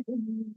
Hallo.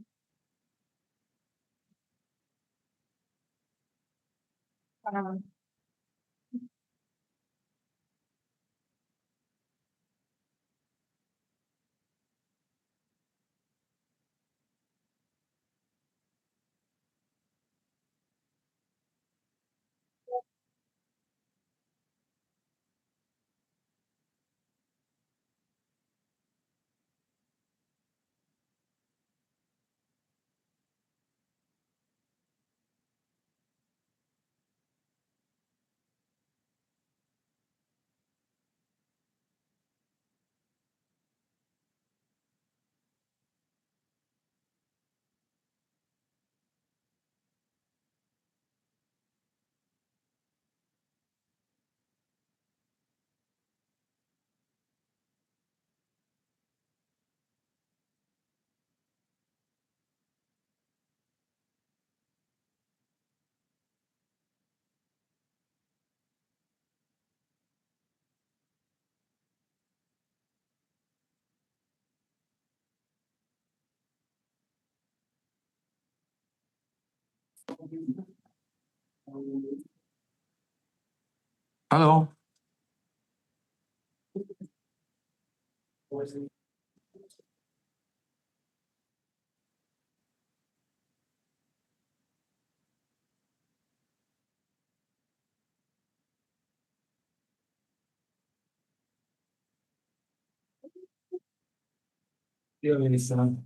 Io mi sono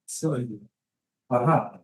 soldi. Aha.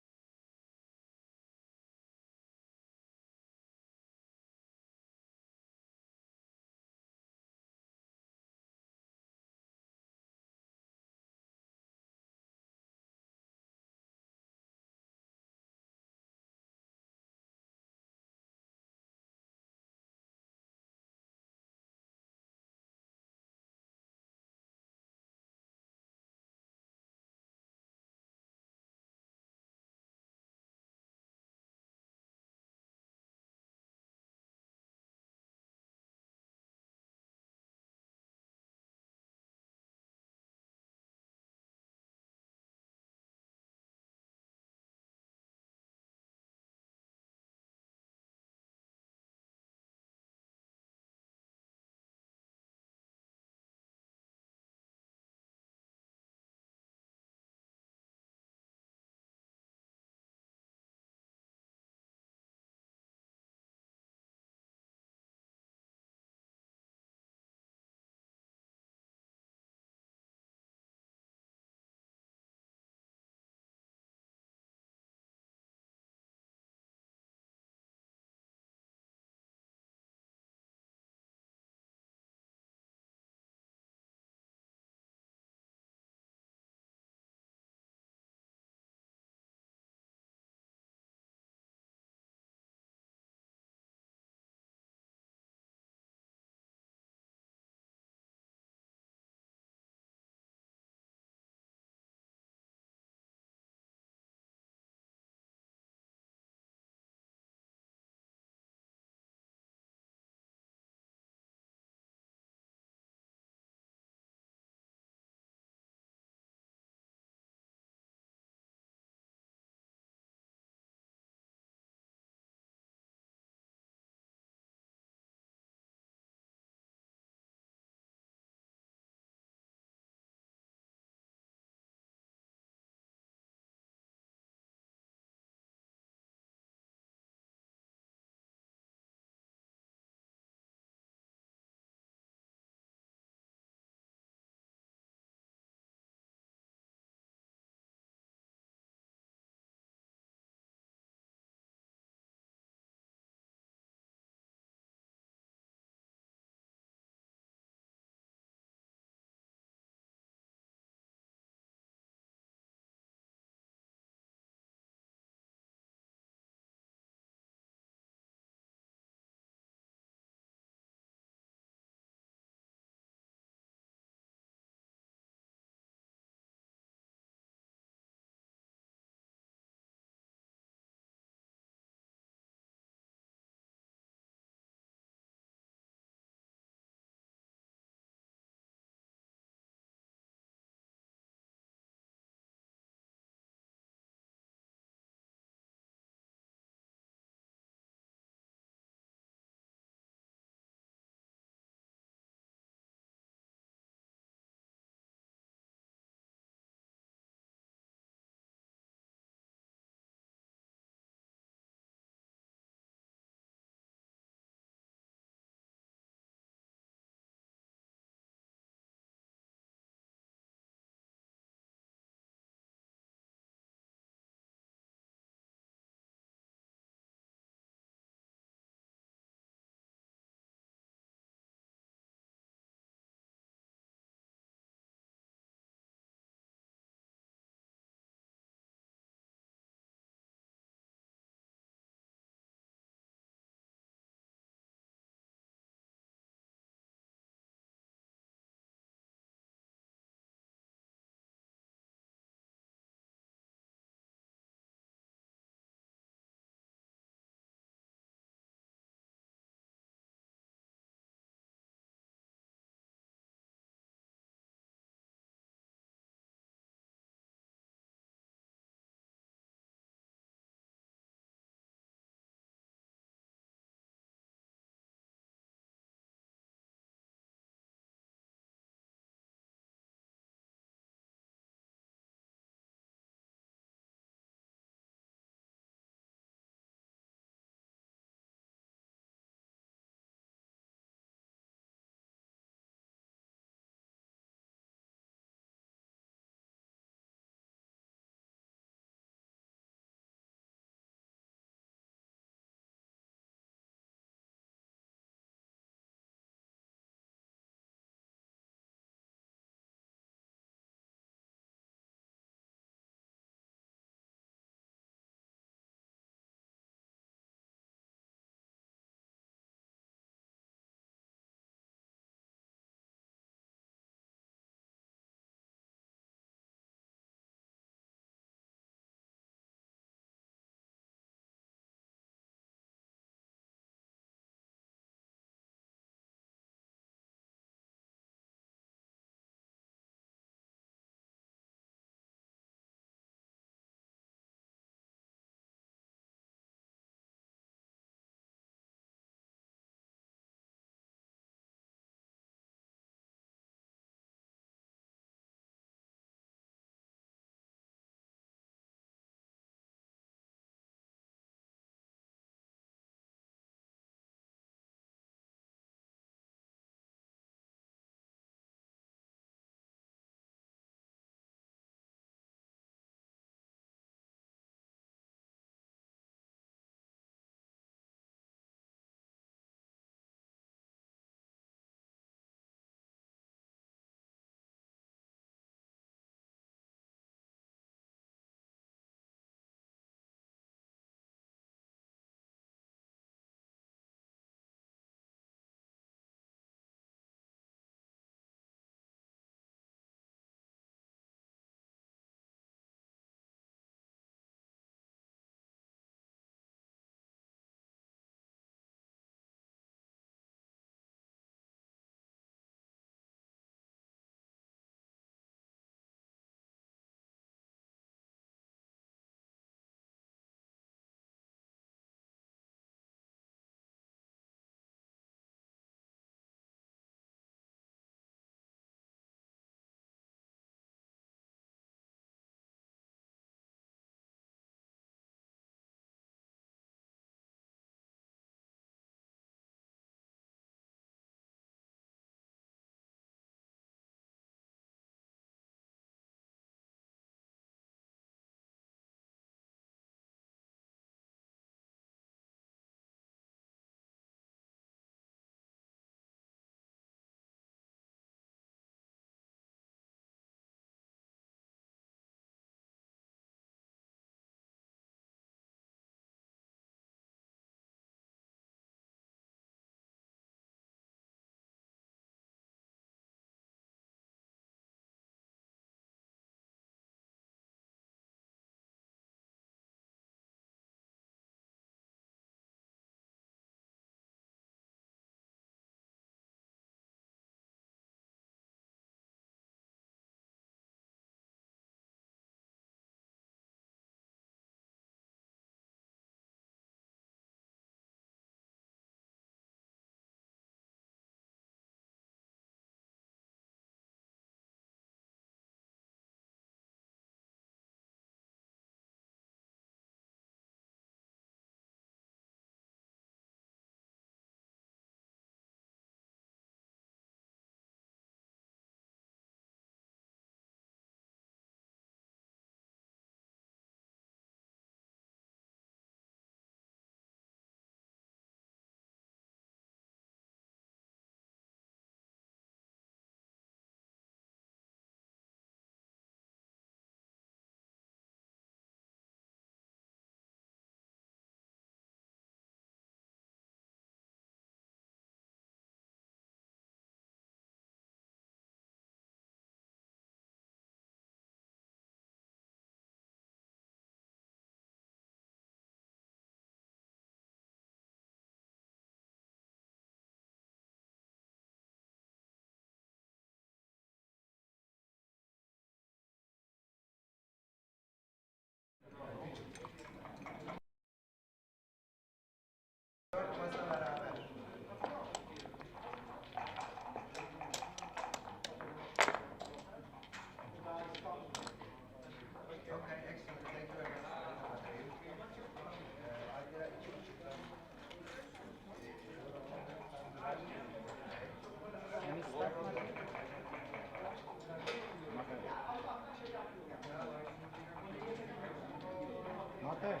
Okay.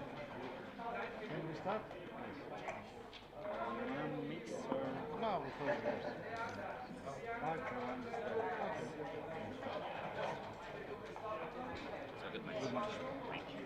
Can we start? Mix or No, because there's background stuff. Okay. so good match. Good match. Thank you.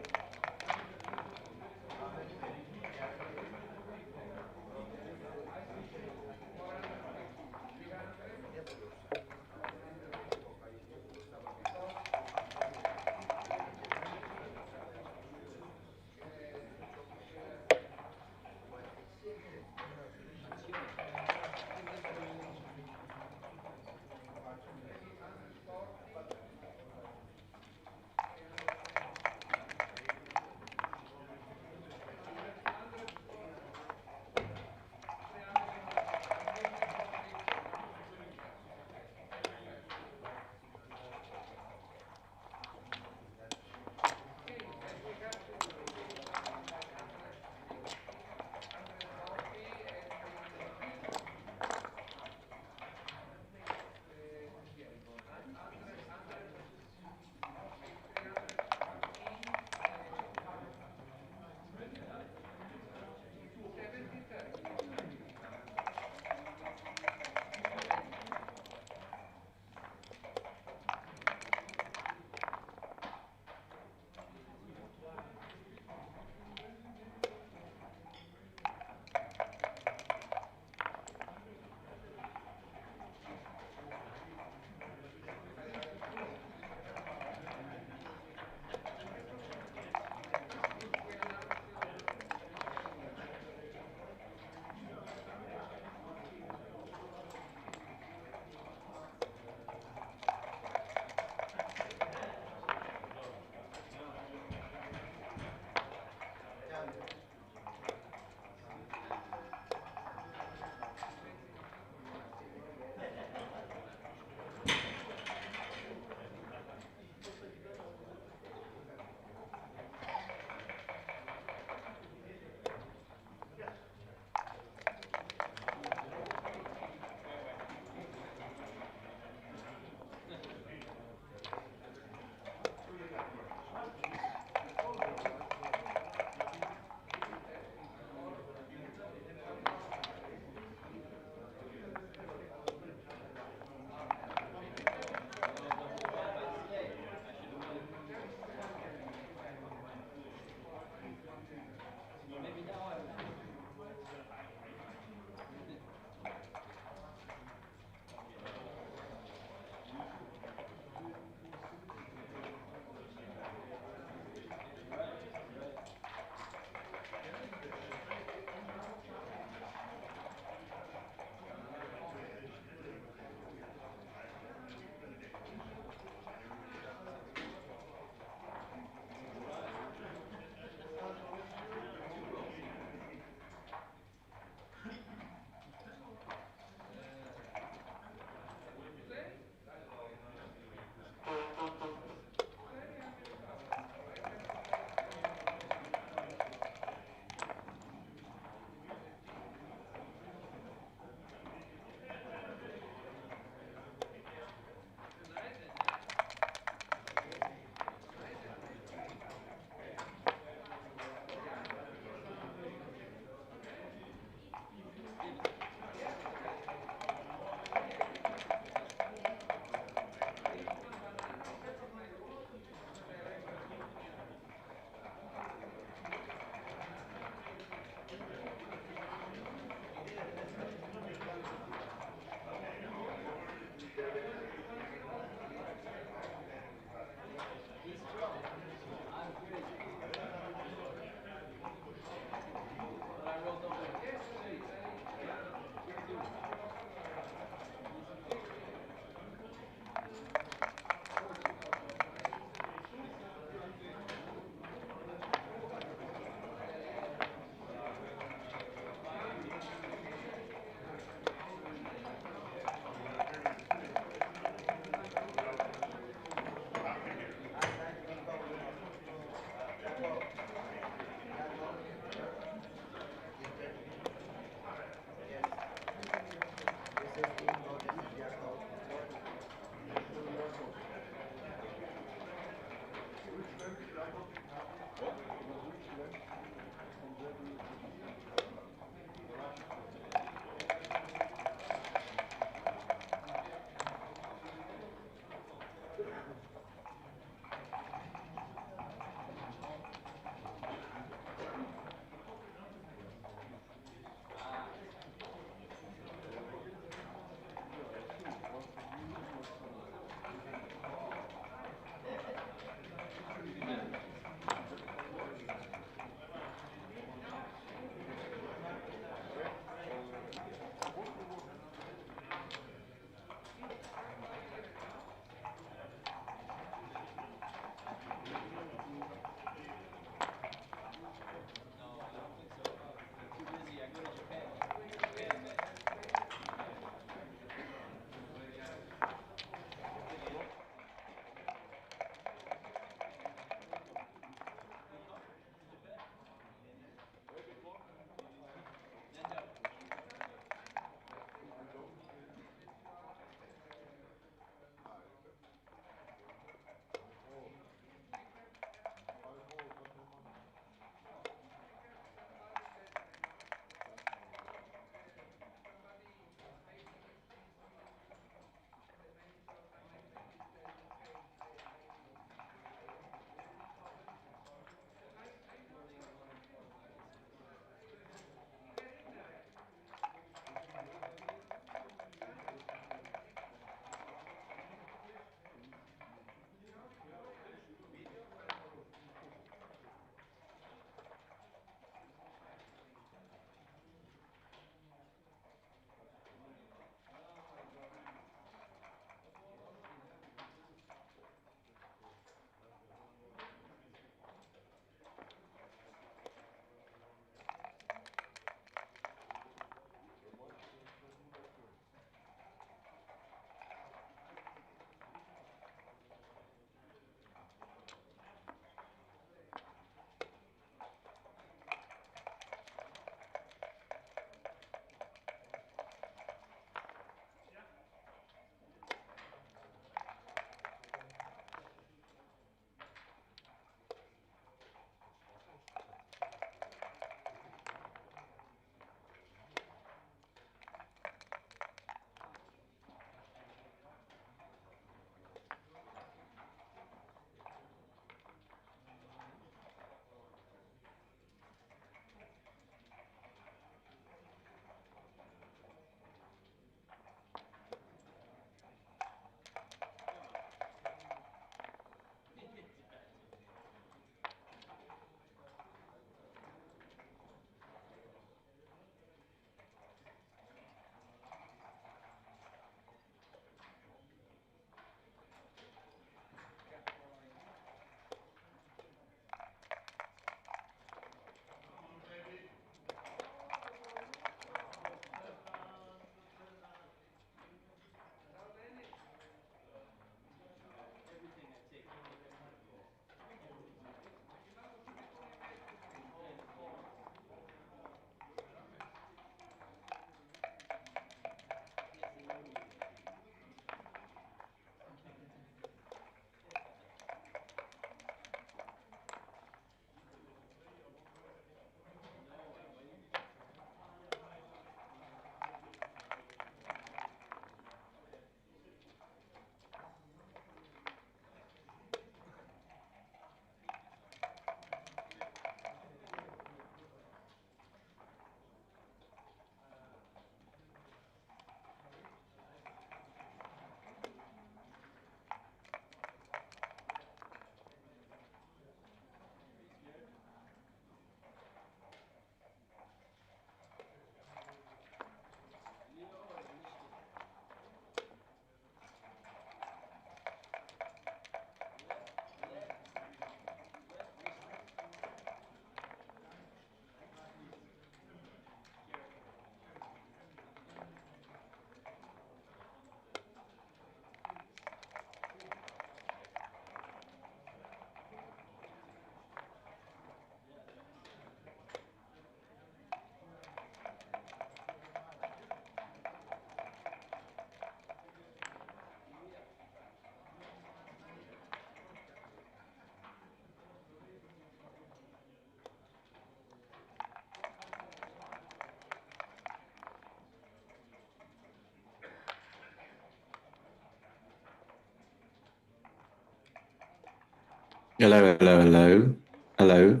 Hello, hello, hello, hello.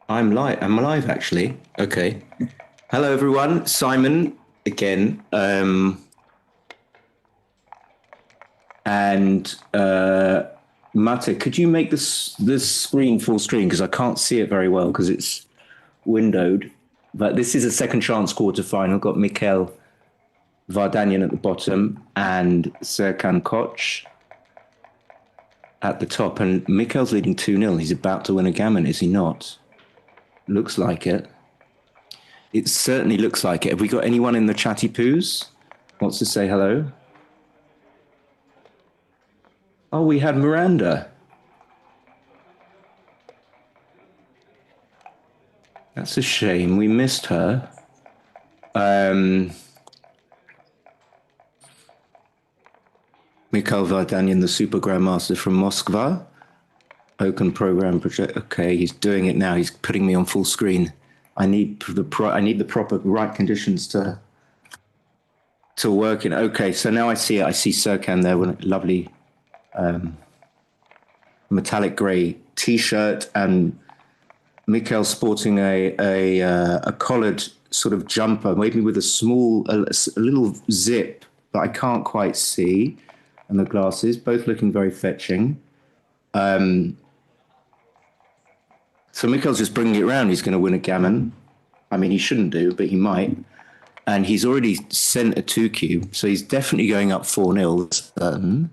I'm live. I'm alive, actually. Okay. Hello, everyone. Simon again. And Mate, could you make this screen full screen because I can't see it very well because it's windowed. But this is a second chance quarterfinal. Got Mikel Vardanyan at the bottom and Serkan Koch at the top. And Mikel's leading 2-0. He's about to win a gammon, is he not? Looks like it. It certainly looks like it. Have we got anyone in the chatty poos? Wants to say hello? Oh, we had Miranda. That's a shame. We missed her. Mikhail Vardanyan, the Super Grandmaster from Moskva. Open program project. Okay, he's doing it now. He's putting me on full screen. I need the proper right conditions to work in. Okay, so now I see it. I see Serkan there with a lovely metallic grey t-shirt and Mikhail sporting a collared sort of jumper, maybe with a little zip that I can't quite see, and the glasses, both looking very fetching. So Mikhail's just bringing it around. He's going to win a gammon. I mean, he shouldn't do, but he might. And he's already sent a 2-cube, so he's definitely going up 4-0,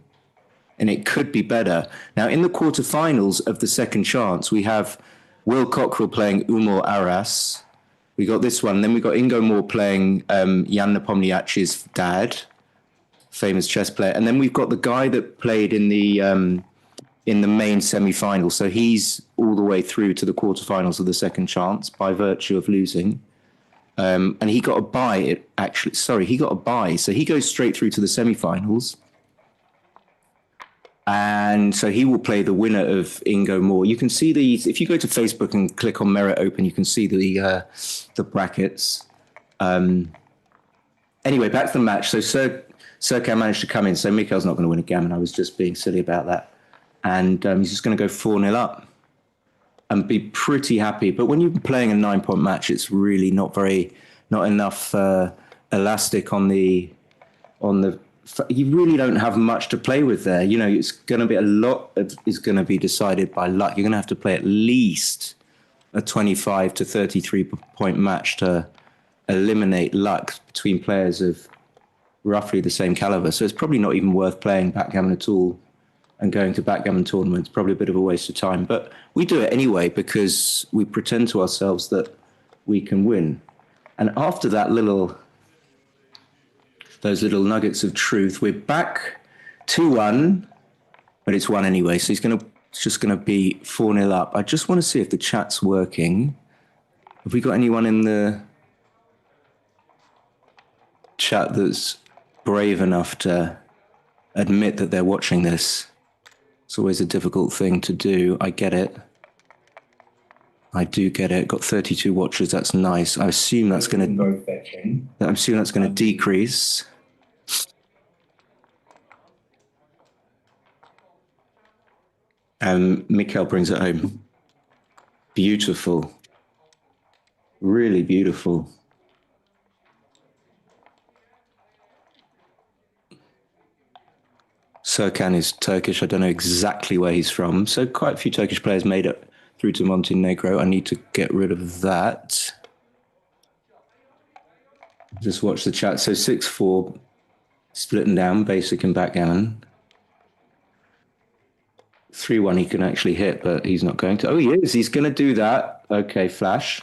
and it could be better. Now, in the quarterfinals of the second chance, we have Will Cockrell playing Umar Aras. We got this one. Then we got Ingo Moore playing Jan Nepomniachtchi's dad, famous chess player. And then we've got the guy that played in the main semi-final. So he's all the way through to the quarterfinals of the second chance by virtue of losing. And he got a bye, he got a bye. So he goes straight through to the semi-finals. And so he will play the winner of Ingo Moore. You can see these, if you go to Facebook and click on Merit Open, you can see the brackets. Anyway, back to the match. So Serkan managed to come in. So Mikhail's not going to win a gammon. I was just being silly about that. And he's just going to go 4-0 up and be pretty happy. But when you're playing a 9-point match, it's really not enough elastic on the. You really don't have much to play with there. You know, it's going to be a lot is going to be decided by luck. You're going to have to play at least a 25 to 33 point match to eliminate luck between players of roughly the same caliber. So it's probably not even worth playing backgammon at all. And going to backgammon tournaments, probably a bit of a waste of time. But we do it anyway because we pretend to ourselves that we can win. And after that those little nuggets of truth, we're back 2-1, but it's 1 anyway. So it's just going to be 4-0 up. I just want to see if the chat's working. Have we got anyone in the chat that's brave enough to admit that they're watching this? It's always a difficult thing to do. I get it. I do get it. Got 32 watchers. That's nice. I assume that's going to decrease. And Mikhail brings it home. Beautiful. Really beautiful. Serkan is Turkish. I don't know exactly where he's from. So quite a few Turkish players made it through to Montenegro. I need to get rid of that. Just watch the chat. So 6-4, splitting down, basic and backgammon. 3-1 he can actually hit, but he's not going to. Oh, he is. He's going to do that. Okay, flash.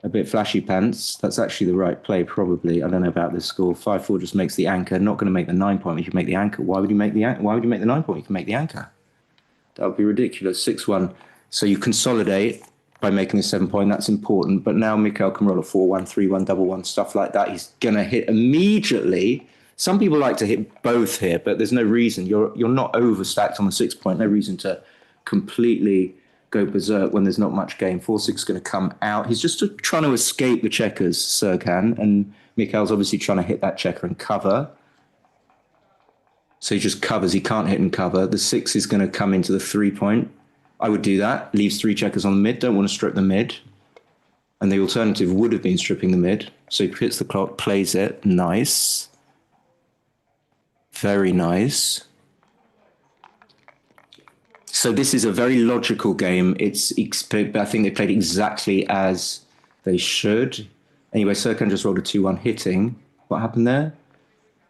A bit flashy pants. That's actually the right play, probably. I don't know about this score. 5-4 just makes the anchor. Not going to make the 9-point. You can make the anchor. Why would you make the 9-point? You can make the anchor. That would be ridiculous. 6-1. So you consolidate by making a 7-point. That's important. But now Mikhail can roll a 4-1, 3-1, double one, stuff like that. He's going to hit immediately. Some people like to hit both here, but there's no reason. You're not overstacked on the 6-point. No reason to completely go berserk when there's not much game. 4-6 is going to come out. He's just trying to escape the checkers, Serkan, and Mikhail's obviously trying to hit that checker and cover. So he just covers. He can't hit and cover. The 6 is going to come into the 3-point. I would do that. Leaves 3 checkers on the mid. Don't want to strip the mid. And the alternative would have been stripping the mid. So he hits the clock, plays it. Nice. Very nice. So this is a very logical game. I think they played exactly as they should. Anyway, Serkan just rolled a 2-1 hitting. What happened there?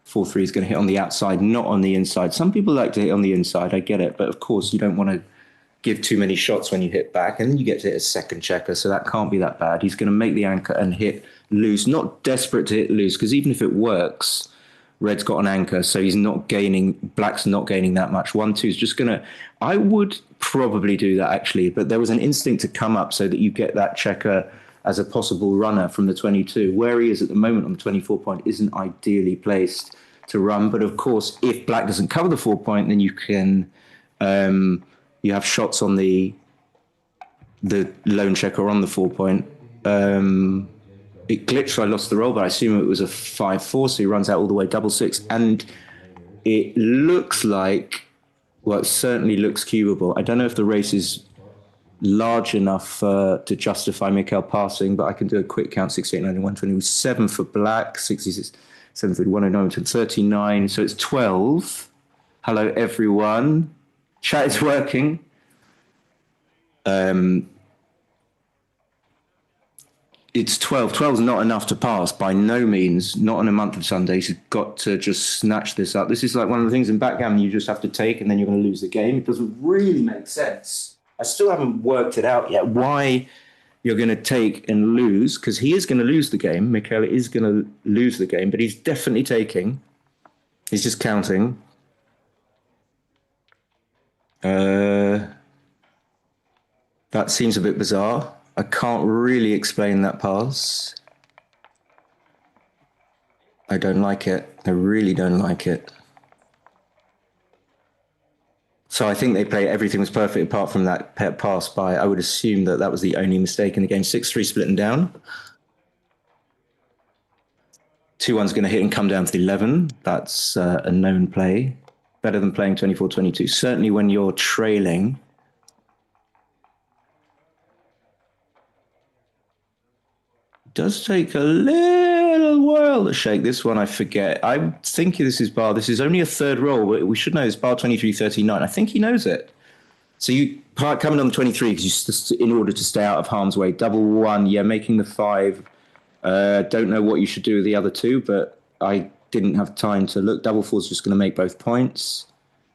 4-3 is going to hit on the outside, not on the inside. Some people like to hit on the inside, I get it. But of course, you don't want to give too many shots when you hit back. And then you get to hit a second checker, so that can't be that bad. He's going to make the anchor and hit loose. Not desperate to hit loose, because even if it works, Red's got an anchor, so he's not gaining, Black's not gaining that much. 1-2 is just going to, I would probably do that actually, but there was an instinct to come up so that you get that checker as a possible runner from the 22. Where he is at the moment on the 24 point isn't ideally placed to run, but of course, if Black doesn't cover the 4 point, then you can, you have shots on the lone checker on the 4 point. It glitched, so I lost the roll, but I assume it was a 5-4, so he runs out all the way, double 6, and it looks like, well, it certainly looks cubable. I don't know if the race is large enough to justify Mikhail passing, but I can do a quick count: 68, 90, 120, 7 for Black, 66, 730, 109, 39, so it's 12. Hello, everyone. Chat is working. It's 12. 12 is not enough to pass, by no means. Not on a month of Sundays. You've got to just snatch this up. This is like one of the things in backgammon you just have to take, and then you're going to lose the game. It doesn't really make sense. I still haven't worked it out yet, why you're going to take and lose, because he is going to lose the game. Mikhail is going to lose the game, but he's definitely taking. He's just counting. That seems a bit bizarre. I can't really explain that pass. I don't like it. I really don't like it. So I think they play everything was perfect apart from that pass by. I would assume that that was the only mistake in the game. 6-3 splitting down. 2-1's going to hit and come down to the 11. That's a known play. Better than playing 24-22. Certainly when you're trailing. Does take a little while to shake this one. I forget. I'm thinking this is bar. This is only a third roll, but we should know it's bar 23-39. I think he knows it. So you coming on the 23 because you, in order to stay out of harm's way. Double 1, yeah, making the 5. Don't know what you should do with the other 2, but I didn't have time to look. Double 4's just going to make both points.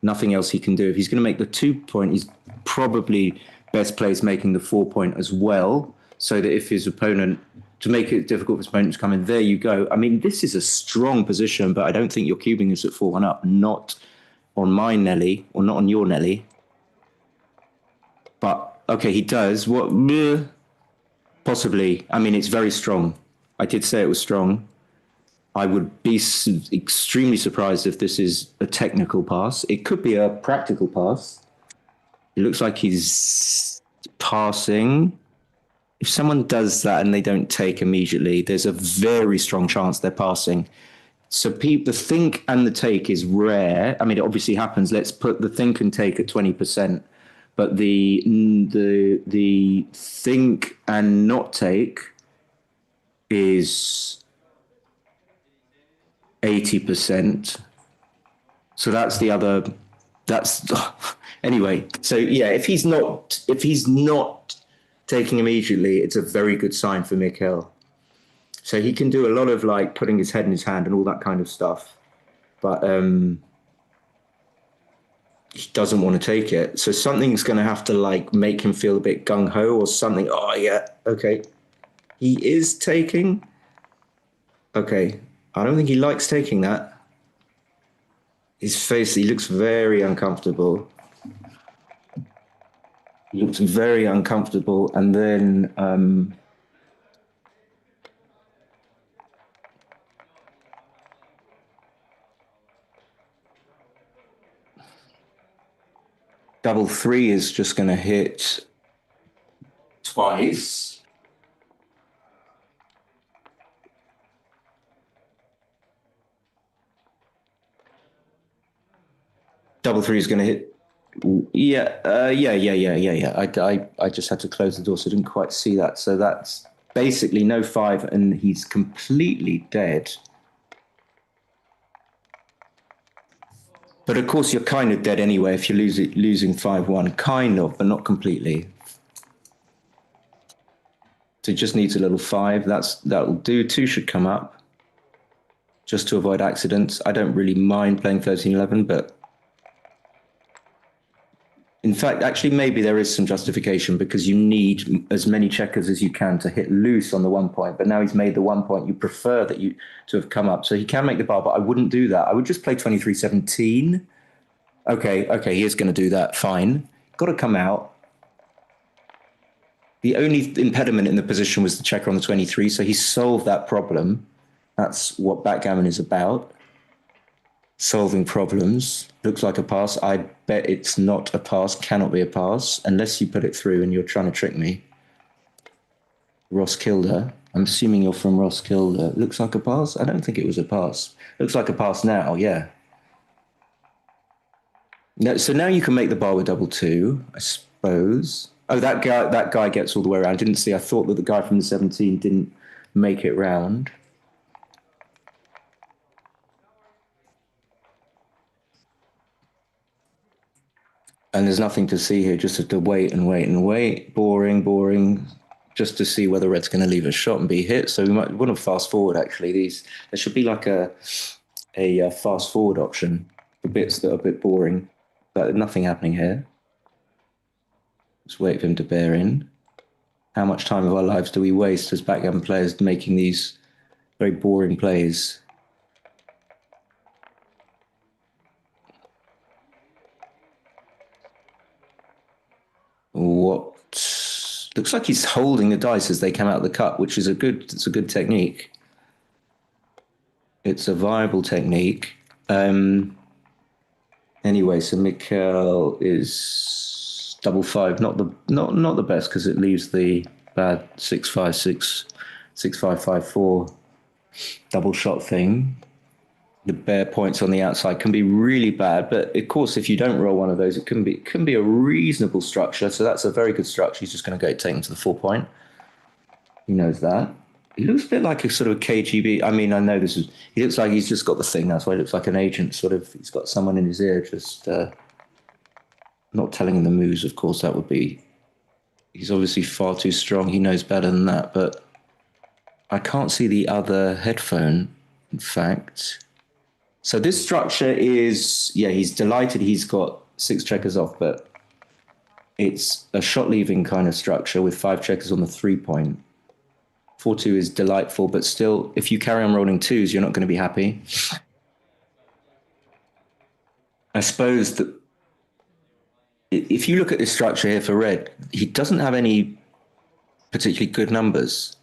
Nothing else he can do. If he's going to make the 2 point, he's probably best placed making the 4 point as well, so that if his opponent, to make it difficult for his opponent to come in, there you go. I mean, this is a strong position, but I don't think you're cubing this at 4-1 up. Not on my Nelly, or not on your Nelly. But, okay, he does. What? Possibly. I mean, it's very strong. I did say it was strong. I would be extremely surprised if this is a technical pass. It could be a practical pass. It looks like he's passing. If someone does that and they don't take immediately, there's a very strong chance they're passing. So the think and the take is rare. I mean, it obviously happens. Let's put the think and take at 20%. But the think and not take is 80%. So that's the other. That's anyway. So yeah, if he's not taking immediately, it's a very good sign for Mikhail. So he can do a lot of like putting his head in his hand and all that kind of stuff, but he doesn't want to take it. So something's going to have to like make him feel a bit gung ho or something. Oh yeah, okay. He is taking. Okay, I don't think he likes taking that. His face, he looks very uncomfortable. He looks very uncomfortable, and then double 3 is just going to hit twice. Double three is going to hit. Yeah. I just had to close the door, so I didn't quite see that. So that's basically no five, and he's completely dead. But of course, you're kind of dead anyway if you're losing 5-1, kind of, but not completely. So it just needs a little five. That'll do. Two should come up, just to avoid accidents. I don't really mind playing 13-11, but in fact, actually, maybe there is some justification because you need as many checkers as you can to hit loose on the 1 point. But now he's made the 1 point. You prefer that you to have come up, so he can make the bar. But I wouldn't do that. I would just play 23-17. Okay, he is going to do that. Fine. Got to come out. The only impediment in the position was the checker on the 23, so he solved that problem. That's what backgammon is about. Solving problems. Looks like a pass. I bet it's not a pass, cannot be a pass, unless you put it through and you're trying to trick me. Roskilde. I'm assuming you're from Roskilde. Looks like a pass? I don't think it was a pass. Looks like a pass now, yeah. No, so now you can make the bar with double two, I suppose. Oh, that guy gets all the way around. I didn't see. I thought that the guy from the 17 didn't make it round. And there's nothing to see here, just have to wait and wait and wait. Boring, just to see whether red's going to leave a shot and be hit. So we might want to fast forward, actually. There should be like a fast forward option for bits that are a bit boring, but nothing happening here. Just wait for him to bear in. How much time of our lives do we waste as backgammon players making these very boring plays? What looks like he's holding the dice as they come out of the cup, which is a good technique. It's a viable technique. Anyway, so Mikkel is double five, not the best because it leaves the bad 6-5-6, 6-5-5-4 double shot thing. The bare points on the outside can be really bad, but of course, if you don't roll one of those, it can be a reasonable structure. So that's a very good structure. He's just going to go take him to the 4 point. He knows that. He looks a bit like a sort of KGB. I mean, I know this is. He looks like he's just got the thing. That's why he looks like an agent. Sort of. He's got someone in his ear, just not telling him the moves. Of course, that would be. He's obviously far too strong. He knows better than that. But I can't see the other headphone. In fact. So this structure is, yeah, he's delighted he's got 6 checkers off, but it's a shot leaving kind of structure with 5 checkers on the 3 point. 4-2 is delightful, but still, if you carry on rolling twos, you're not going to be happy. I suppose that if you look at this structure here for red, he doesn't have any particularly good numbers.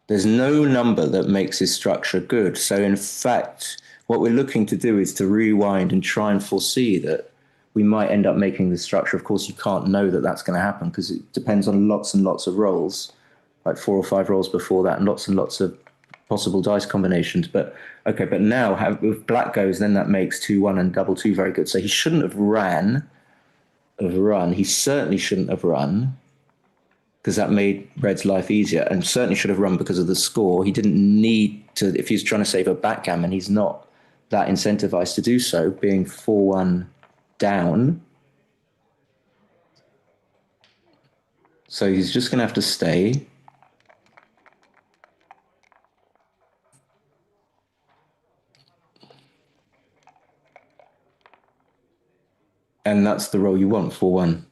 There's no number that makes his structure good. So in fact, what we're looking to do is to rewind and try and foresee that we might end up making the structure. Of course, you can't know that that's going to happen because it depends on lots and lots of rolls, like 4 or 5 rolls before that, and lots of possible dice combinations. But okay, but now if black goes, then that makes 2-1 and double two very good. So he shouldn't have run. He certainly shouldn't have run because that made red's life easier, and certainly should have run because of the score. He didn't need to. If he's trying to save a backgammon, he's not that incentivized to do so, being 4-1 down. So he's just going to have to stay. And that's the roll you want, 4-1.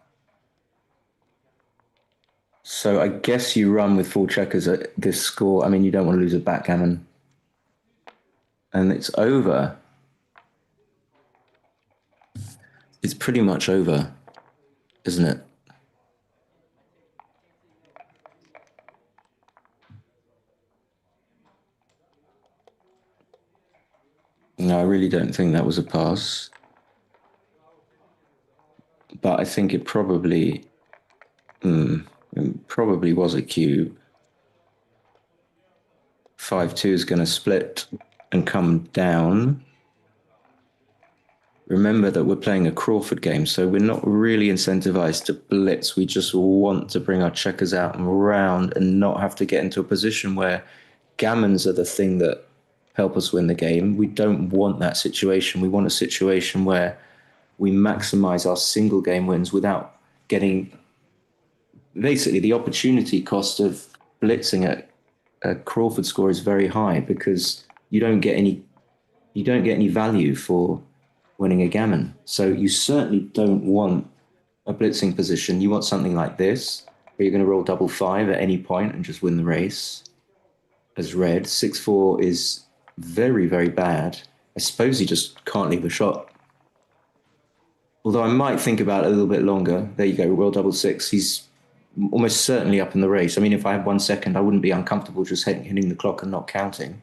So I guess you run with 4 checkers at this score. I mean, you don't want to lose a backgammon. And it's over. It's pretty much over, isn't it? No, I really don't think that was a pass. But I think it probably was a cube. 5-2 is going to split and come down. remember that we're playing a Crawford game, so we're not really incentivized to blitz. We just want to bring our checkers out and round and not have to get into a position where gammons are the thing that help us win the game. We don't want that situation. We want a situation where we maximize our single game wins without getting basically the opportunity cost of blitzing at a Crawford score is very high because you don't get any value for winning a gammon. So you certainly don't want a blitzing position. You want something like this, where you're going to roll double 5 at any point and just win the race. As red, 6-4 is very, very bad. I suppose he just can't leave a shot. Although I might think about it a little bit longer. There you go, roll double 6. He's almost certainly up in the race. I mean, if I had 1 second, I wouldn't be uncomfortable just hitting the clock and not counting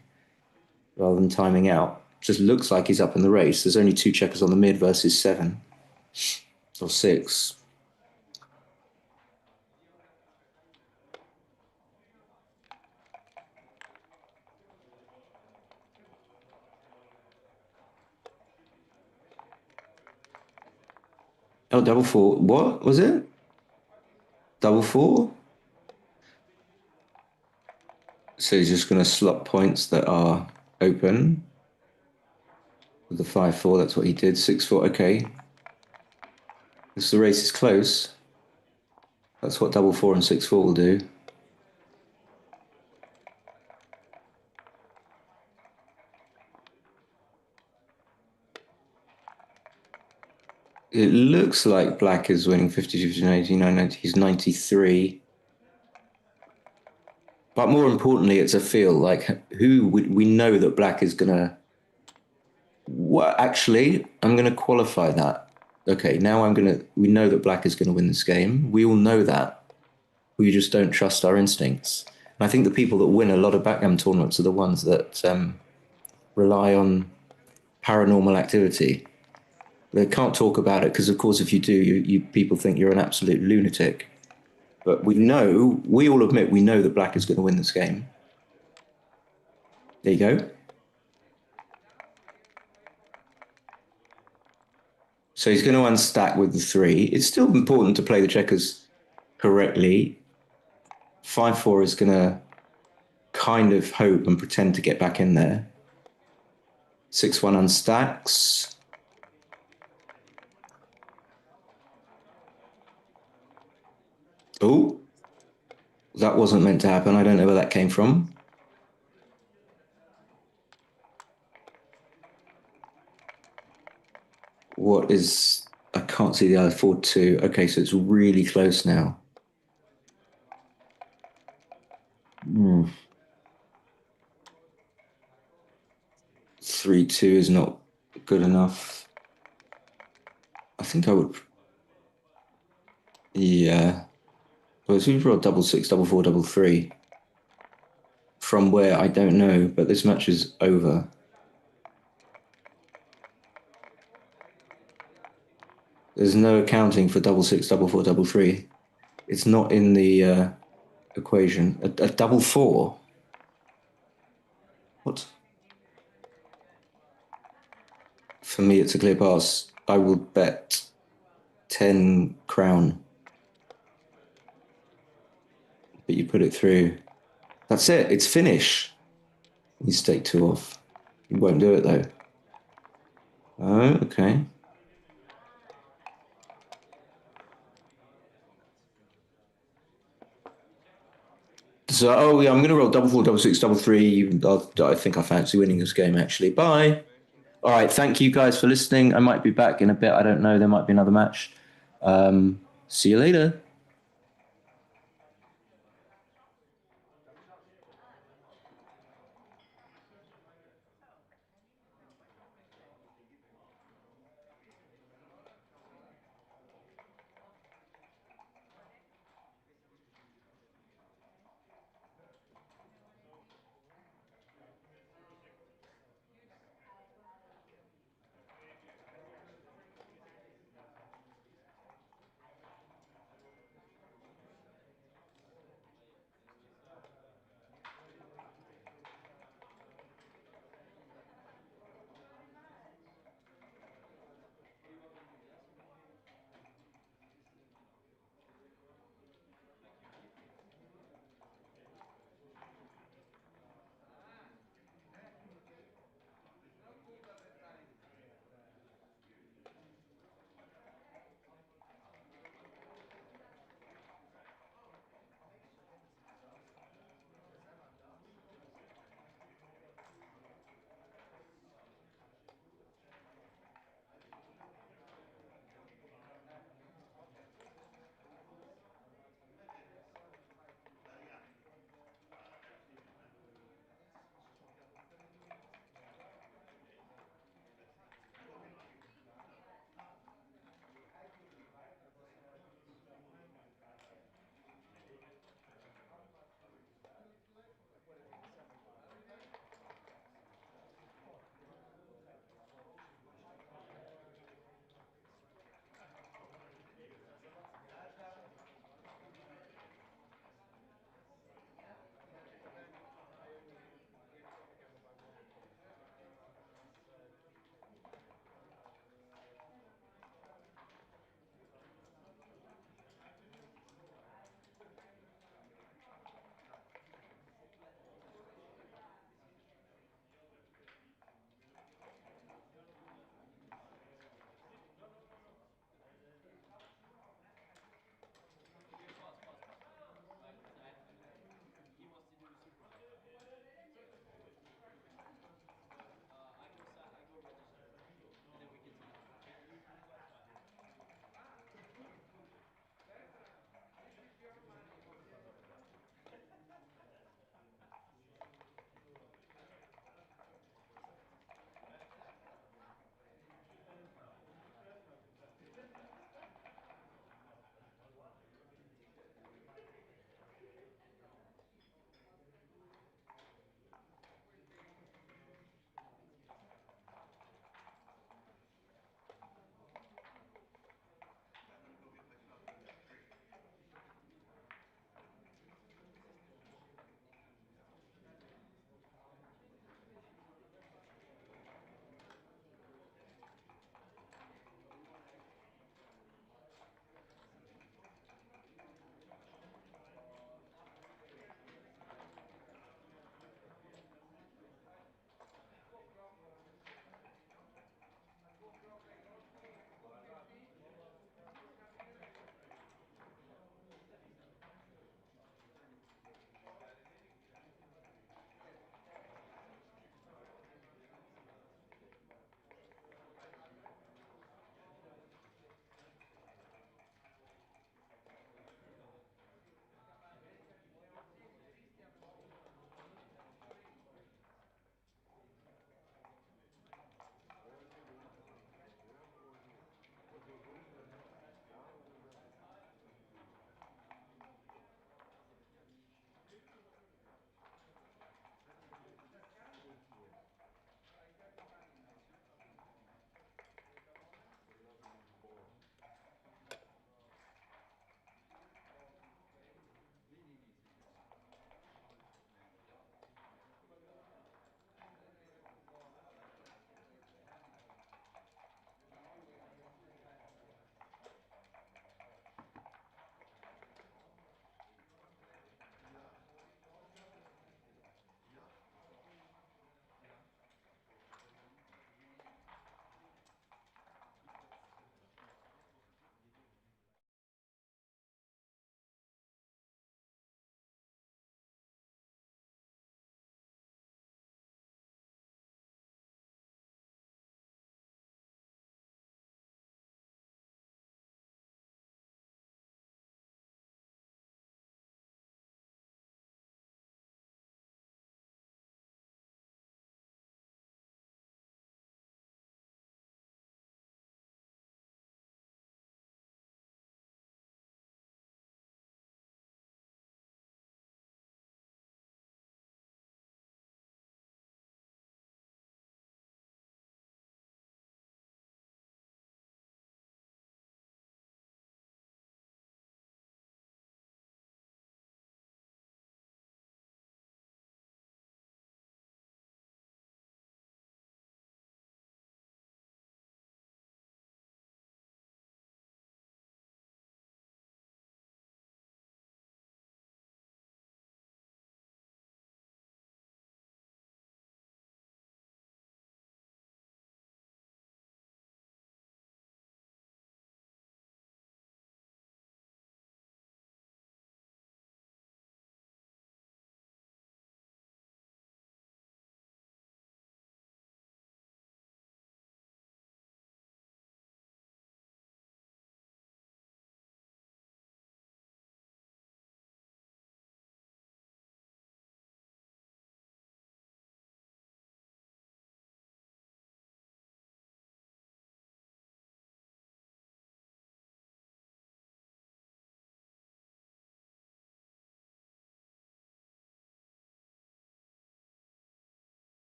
rather than timing out. Just looks like he's up in the race. There's only 2 checkers on the mid versus 7 or 6. Oh, double 4. What was it? Double 4? So he's just going to slot points that are open. With the 5-4, that's what he did. 6-4, okay. Because the race is close. That's what double 4 and 6-4 will do. It looks like black is winning 52, 59, 89, 90. He's 93. But more importantly, it's a feel. Like, we know that black is going to... Well, actually, I'm going to qualify that. Okay, now we know that black is going to win this game. We all know that. We just don't trust our instincts. And I think the people that win a lot of backgammon tournaments are the ones that rely on paranormal activity. They can't talk about it because, of course, if you do, you people think you're an absolute lunatic. But we all admit we know that black is going to win this game. There you go. So he's going to unstack with the 3. It's still important to play the checkers correctly. 5-4 is going to kind of hope and pretend to get back in there. 6-1 unstacks. Oh, that wasn't meant to happen. I don't know where that came from. What is... I can't see the other 4-2. Okay, so it's really close now. 3-2 is not good enough. I think I would... Yeah. Well, so we've rolled double 6, double 4, double 3. From where, I don't know, but this match is over. There's no accounting for double 6, double 4, double 3. It's not in the equation. A double 4? What? For me, it's a clear pass. I will bet 10 crown. But you put it through. That's it. It's finish. You take 2 off. You won't do it, though. Oh, okay. So, oh yeah, I'm going to roll double 4, double 6, double 3. I think I fancy winning this game, actually. Bye. All right, thank you guys for listening. I might be back in a bit. I don't know. There might be another match. See you later.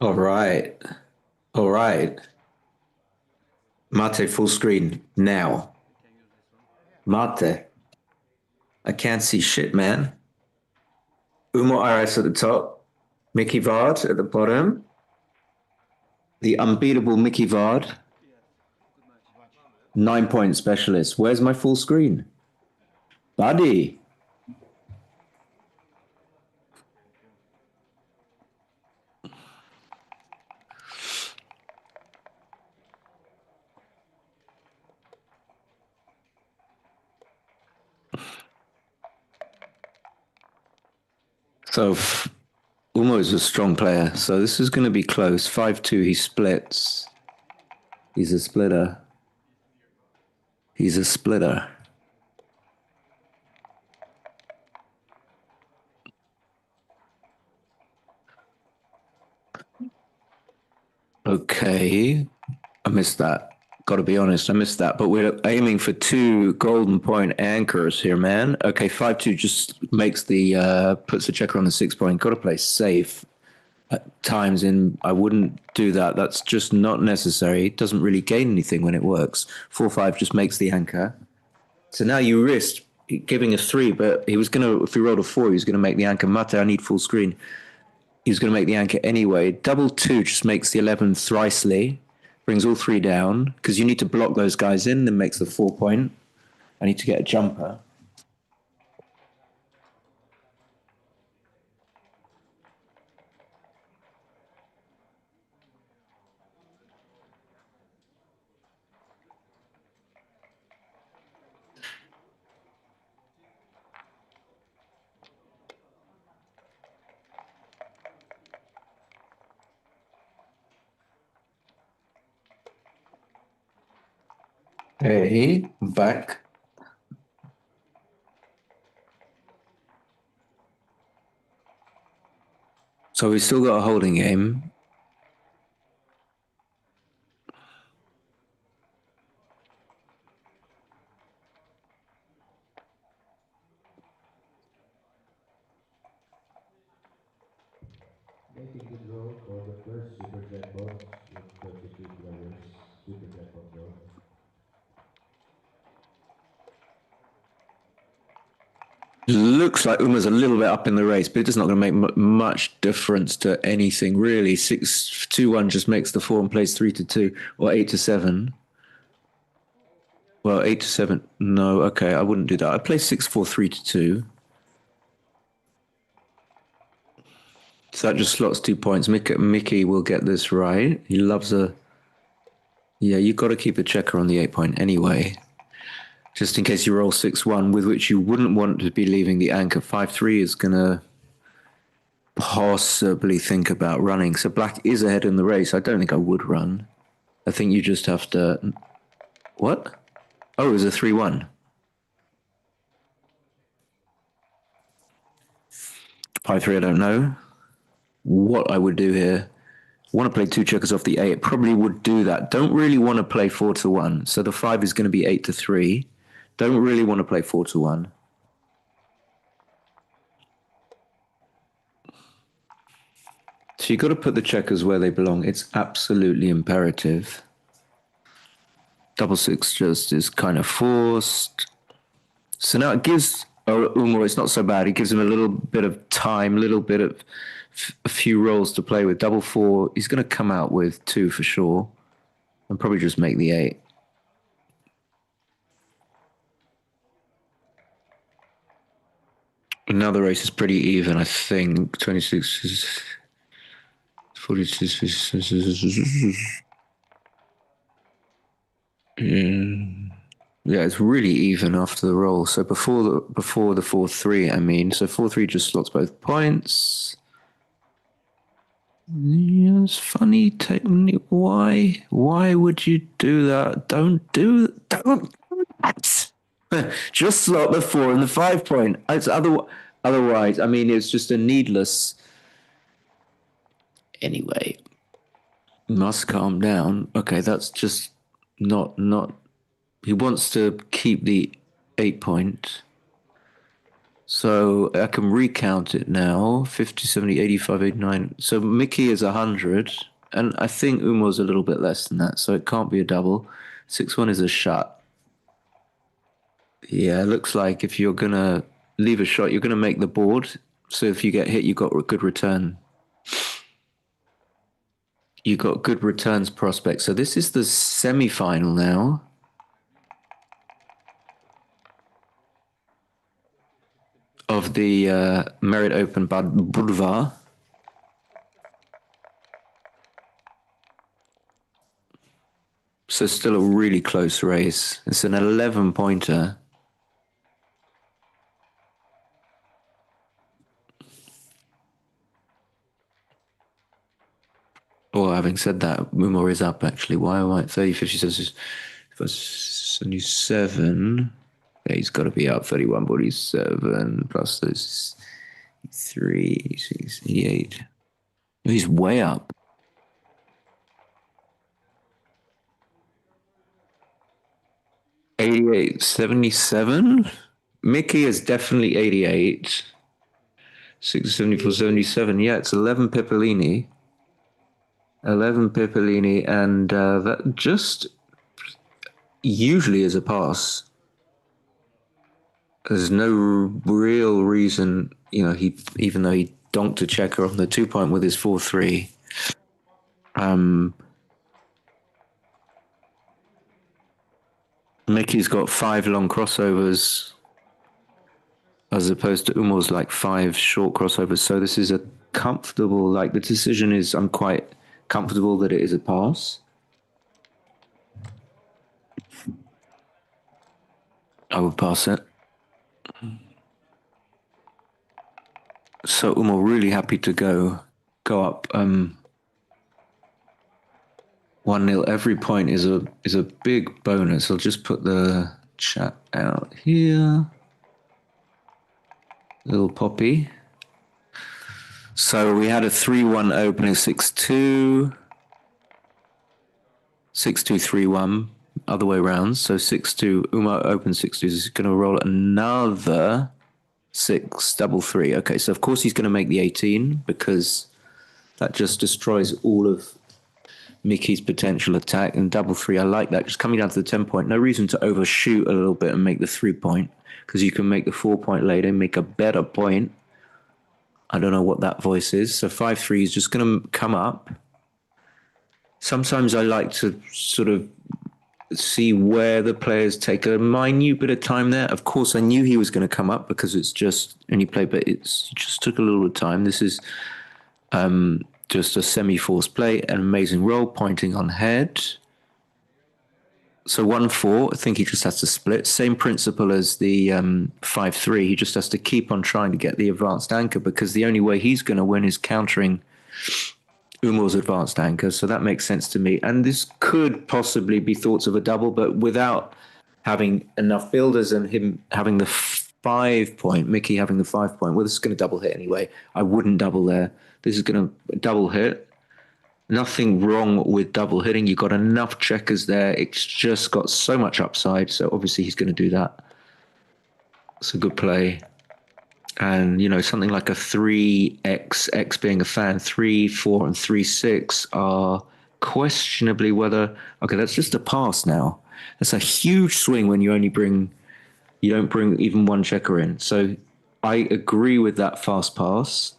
All right. All right. Mate full screen now. Mate. I can't see shit, man. Umo RS at the top. Mickey Vard at the bottom. The unbeatable Mickey Vard. 9-point specialist. Where's my full screen? Buddy. So Umo is a strong player. So this is going to be close. 5-2, he splits. He's a splitter. He's a splitter. Okay. I missed that. Got to be honest, I missed that. But we're aiming for 2 golden point anchors here, man. Okay, 5-2 just makes the puts the checker on the 6 point. Got to play safe at times. I wouldn't do that. That's just not necessary. It doesn't really gain anything when it works. 4-5 just makes the anchor. So now you risk giving a 3, but he was gonna. If he rolled a 4, he was gonna make the anchor. Mate, I need full screen. He was gonna make the anchor anyway. Double 2 just makes the 11 thrisely. Brings all 3 down because you need to block those guys in. Then makes the 4 point. I need to get a jumper. Hey, back. So we've still got a holding game. Making the draw for the first super jackpot with 32 players. Super jackpot draw. Looks like Uma's a little bit up in the race, but it's not going to make much difference to anything really. 6-2-1 just makes the 4 and plays 3-2 or 8-7. Well, 8-7. No, okay, I wouldn't do that. I'd play 6-4, 3-2. So that just slots 2 points. Mickey will get this right. He loves a. Yeah, you've got to keep a checker on the 8 point anyway. Just in case you roll 6-1, with which you wouldn't want to be leaving the anchor. 5-3 is going to possibly think about running. So black is ahead in the race. I don't think I would run. I think you just have to. What? Oh, it was a 3-1. 5-3, I don't know. What I would do here. Want to play 2 checkers off the 8. Probably would do that. Don't really want to play 4-1. So the 5 is going to be 8-3. Don't really want to play 4-1. So you got to put the checkers where they belong. It's absolutely imperative. Double 6 just is kind of forced. So now it gives Umar, it's not so bad. It gives him a little bit of time, a little bit of a few rolls to play with. Double 4, he's going to come out with 2 for sure. And probably just make the 8. Now the race is pretty even, I think. 26 is 42. Yeah, it's really even after the roll. So before the 4-3, I mean, so 4-3 just slots both points. Yeah, it's funny. Why? Why would you do that? Don't do that. Just slot the 4 and the 5 point. It's otherwise, I mean, it's just a needless. Anyway, must calm down. Okay, that's just not. He wants to keep the 8 point. So I can recount it now. 50, 70, 85, 89. So Mickey is 100. And I think Umo's a little bit less than that. So it can't be a double. 6-1 is a shot. Yeah, it looks like if you're going to leave a shot, you're going to make the board. So if you get hit, you've got a good return. You got good returns prospects. So this is the semi-final now. Of the Merit Open Bad Boulevard. So still a really close race. It's an 11-pointer. Well, having said that, Mumor is up actually. Why am I 30, 50, 77? Yeah, he's got to be up 31, 47 plus those 3, 68. He's way up. 88, 77? Mickey is definitely 88. 6, 74, 77. Yeah, it's 11 Pippolini. 11 Pippolini, and that just usually is a pass. There's no real reason, he even though he donked a checker on the 2-point with his 4-3. Mickey's got 5 long crossovers as opposed to Umor's like 5 short crossovers. So this is a comfortable, the decision is, I'm quite comfortable that it is a pass. I would pass it. So Umar really happy to go up 1-0. Every point is a big bonus. I'll just put the chat out here. Little Poppy. So we had a 3-1 opening, 6-2. 6-2, 3-1. Other way around. So 6-2. Umar opens 6-2. He's going to roll another 6, double 3. Okay, so of course he's going to make the 18 because that just destroys all of Mickey's potential attack. And double 3, I like that. Just coming down to the 10-point. No reason to overshoot a little bit and make the 3-point because you can make the 4-point later and make a better point. I don't know what that voice is. So 5-3 is just going to come up. Sometimes I like to sort of see where the players take a minute bit of time there. Of course, I knew he was going to come up because it's just any play, but it just took a little bit of time. This is just a semi-forced play, an amazing roll, pointing on head. So 1-4, I think he just has to split. Same principle as the 5-3. He just has to keep on trying to get the advanced anchor because the only way he's going to win is countering Umor's advanced anchor. So that makes sense to me. And this could possibly be thoughts of a double, but without having enough builders and him having the 5-point, Mickey having the 5-point, well, this is going to double hit anyway. I wouldn't double there. This is going to double hit. Nothing wrong with double hitting. You've got enough checkers there. It's just got so much upside. So obviously he's going to do that. It's a good play. And, something like a 3x, X being a fan, 3, 4, and 3-6 are questionably whether... Okay, that's just a pass now. That's a huge swing when you don't bring even one checker in. So I agree with that fast pass.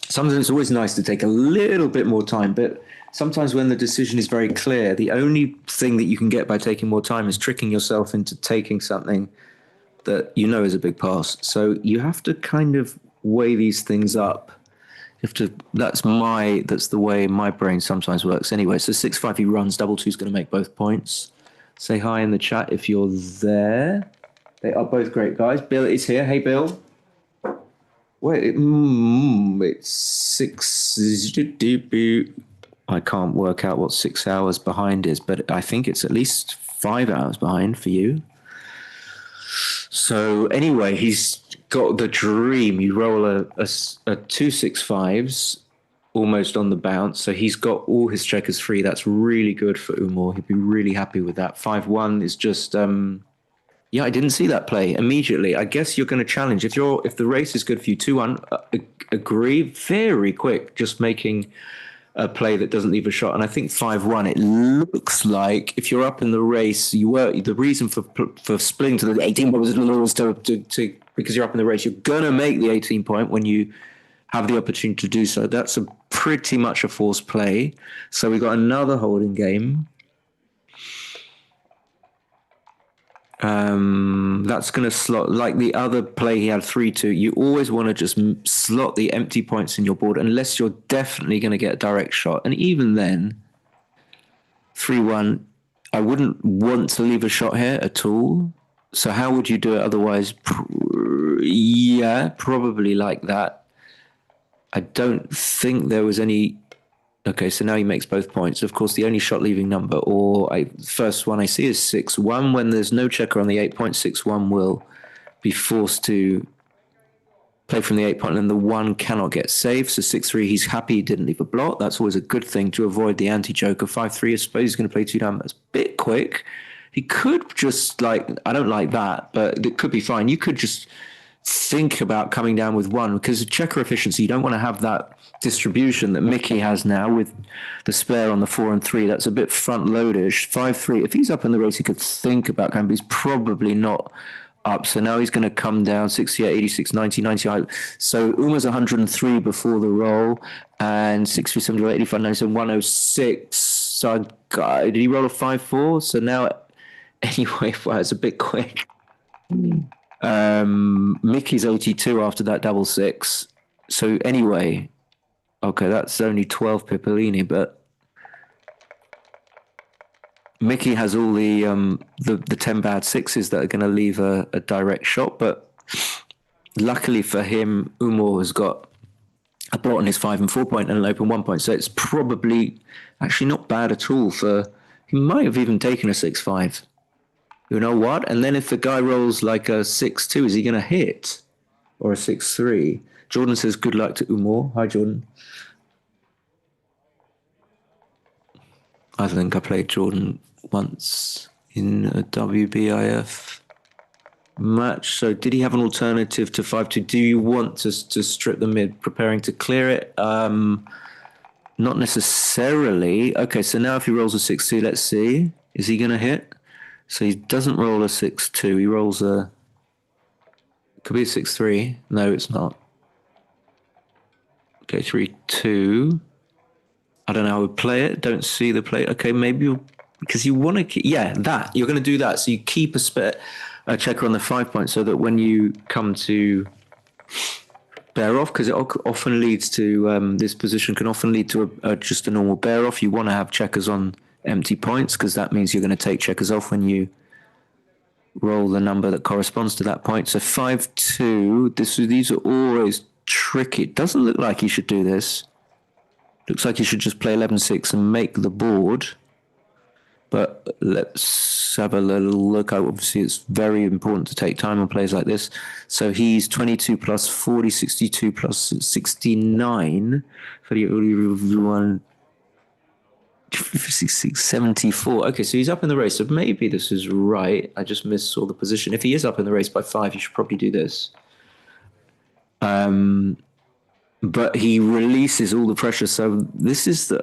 Sometimes it's always nice to take a little bit more time, but sometimes when the decision is very clear, the only thing that you can get by taking more time is tricking yourself into taking something that is a big pass. So you have to kind of weigh these things up. That's the way my brain sometimes works anyway. So 6-5 he runs, double 2 is going to make both points. Say hi in the chat if you're there. They are both great guys. Bill is here. Hey, Bill. Wait, it's 6. I can't work out what 6 hours behind is, but I think it's at least 5 hours behind for you. So anyway, he's got the dream. You roll a 2-6-5s almost on the bounce. So he's got all his checkers free. That's really good for Umar. He'd be really happy with that. 5-1 is just, Yeah, I didn't see that play immediately. I guess you're going to challenge if the race is good for you. 2-1, agree. Very quick, just making a play that doesn't leave a shot. And I think 5-1. It looks like if you're up in the race, the reason for splitting to the 18 point was to because you're up in the race. You're gonna make the 18 point when you have the opportunity to do so. That's pretty much a forced play. So we got another holding game. That's going to slot like the other play he had 3-2. You always want to just slot the empty points in your board unless you're definitely going to get a direct shot. And even then, 3-1, I wouldn't want to leave a shot here at all. So how would you do it otherwise? Yeah, probably like that. I don't think there was any. Okay, so now he makes both points. Of course, the only shot leaving number, first one I see is 6-1. When there's no checker on the 8 point, 6-1 will be forced to play from the 8 point, and the 1 cannot get saved. So 6-3, he's happy he didn't leave a block. That's always a good thing to avoid the anti-joker. 5-3, I suppose he's going to play 2 down. That's a bit quick. He could just I don't like that, but it could be fine. You could just think about coming down with 1 because of checker efficiency. You don't want to have that distribution that Mickey has now with the spare on the 4 and 3. That's a bit front loadish. 5-3. If he's up in the race, he could think about going, but he's probably not up. So now he's going to come down 68, 86, 90, 90. So Uma's 103 before the roll and 63, 74, 85, 97, 106. So did he roll a 5-4? So now, anyway, well, it's a bit quick. Mickey's 82 after that double 6. So anyway, okay, that's only 12 Pippolini, but Mickey has all the 10 bad 6s that are going to leave a direct shot. But luckily for him, Umar has got a blot on his 5 and 4 point and an open 1 point. So it's probably actually not bad at all he might have even taken a 6-5. You know what? And then if the guy rolls like a 6-2, is he going to hit? Or a 6-3? Jordan says good luck to Umar. Hi, Jordan. I think I played Jordan once in a WBIF match. So did he have an alternative to 5-2? Do you want to strip the mid, preparing to clear it? Not necessarily. Okay, so now if he rolls a 6-2, let's see. Is he going to hit? So he doesn't roll a 6-2. He rolls could be a 6-3. No, it's not. Okay, 3-2. I don't know how I would play it. Don't see the play. Okay, maybe because you want to. That you're going to do that. So you keep a checker on the 5 point, so that when you come to bear off, because it often leads to this position can often lead to just a normal bear off. You want to have checkers on empty points because that means you're going to take checkers off when you roll the number that corresponds to that point. So 5-2. These are always tricky. It doesn't look like you should do this. Looks like you should just play 11-6 and make the board. But let's have a little look. Obviously, it's very important to take time on plays like this. So he's 22 plus 40, 62 plus 69. 41, 56, 74. Okay, so he's up in the race. So maybe this is right. I just missaw the position. If he is up in the race by 5, you should probably do this. But he releases all the pressure. So this is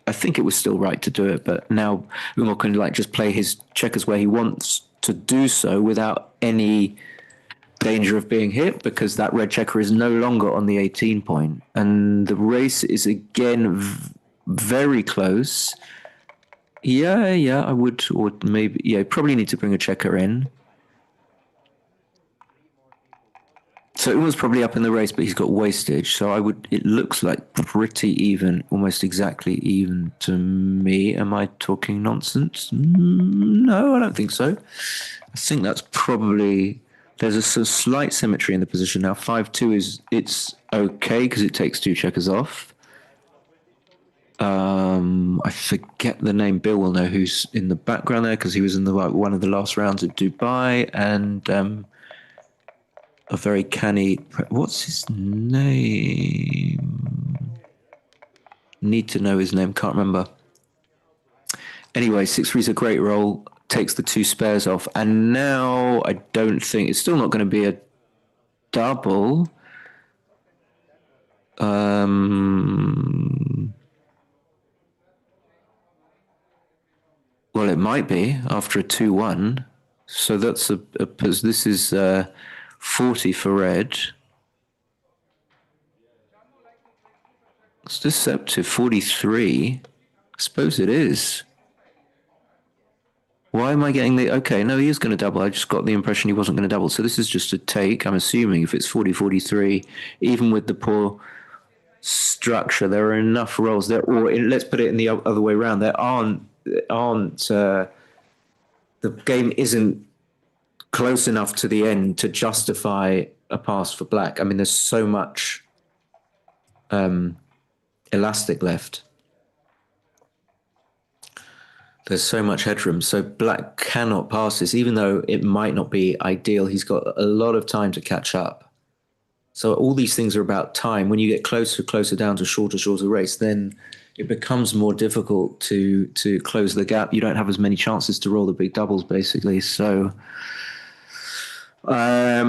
I think it was still right to do it, but now Umar can just play his checkers where he wants to do so without any danger of being hit because that red checker is no longer on the 18 point. And the race is again very close. Yeah, I would, or maybe, probably need to bring a checker in. So Umar's probably up in the race, but he's got wastage. So it looks like pretty even, almost exactly even to me. Am I talking nonsense? No, I don't think so. I think that's probably, there's a slight symmetry in the position now. 5-2 it's okay because it takes 2 checkers off. I forget the name. Bill will know who's in the background there because he was in one of the last rounds at Dubai and, a very canny. What's his name? Need to know his name. Can't remember. Anyway, 6-3 is a great roll. takes the 2 spares off. And now I don't think it's still not going to be a double. Well, it might be after a 2-1. So that's this is 40 for red. It's deceptive, 43. I suppose it is. Why am I getting the... Okay, no, he is going to double. I just got the impression he wasn't going to double. So this is just a take. I'm assuming if it's 40-43, even with the poor structure, there are enough rolls there. Or let's put it in the other way around. There aren't the game isn't close enough to the end to justify a pass for black. I mean, there's so much elastic left. There's so much headroom. So black cannot pass this, even though it might not be ideal. He's got a lot of time to catch up. So all these things are about time. When you get closer down to shorter race, then it becomes more difficult to close the gap. You don't have as many chances to roll the big doubles, basically. So I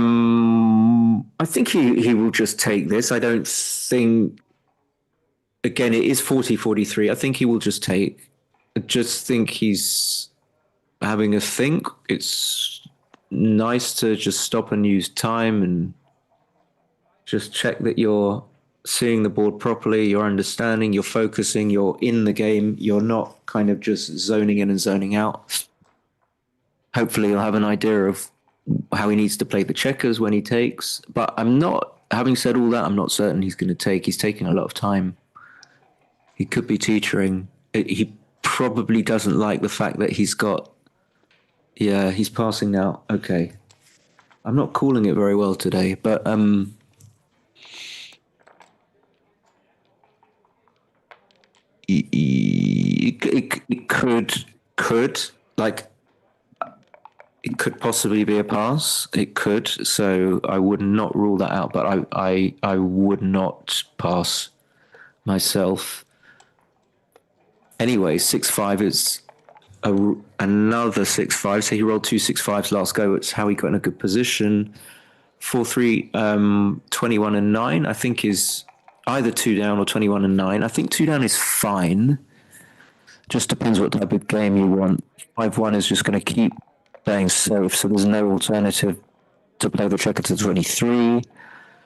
think he will just take this. I don't think... Again, it is 40-43. I think he will just take. I just think he's having a think. It's nice to just stop and use time and just check that you're seeing the board properly, you're understanding, you're focusing, you're in the game, you're not kind of just zoning in and zoning out. Hopefully you'll have an idea of how he needs to play the checkers when he takes. But I'm not, having said all that, I'm not certain he's going to take. He's taking a lot of time. He could be teetering. He probably doesn't like the fact that he's got... Yeah, he's passing now. Okay. I'm not calling it very well today, but... It could, like, it could possibly be a pass. It could, so I would not rule that out, but I would not pass myself. Anyway, 6-5 is another 6-5. So he rolled 2 6-5s last go. It's how he got in a good position. 4-3, 21 and 9, I think is either 2 down or 21 and 9. I think 2 down is fine. Just depends what type of game you want. 5-1 is just going to keep playing safe, so there's no alternative to play the checker to 23.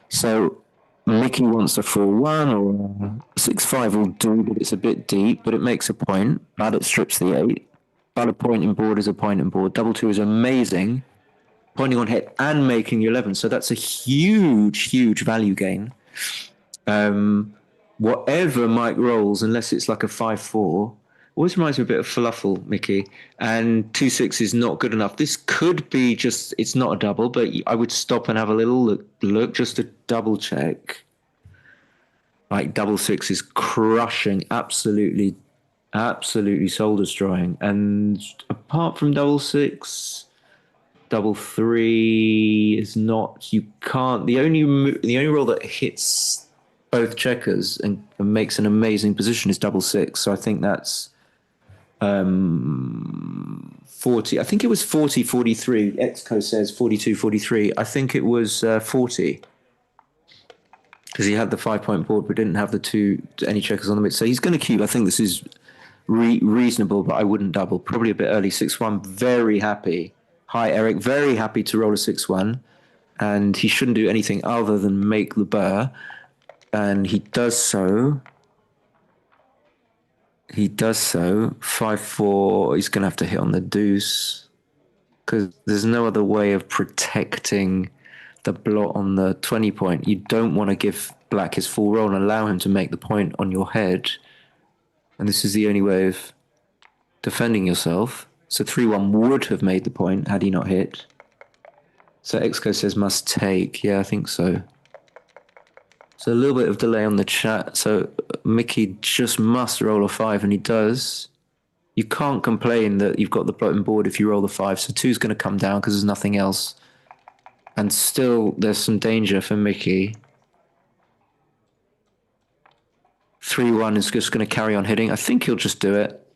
So Mickey wants a 4-1 or 6-5 will do, but it's a bit deep, but it makes a point. But it strips the 8. But a point in board is a point in board. Double 2 is amazing. Pointing on hit and making 11. So that's a huge value gain. Whatever Mike rolls, unless it's like a 5-4, always reminds me a bit of falafel, Mickey. And 2-6 is not good enough. This could be just, it's not a double, but I would stop and have a little look just to double check. Like double 6 is crushing, absolutely soul destroying. And apart from double 6, double 3 is not, you can't, the only roll that hits both checkers and makes an amazing position is double 6. So I think that's 40. I think it was 40-43. Exco says 42-43. I think it was 40. Because he had the 5-point board, but didn't have any checkers on the mid. So he's going to keep. I think this is reasonable, but I wouldn't double. Probably a bit early. 6-1. Very happy. Hi, Eric. Very happy to roll a 6-1. And he shouldn't do anything other than make the burr. And he does so. 5-4. He's going to have to hit on the deuce. Because there's no other way of protecting the blot on the 20 point. You don't want to give black his full roll and allow him to make the point on your head. And this is the only way of defending yourself. So 3-1 would have made the point had he not hit. So Exco says must take. Yeah, I think so. So a little bit of delay on the chat. So Mickey just must roll a 5, and he does. You can't complain that you've got the bottom board if you roll the 5. So 2's going to come down because there's nothing else. And still, there's some danger for Mickey. 3-1 is just going to carry on hitting. I think he'll just do it.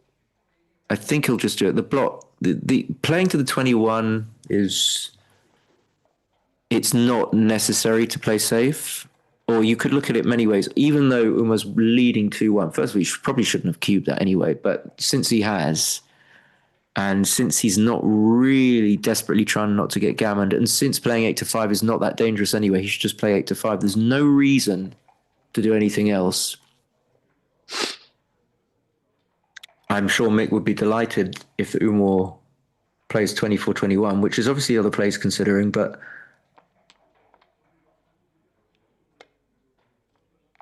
The blot the playing to the 21 is, it's not necessary to play safe. Or you could look at it many ways. Even though Uma's leading 2-1, first of all, he probably shouldn't have cubed that anyway. But since he has, and since he's not really desperately trying not to get gammoned, and since playing 8-5 is not that dangerous anyway, he should just play 8-5. There's no reason to do anything else. I'm sure Mick would be delighted if Umar plays 24-21, which is obviously other players considering, but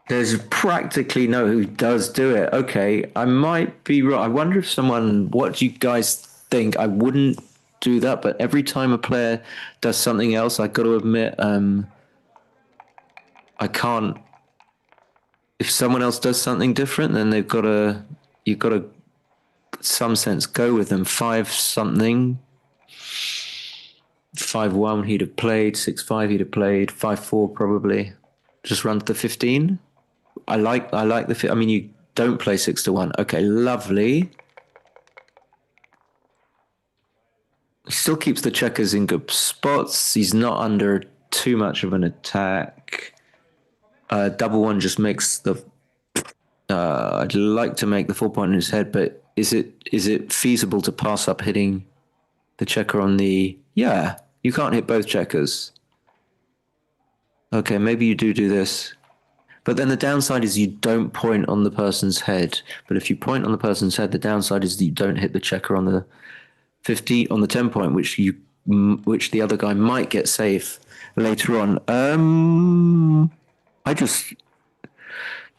there's practically no who does do it. Okay, I might be wrong. I wonder if someone, what do you guys think? I wouldn't do that, but every time a player does something else, I got to admit, I can't. If someone else does something different, then you've got to, some sense, go with them. 5-something, 5-1 he'd have played, 6-5 he'd have played, 5-4 probably. Just run to the 15. I like the. I mean, you don't play 6-1. Okay, lovely. He still keeps the checkers in good spots. He's not under too much of an attack. Double one just makes the. I'd like to make the 4 point in his head, but is it feasible to pass up hitting the checker on the? Yeah, you can't hit both checkers. Okay, maybe you do this. But then the downside is you don't point on the person's head. But if you point on the person's head, the downside is that you don't hit the checker on the 50 on the 10 point, which the other guy might get safe later on.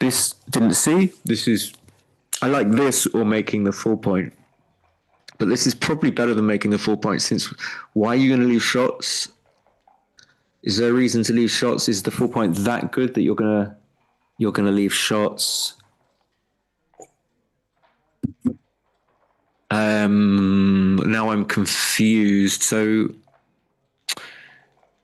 This didn't see. This is, I like this or making the 4 point. But this is probably better than making the 4 point, since why are you going to leave shots? Is there a reason to leave shots? Is the 4 point that good that you're gonna leave shots? Now I'm confused. So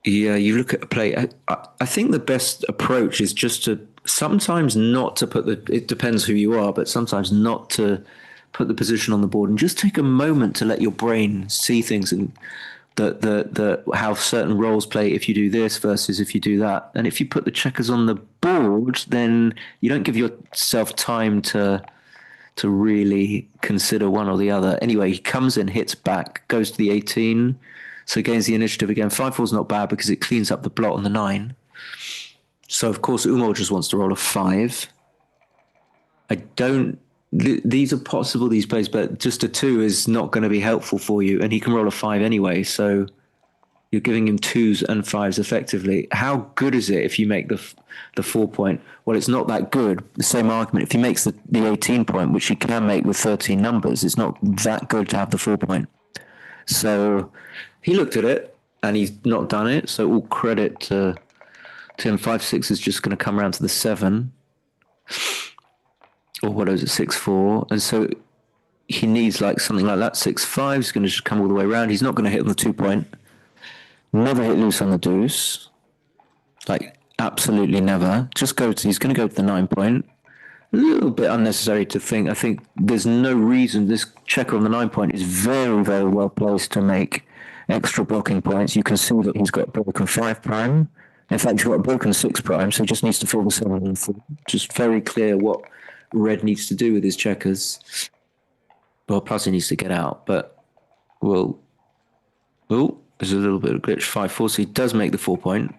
yeah, you look at a play. I think the best approach is just to sometimes not to put the. It depends who you are, but sometimes not to put the position on the board and just take a moment to let your brain see things and the how certain roles play if you do this versus if you do that. And if you put the checkers on the board, then you don't give yourself time to really consider one or the other. Anyway, he comes in, hits back, goes to the 18, so gains the initiative again. 5-4 is not bad because it cleans up the blot on the 9. So of course Umar just wants to roll a 5. These are possible, these plays, but just a 2 is not going to be helpful for you, and he can roll a 5 anyway, so you're giving him 2s and 5s effectively. How good is it if you make the 4 point? Well, it's not that good. The same argument. If he makes the 18 point, which he can make with 13 numbers, it's not that good to have the 4 point. So he looked at it, and he's not done it, so all credit to him. 5-6 is just going to come around to the 7. Or what is it, 6-4? And so he needs like something like that. 6-5 is going to just come all the way around. He's not going to hit on the 2 point. Never hit loose on the deuce. Like, absolutely never. He's going to go to the 9 point. A little bit unnecessary to think. I think there's no reason. This checker on the 9 point is very, very well placed to make extra blocking points. You can see that he's got a broken 5 prime. In fact, he's got a broken 6 prime, so he just needs to fill the 7 and 4. Just very clear what red needs to do with his checkers. Well, plus he needs to get out, but there's a little bit of glitch. 5-4, so he does make the 4 point.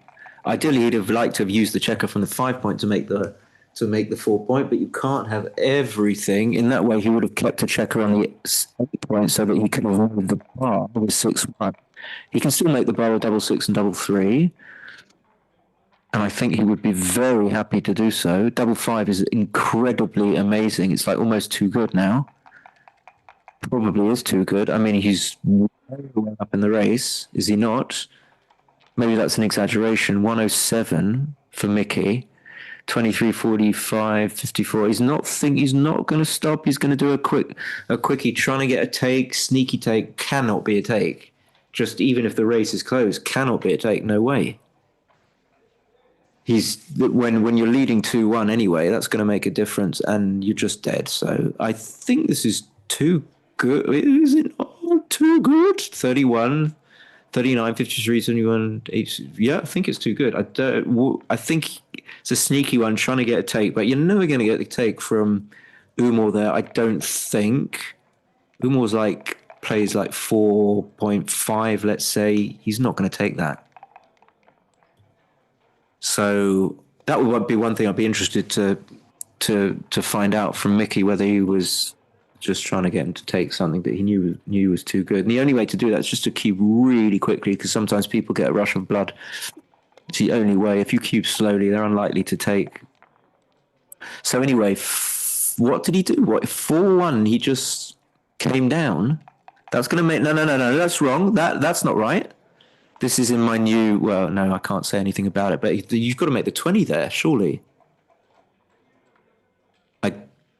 Ideally, he'd have liked to have used the checker from the 5 point to make the 4 point, but you can't have everything. In that way, he would have kept a checker on the 8 point so that he could have moved the bar with 6-1. He can still make the bar with double 6 and double 3. And I think he would be very happy to do so. Double 5 is incredibly amazing. It's like almost too good now. Probably is too good. I mean, he's very well up in the race, is he not? Maybe that's an exaggeration. 107 for Mickey. 23, 45, 54. He's not going to stop. He's going to do a quickie, trying to get a take, sneaky take. Cannot be a take. Just even if the race is closed, cannot be a take. No way. When you're leading 2-1 anyway, that's going to make a difference, and you're just dead. So I think this is too good. Is it not too too good. 31, 39, 53, 71, 8. Yeah, I think it's too good. I think it's a sneaky one trying to get a take, but you're never going to get the take from Umar there, I don't think. Umar's like plays like 4.5, let's say. He's not going to take that. So that would be one thing I'd be interested to find out from Mickey, whether he was just trying to get him to take something that he knew was too good. And the only way to do that is just to cube really quickly, because sometimes people get a rush of blood. It's the only way. If you cube slowly, they're unlikely to take. So anyway, what did he do? What 4-1? He just came down. That's going to make no. That's wrong. That's not right. This is in my new. Well, no, I can't say anything about it. But you've got to make the 20 there, surely.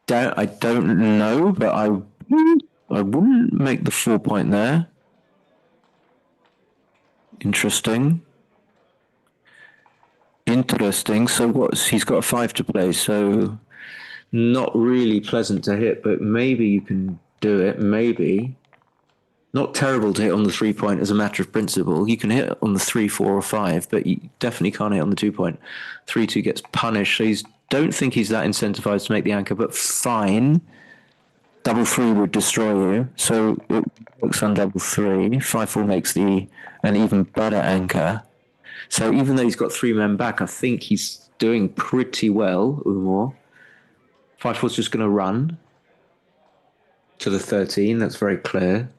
I don't know, but I wouldn't make the 4 point there. Interesting. So he's got a 5 to play, so not really pleasant to hit, but maybe you can do it. Maybe. Not terrible to hit on the 3 point as a matter of principle. You can hit on the 3, 4, or 5, but you definitely can't hit on the 2 point. 3-2 gets punished, so don't think he's that incentivized to make the anchor, but fine. Double 3 would destroy you, so it works on double 3. 5-4 makes an even better anchor. So even though he's got 3 men back, I think he's doing pretty well, Umar. 5-4's just going to run to the 13. That's very clear.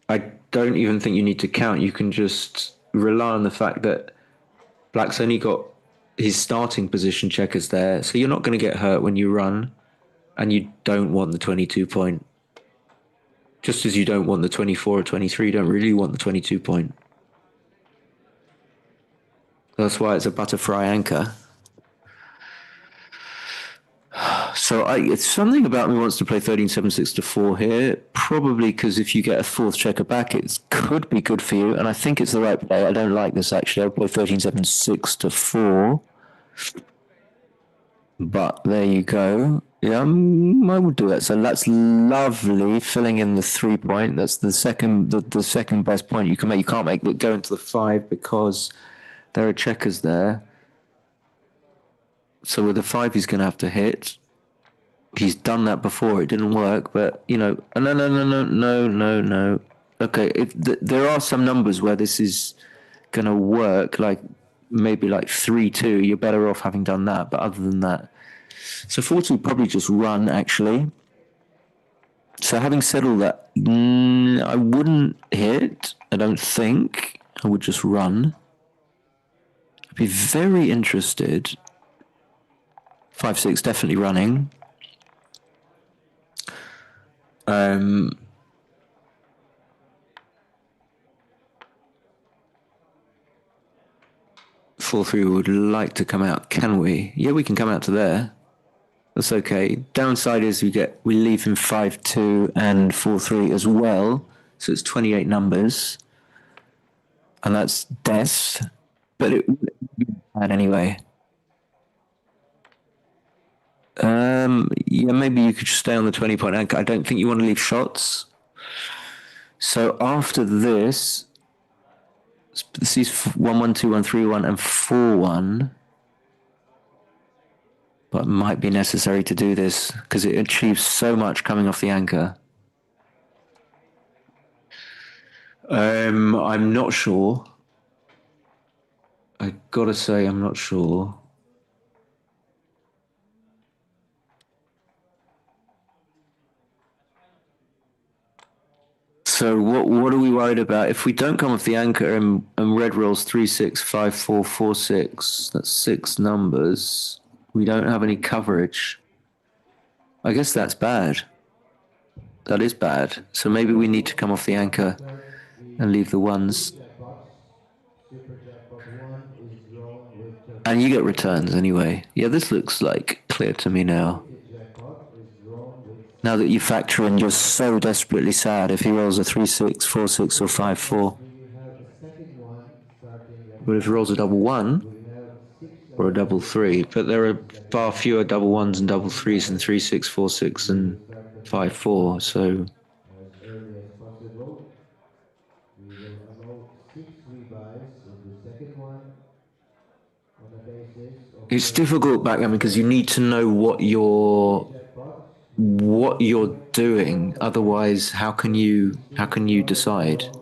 I don't even think you need to count. You can just rely on the fact that Black's only got his starting position checkers there, so you're not going to get hurt when you run, and you don't want the 22 point. Just as you don't want the 24 or 23, you don't really want the 22 point. That's why it's a butterfly anchor. So it's something about me wants to play 13-7-6 to 4 here, probably because if you get a 4th checker back, it could be good for you, and I think it's the right play. I don't like this, actually. I'll play 13-7-6 to 4. But there you go. Yeah, I would do it. So that's lovely, filling in the 3 point. That's the second best point you can make. You can't make it go into the 5 because there are checkers there. So with the 5, he's going to have to hit. He's done that before. It didn't work, but no. Okay, there are some numbers where this is going to work, like maybe like 3-2. You're better off having done that, but other than that, so 4-2 probably just run, actually. So having said all that, I wouldn't hit. I don't think. I would just run. I'd be very interested. 5-6 definitely running. 4-3 would like to come out. Can we? Yeah, we can come out to there. That's okay. Downside is we leave him 5-2 and 4-3 as well. So it's 28 numbers. And that's death. But it would be bad anyway. Yeah, maybe you could just stay on the 20 point anchor. I don't think you want to leave shots. So after this is 1-1, 2-1, 3-1, and 4-1. But it might be necessary to do this because it achieves so much coming off the anchor. I'm not sure. I gotta say, I'm not sure. So what are we worried about? If we don't come off the anchor and red rolls 3-6, 5-4, 4-6, that's 6 numbers. We don't have any coverage. I guess that's bad. That is bad. So maybe we need to come off the anchor and leave the ones. And you get returns anyway. Yeah, this looks like clear to me now. Now that you factor in you're so desperately sad if he rolls a 3-6, 4-6, or 5-4. But if he rolls a double 1 or a double 3, but there are far fewer double 1s and double 3s than 3-6, 4-6 and 5-4. So as early as possible. We will allow 6 rebuys in the second one on the basis of it's playing difficult below backgammon because you 7. need to know Three jackpots. You what play you're 24 doing. Otherwise, how can you decide? euro.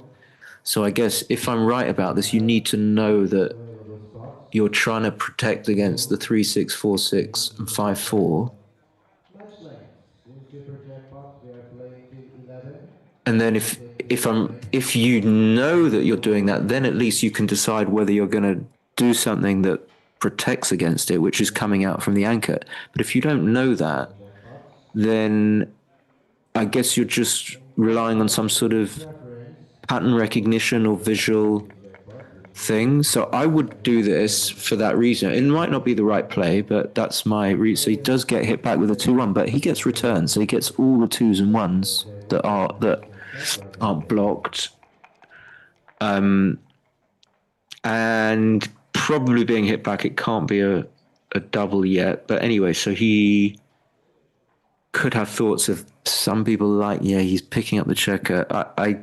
So I guess if I'm right about this, you need to know that Available spots. you're trying to protect against the 3-6, 4-6, and 5-4. Match length. In Super Jackpot, we are playing till 11. And then You take till if you know that you're doing that, then at least you can decide whether you're going to do something that protects against it, which is coming out from the anchor. But if you don't know that, jackpots. then I guess you're just relying on some sort of Preference. pattern recognition or visual Jackpot, which thing. So I would do this for that reason. It might not be the right play, but that's my reason. So he does get hit back with a 2-1, but he gets returned. So he gets all the 2s and 1s that aren't blocked. And probably being hit back, it can't be a double yet. But anyway, so he could have thoughts of some people like, yeah, he's picking up the checker. I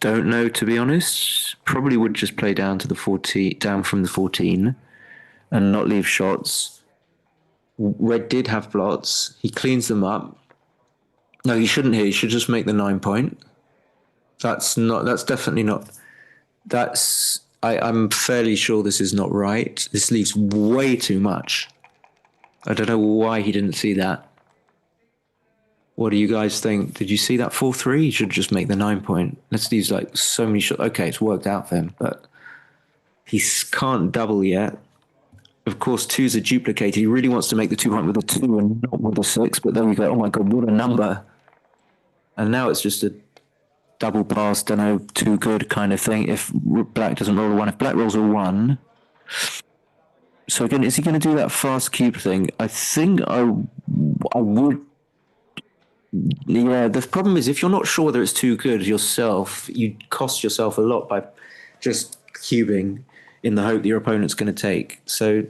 don't know, to be honest. Probably would just play down to the 14, down from the 14, and not leave shots. Red did have blots. He cleans them up. No, he shouldn't here. He should just make the 9 point. That's definitely not. I'm fairly sure this is not right. This leaves way too much. I don't know why he didn't see that. What do you guys think? Did you see that 4-3? He should just make the 9 point. Let's use like so many shots. Okay, it's worked out for him, but he can't double yet. Of course, 2s are duplicated. He really wants to make the 2 point with a 2 and not with a 6, but then we go, oh my God, what a number. And now it's just a double pass, don't know, too good kind of thing if black doesn't roll a 1. If black rolls a 1. So again, is he going to do that fast cube thing? I think I would. Yeah, the problem is if you're not sure whether it's too good yourself, you cost yourself a lot by just cubing in the hope that your opponent's going to take. So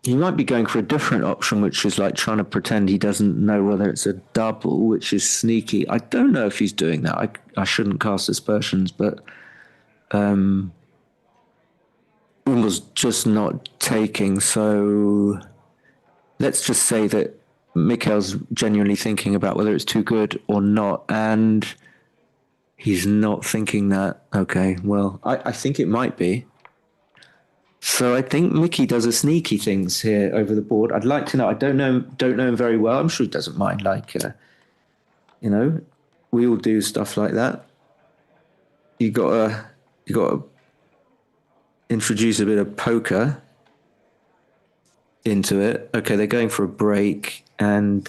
he might be going for a different option, which is like trying to pretend he doesn't know whether it's a double, which is sneaky. I don't know if he's doing that. I shouldn't cast aspersions, but was just not taking. So let's just say that Mikhail's genuinely thinking about whether it's too good or not, and he's not thinking that. Okay, well, I think it might be. So I think Mickey does a sneaky things here over the board. I'd like to know. I don't know him very well. I'm sure he doesn't mind. Like, we all do stuff like that. You gotta introduce a bit of poker into it. Okay, they're going for a break, and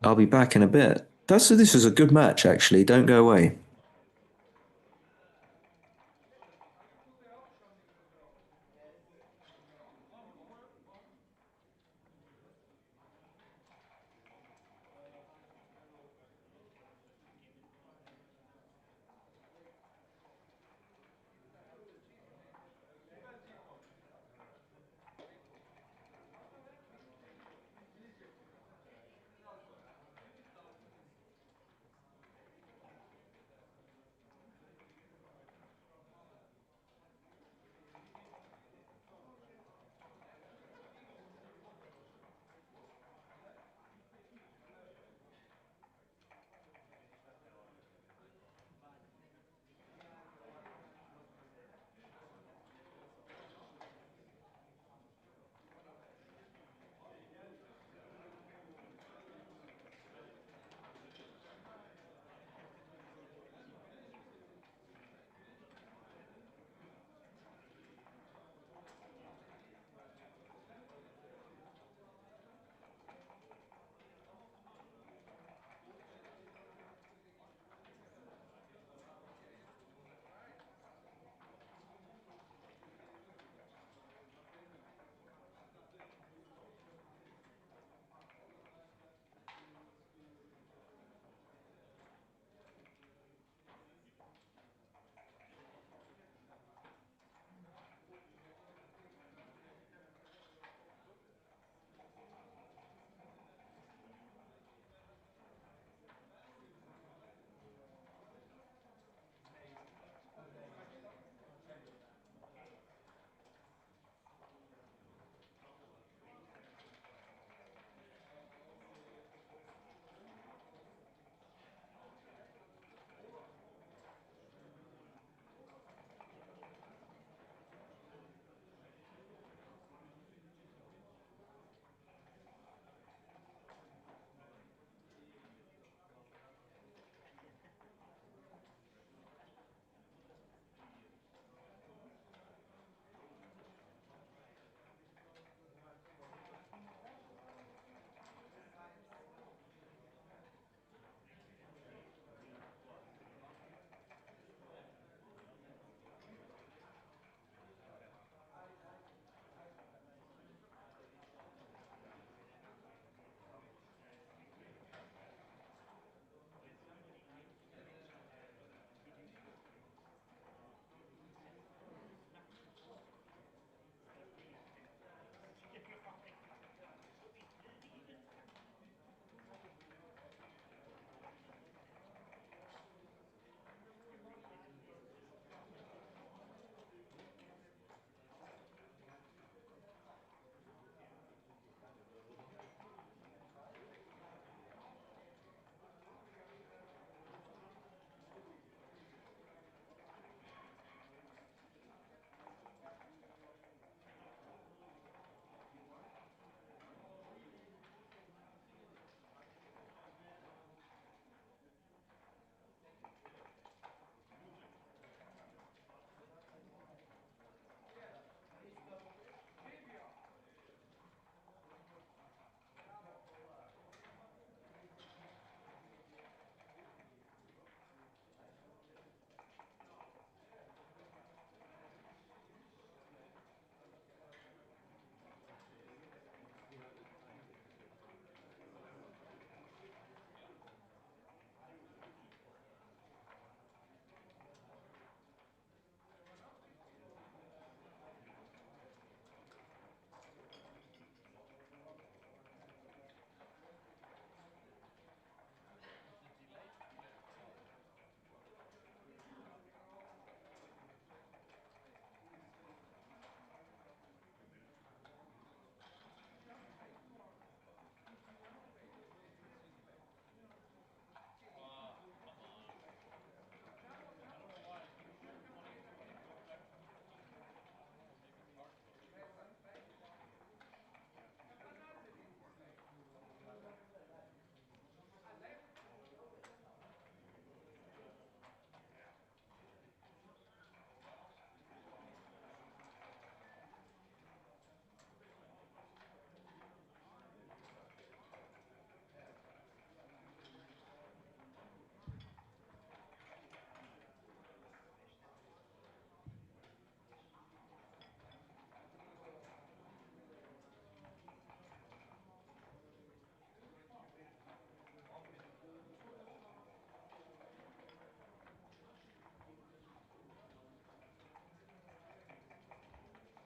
I'll be back in a bit. This is a good match, actually. Don't go away.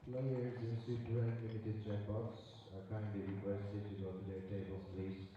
Players in Super and Limited jackpots are kindly requested to go to their tables, please.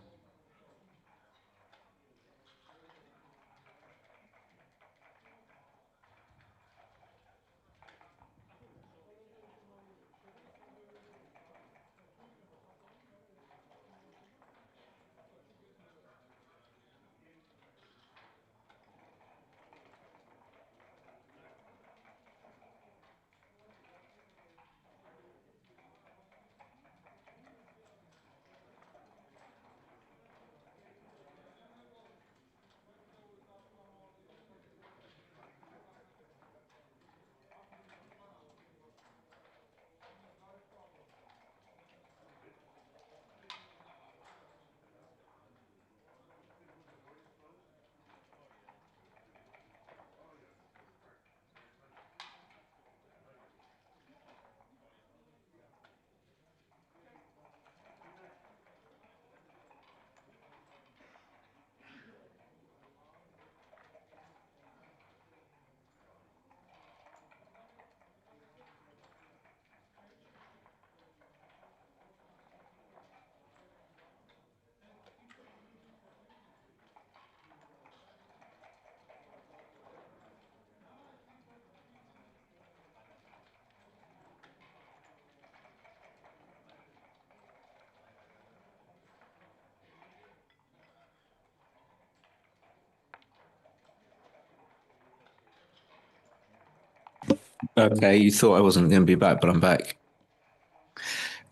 Okay, you thought I wasn't going to be back, but I'm back.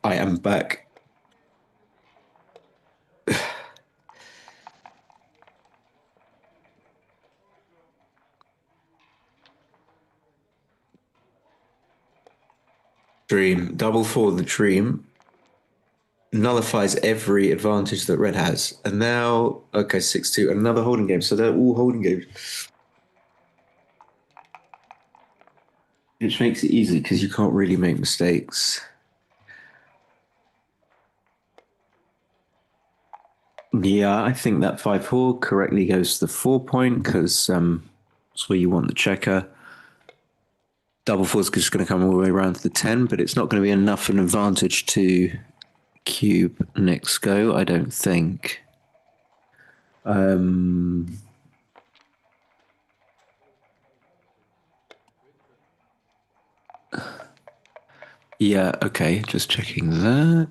I am back. Dream. Double for the dream nullifies every advantage that red has. And now, okay, 6-2, another holding game. So they're all holding games. Which makes it easy because you can't really make mistakes. Yeah, I think that 5-4 correctly goes to the 4 point because that's where you want the checker. Double four is just going to come all the way around to the 10, but it's not going to be enough an advantage to cube next go, I don't think. Yeah, okay, just checking that.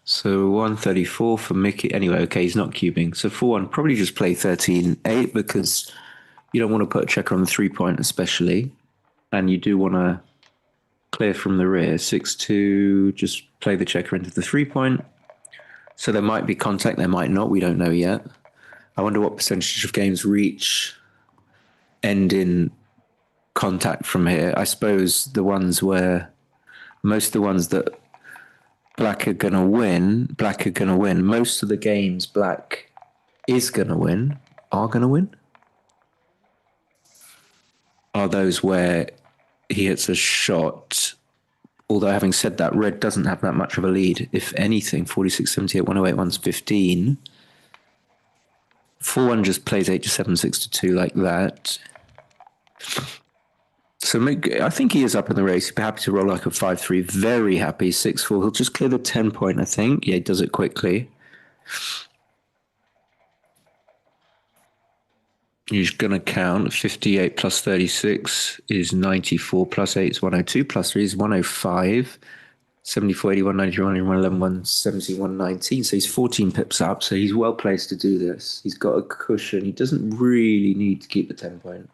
So 134 for Mickey. Anyway, okay, he's not cubing. So 4-1, probably just play 13-8 because you don't want to put a checker on the 3 point, especially. And you do want to clear from the rear. 6-2, just play the checker into the 3 point. So there might be contact, there might not. We don't know yet. I wonder what percentage of games reach end in contact from here. I suppose the ones where most of the ones that black are going to win. Most of the games black is going to win, are going to win, are those where he hits a shot. Although having said that, red doesn't have that much of a lead. If anything, 46, 78, 108, 1's 15. 4-1 just plays 8-7, 6-2 like that. So I think he is up in the race. He'd be happy to roll like a 5-3. Very happy. 6-4. He'll just clear the 10 point, I think. Yeah, he does it quickly. He's going to count 58 plus 36 is 94, plus 8 is 102, plus 3 is 105, 74, 81, 93, 111, 170, 119. So he's 14 pips up. So he's well placed to do this. He's got a cushion. He doesn't really need to keep the 10 point.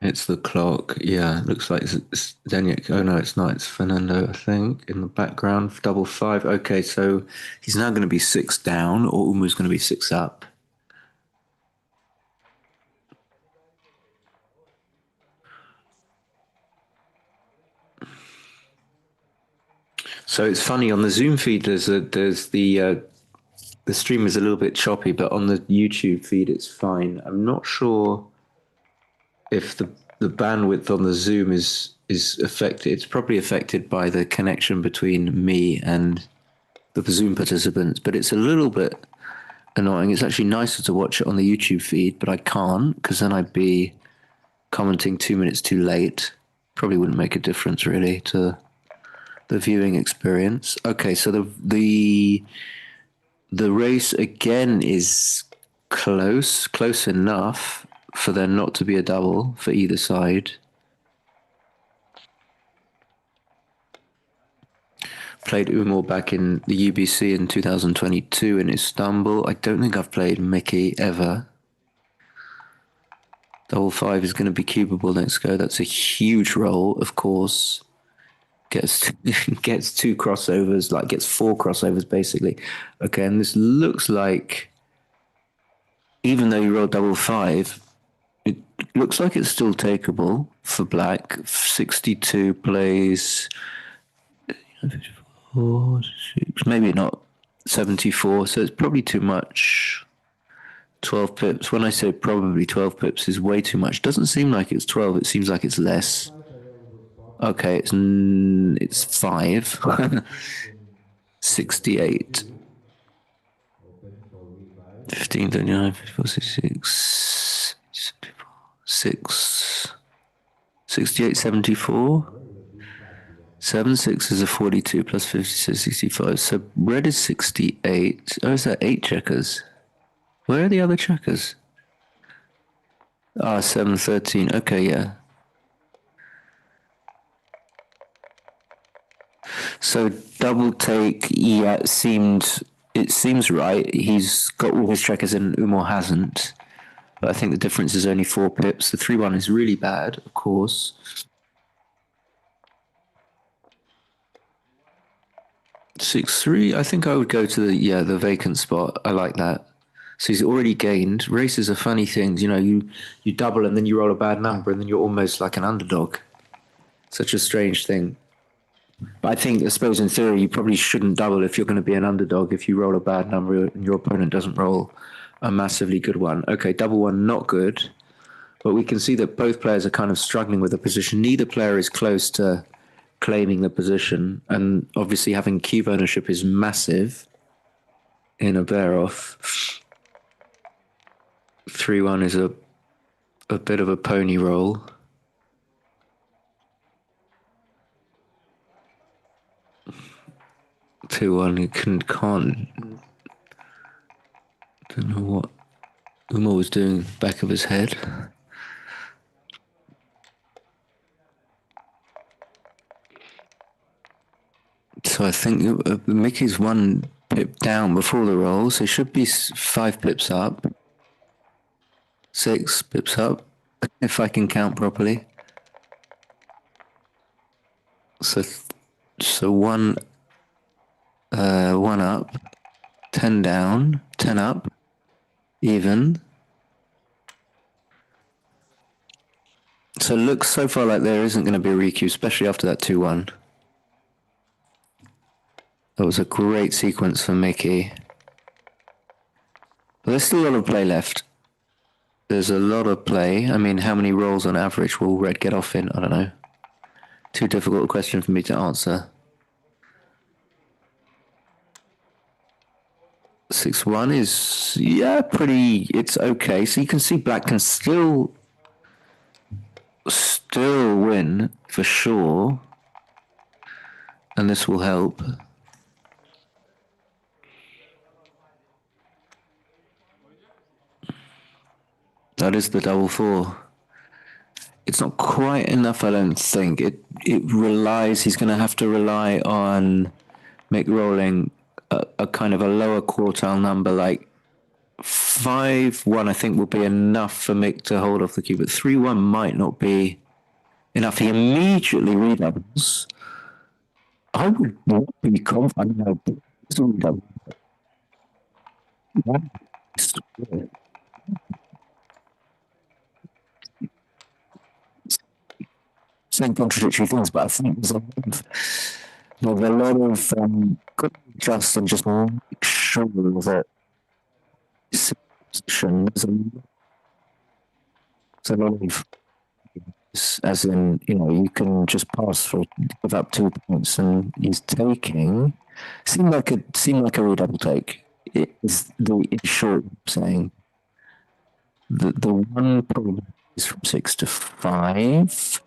It's the clock. Yeah, looks like it's Daniel. Oh no, it's not. It's Fernando, I think, in the background. Double 5. Okay, so he's now going to be 6 down, or Umu's going to be 6 up. So it's funny on the Zoom feed. There's the stream is a little bit choppy, but on the YouTube feed it's fine. I'm not sure if the bandwidth on the Zoom is affected. It's probably affected by the connection between me and the Zoom participants, but it's a little bit annoying. It's actually nicer to watch it on the YouTube feed, but I can't because then I'd be commenting 2 minutes too late. Probably wouldn't make a difference really to the viewing experience. Okay, so the race again is close enough for there not to be a double for either side. Played Umur back in the UBC in 2022 in Istanbul. I don't think I've played Mickey ever. Double five is going to be cubable next go. That's a huge roll, of course. Gets two crossovers, like gets 4 crossovers basically. Okay, and this looks like, even though you roll double five, it looks like it's still takeable for black. 62 plays 4, 6, maybe not 74, so it's probably too much. 12 pips. When I say probably 12 pips is way too much. Doesn't seem like it's 12. It seems like it's less. Okay, it's 5. 68. 15, 39, 54, 66, 6, 68, 74. 7, 6 is a 42 plus 56, 65. So red is 68. Oh, is that 8 checkers? Where are the other checkers? 7, 13. Okay, yeah. So double take, yeah, it seems right. He's got all his checkers and Umar hasn't. But I think the difference is only 4 pips. The 3-1 is really bad, of course. 6-3, I think I would go to the vacant spot. I like that. So he's already gained. Races are funny things. You know, you double and then you roll a bad number and then you're almost like an underdog. Such a strange thing. But I suppose in theory, you probably shouldn't double if you're going to be an underdog if you roll a bad number and your opponent doesn't roll a massively good one. Okay, double one, not good. But we can see that both players are kind of struggling with the position. Neither player is close to claiming the position. And obviously having cube ownership is massive in a bear-off. 3-1 is a bit of a pony roll. Two one, you can't. Don't know what Umar was doing back of his head. So I think Mickey's 1 pip down before the roll, so he should be 5 pips up. 6 pips up, if I can count properly. So one up, 10 down, 10 up, even. So it looks so far like there isn't going to be a requeue, especially after that 2-1. That was a great sequence for Mickey. But there's still a lot of play left. There's a lot of play. I mean, how many rolls on average will red get off in? I don't know. Too difficult a question for me to answer. 6-1 is, yeah, pretty, it's okay. So you can see black can still win for sure. And this will help. That is the double 4. It's not quite enough, I don't think. It relies, he's going to have to rely on Mick rolling a kind of a lower quartile number, like 5-1, I think will be enough for Mick to hold off the cube, but 3-1 might not be enough. He immediately redoubles. I would not be confident. Saying contradictory things, but I think there's a lot of good trust and just make sure that there's a lot of as in, you know, you can just pass for give up 2 points, and he's taking. Seemed like a redouble take. It is the in short saying. The one problem is from 6 to 5.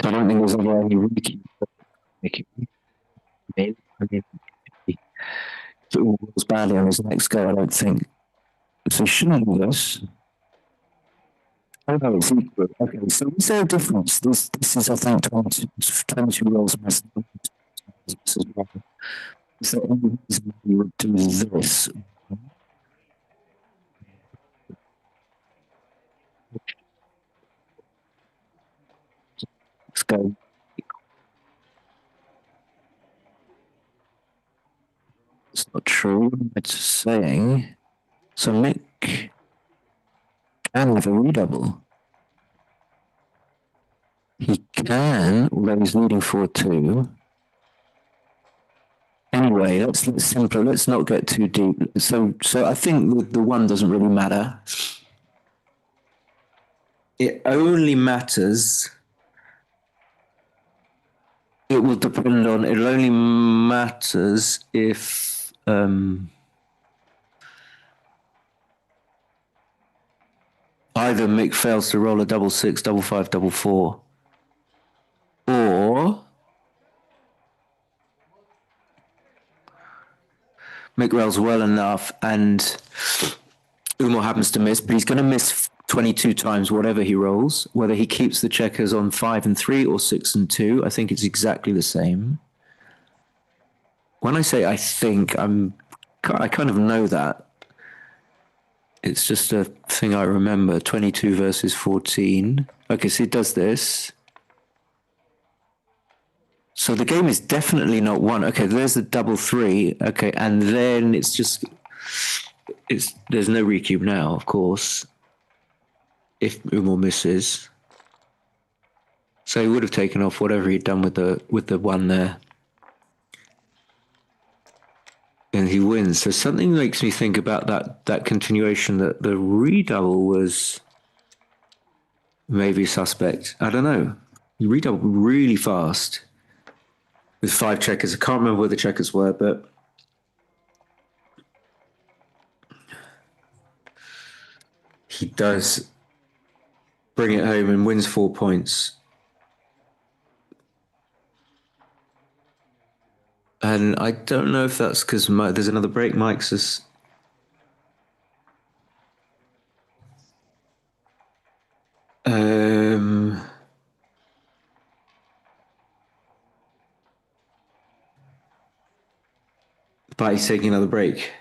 I don't think there's ever any rookie. I mean, if it all goes badly on his next go, I don't think. So he shouldn't do this. Oh no, it's equal. Okay, so is there a difference? This is, I think, 22 rolls as well. So the only reason you would do this. Let's go. It's not true. It's saying. So Mick can have a redouble. He can, although he's leading 4-2. Anyway, let's simpler. Let's not get too deep. So I think the one doesn't really matter. It only matters. It will depend on. It only matters if either Mick fails to roll a 6-6, 5-5, 4-4, or Mick rolls well enough and Umar happens to miss, but he's going to miss 22 times whatever he rolls, whether he keeps the checkers on 5 and 3 or 6 and 2. I think it's exactly the same. When I say I think, I kind of know that. It's just a thing I remember. 22 versus 14. Okay, so he does this. So the game is definitely not won. Okay, there's the 3. Okay, and then it's just there's no recube now, of course. If Umar misses, so he would have taken off whatever he'd done with the 1 there, and he wins. So something makes me think about that continuation, that the redouble was maybe suspect. I don't know. He redoubled really fast with 5 checkers. I can't remember where the checkers were, but he does bring it home and wins 4 points. And I don't know if that's because there's another break. Mike's is. But he's taking another break.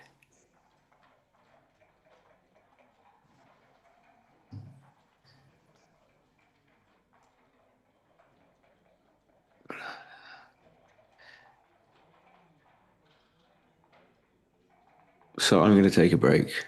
So I'm going to take a break.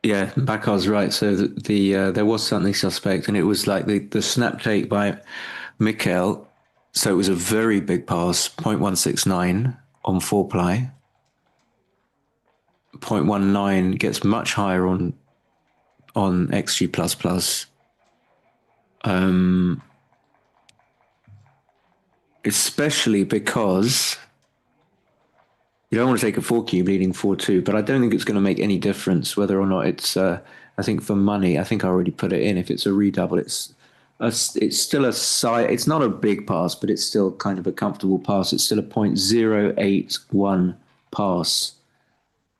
Yeah, Bakar's right. So there was something suspect, and it was like the snap take by Mikel. So it was a very big pass, 0.169 on 4 ply. 0.19 gets much higher on XG plus plus. Especially because you don't want to take a 4 cube leading 4-2, but I don't think it's going to make any difference whether or not it's. I think for money, I think I already put it in. If it's a redouble, it's still a side. It's not a big pass, but it's still kind of a comfortable pass. It's still a 0.081 pass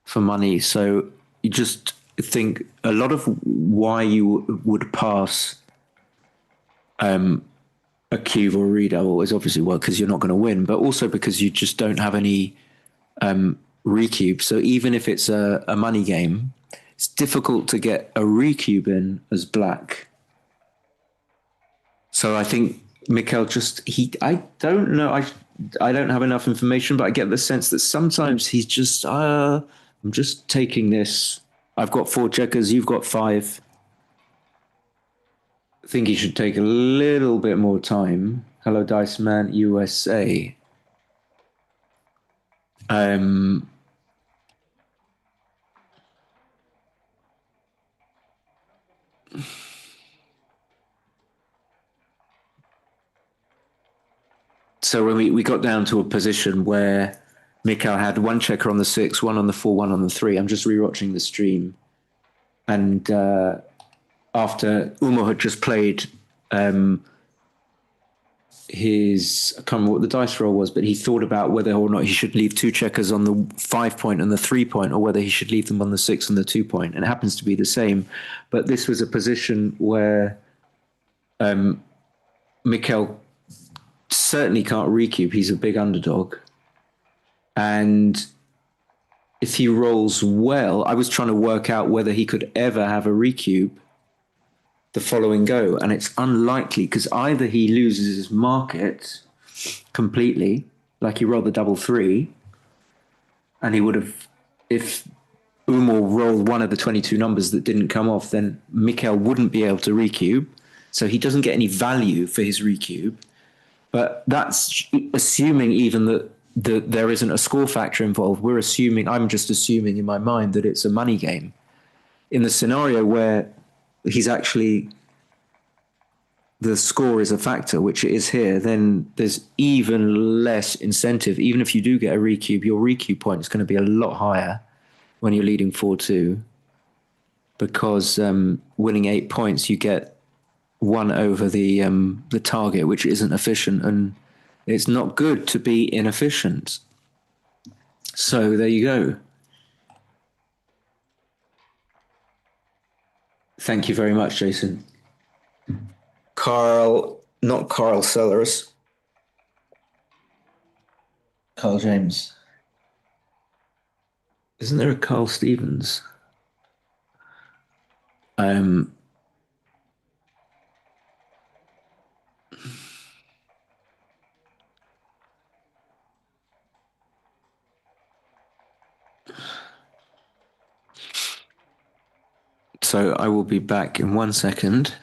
for money. So you just think a lot of why you would pass a cube or a redouble is obviously because you're not going to win, but also because you just don't have any recube. So even if it's a money game, it's difficult to get a recube in as black. So I think Mikel I don't know, I don't have enough information, but I get the sense that sometimes he's just I'm just taking this. I've got 4 checkers, you've got 5. I think he should take a little bit more time. Hello, Dice Man USA. So when we got down to a position where Mikhail had 1 checker on the 6, 1 on the 4, 1 on the 3, I'm just rewatching the stream. And after Umo had just played his, I can't remember what the dice roll was, but he thought about whether or not he should leave 2 checkers on the 5 point and the 3 point, or whether he should leave them on the 6 and the 2 point. And it happens to be the same. But this was a position where Mikhail certainly can't recube. He's a big underdog. And if he rolls well, I was trying to work out whether he could ever have a recube the following go. And it's unlikely because either he loses his market completely, like he rolled the double 3, and he would have, if Umar rolled one of the 22 numbers that didn't come off, then Mikhail wouldn't be able to recube. So he doesn't get any value for his recube. But that's assuming even that there isn't a score factor involved. I'm just assuming in my mind that it's a money game. In the scenario where he's actually, the score is a factor, which it is here, then there's even less incentive. Even if you do get a recube, your recube point is going to be a lot higher when you're leading 4-2, because winning 8 points, you get 1 over the target, which isn't efficient, and it's not good to be inefficient. So there you go. Thank you very much, Jason. Not Carl Sellers. Carl James. Isn't there a Carl Stevens? So I will be back in 1 second.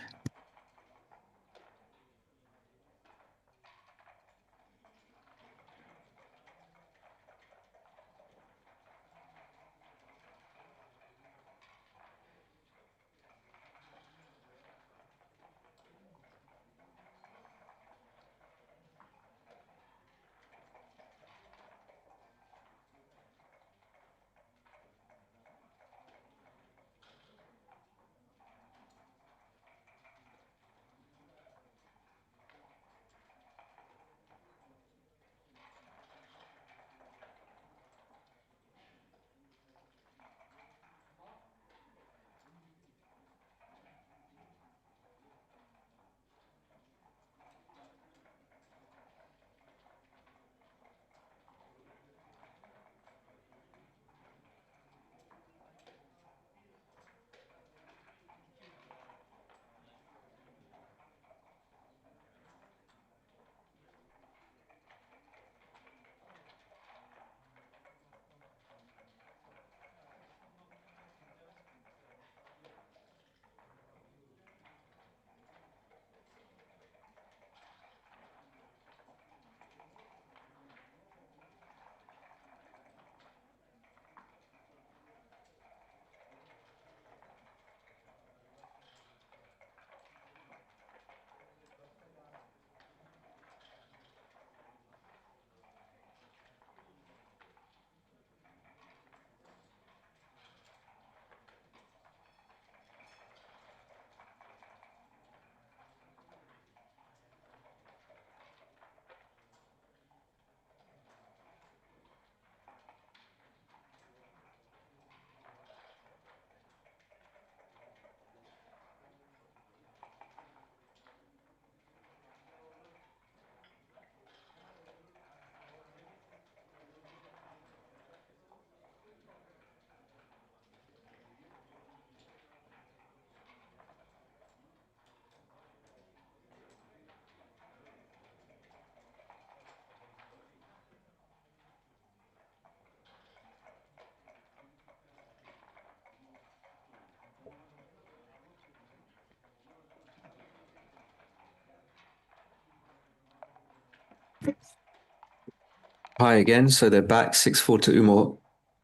high again. So they're back 6-4 to Umar.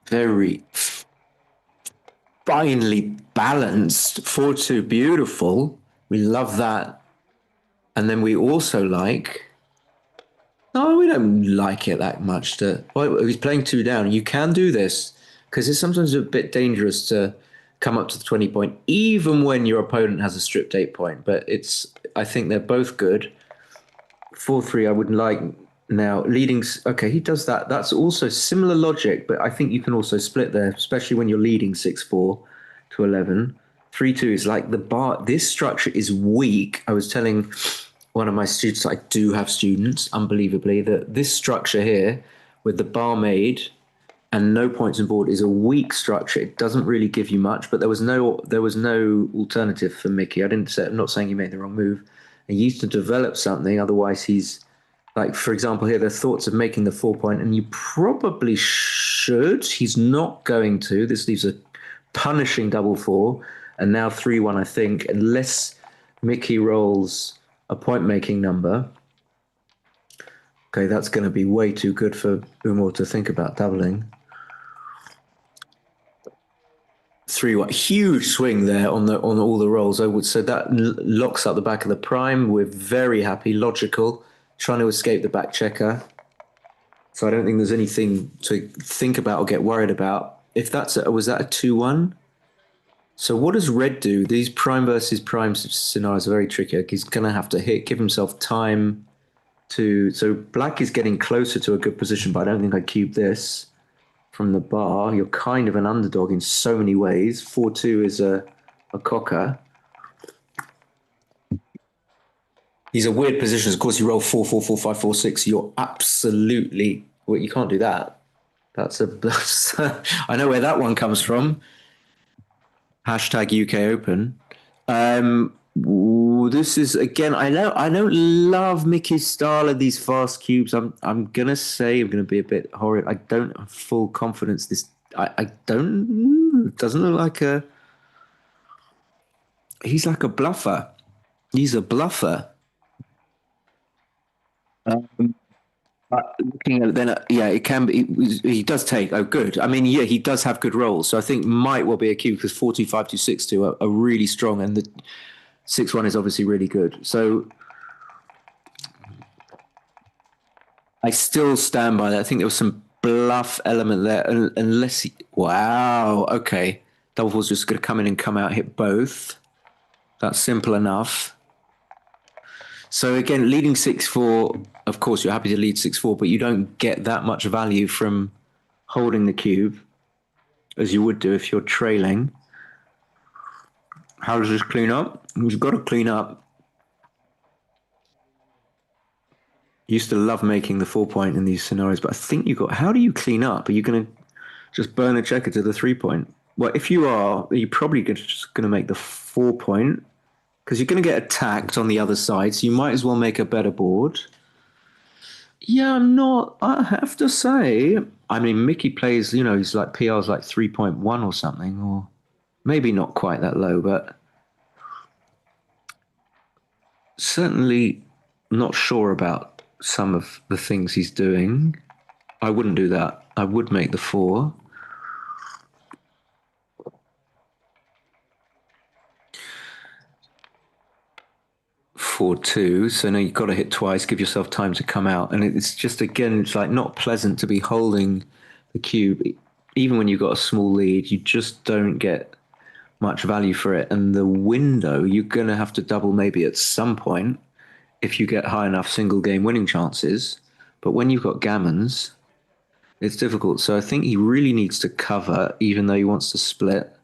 Very finely balanced. 4-2, beautiful. We love that. And then we also like. No, we don't like it that much. Well, he's playing 2 down. You can do this because it's sometimes a bit dangerous to come up to the 20 point, even when your opponent has a stripped 8 point. But I think they're both good. 4-3, I wouldn't like now. Leading, okay, he does that. That's also similar logic, but I think you can also split there, especially when you're leading 6-4 to 11. 3-2 is like the bar. This structure is weak. I was telling one of my students, I do have students, unbelievably, that this structure here with the barmaid and no points on board is a weak structure. It doesn't really give you much, but there was no alternative for Mickey. I'm not saying he made the wrong move. He used to develop something, otherwise he's like, for example, here, the thoughts of making the 4 point, and you probably should. He's not going to. This leaves a punishing double 4, and now 3-1, I think, unless Mickey rolls a point making number. Okay, that's going to be way too good for Umar to think about doubling. 3-1, huge swing there on all the rolls. I would say that locks up the back of the prime. We're very happy, logical, trying to escape the back checker. So I don't think there's anything to think about or get worried about. If was that a 2-1? So what does red do? These prime versus prime scenarios are very tricky. He's going to have to give himself time to. So black is getting closer to a good position, but I don't think I cube this from the bar. You're kind of an underdog in so many ways. 4-2 is a cocker. These are weird positions. Of course, you roll 4-4, 4-5, 4-6. You're absolutely. Well, you can't do that. That's I know where that one comes from. Hashtag UK Open. This is again. I don't love Mickey's style of these fast cubes. I'm gonna be a bit horrid. I don't have full confidence. I don't. It doesn't look like a. He's like a bluffer. He's a bluffer. Looking at it, then yeah, it can be. He does take. Oh, good. I mean, yeah, he does have good rolls. So I think might well be a cube because 4-2, 5-2, 6-2 are really strong, and the 6-1 is obviously really good. So I still stand by that. I think there was some bluff element there, unless he. Wow. Okay, double four's just going to come in and come out, hit both. That's simple enough. So again, leading 6-4, of course, you're happy to lead 6-4, but you don't get that much value from holding the cube as you would do if you're trailing. How does this clean up? You've got to clean up. Used to love making the 4 point in these scenarios, but I think how do you clean up? Are you going to just burn a checker to the 3 point? Well, if you are, you're probably just going to make the 4 point, because you're going to get attacked on the other side, so you might as well make a better board. Yeah, I have to say, I mean, Mickey plays, he's like PR's like 3.1 or something, or maybe not quite that low, but certainly not sure about some of the things he's doing. I wouldn't do that. I would make the 4. Four two, so now you've got to hit twice, give yourself time to come out, and it's just, again, it's like not pleasant to be holding the cube, even when you've got a small lead. You just don't get much value for it, and the window you're going to have to double maybe at some point if you get high enough single game winning chances, but when you've got gammons, it's difficult. So I think he really needs to cover, even though he wants to split.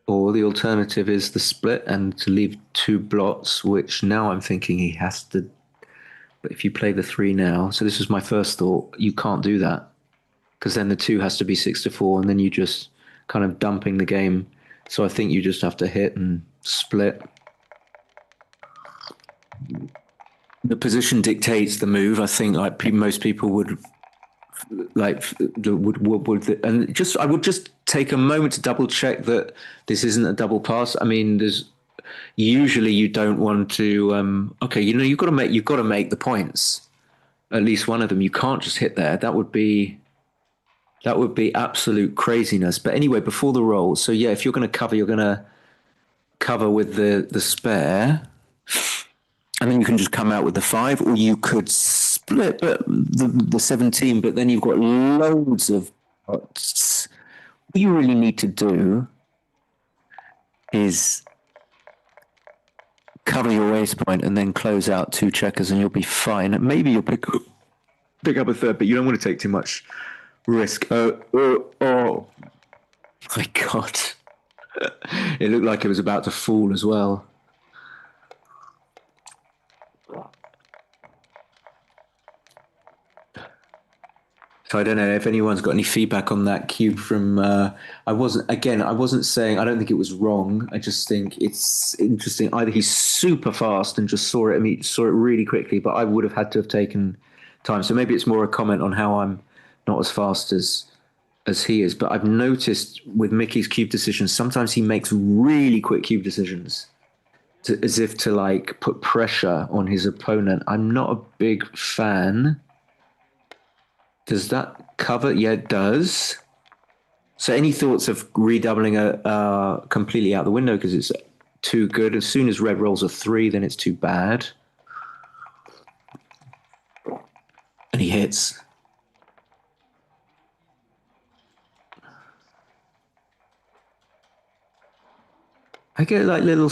Or the alternative is the split and to leave 2 blots, which now I'm thinking he has to. But if you play the 3 now, so this was my first thought, you can't do that, because then the 2 has to be 6-4, and then you just kind of dumping the game. So I think you just have to hit and split. The position dictates the move. I think like most people would. And just I would just take a moment to double check that this isn't a double pass. I mean, there's usually you don't want to. Okay, you've got to make the points. at least one of them. You can't just hit there. That would be absolute craziness. But anyway, before the roll, so yeah, if you're going to cover, you're going to cover with the spare, and then you can just come out with the 5, or you could split the 17. But then you've got loads of pots. What you really need to do is cover your ace point and then close out 2 checkers, and you'll be fine. Maybe you'll pick up a third, but you don't want to take too much risk. Oh my God. It looked like it was about to fall as well. So I don't know if anyone's got any feedback on that cube from. I wasn't saying. I don't think it was wrong. I just think it's interesting. Either he's super fast and just saw it really quickly, but I would have had to have taken time. So maybe it's more a comment on how I'm not as fast as he is. But I've noticed with Mickey's cube decisions, sometimes he makes really quick cube decisions, as if to like put pressure on his opponent. I'm not a big fan. Does that cover? Yeah, it does. So any thoughts of redoubling completely out the window because it's too good? As soon as red rolls a 3, then it's too bad. And he hits. I get like little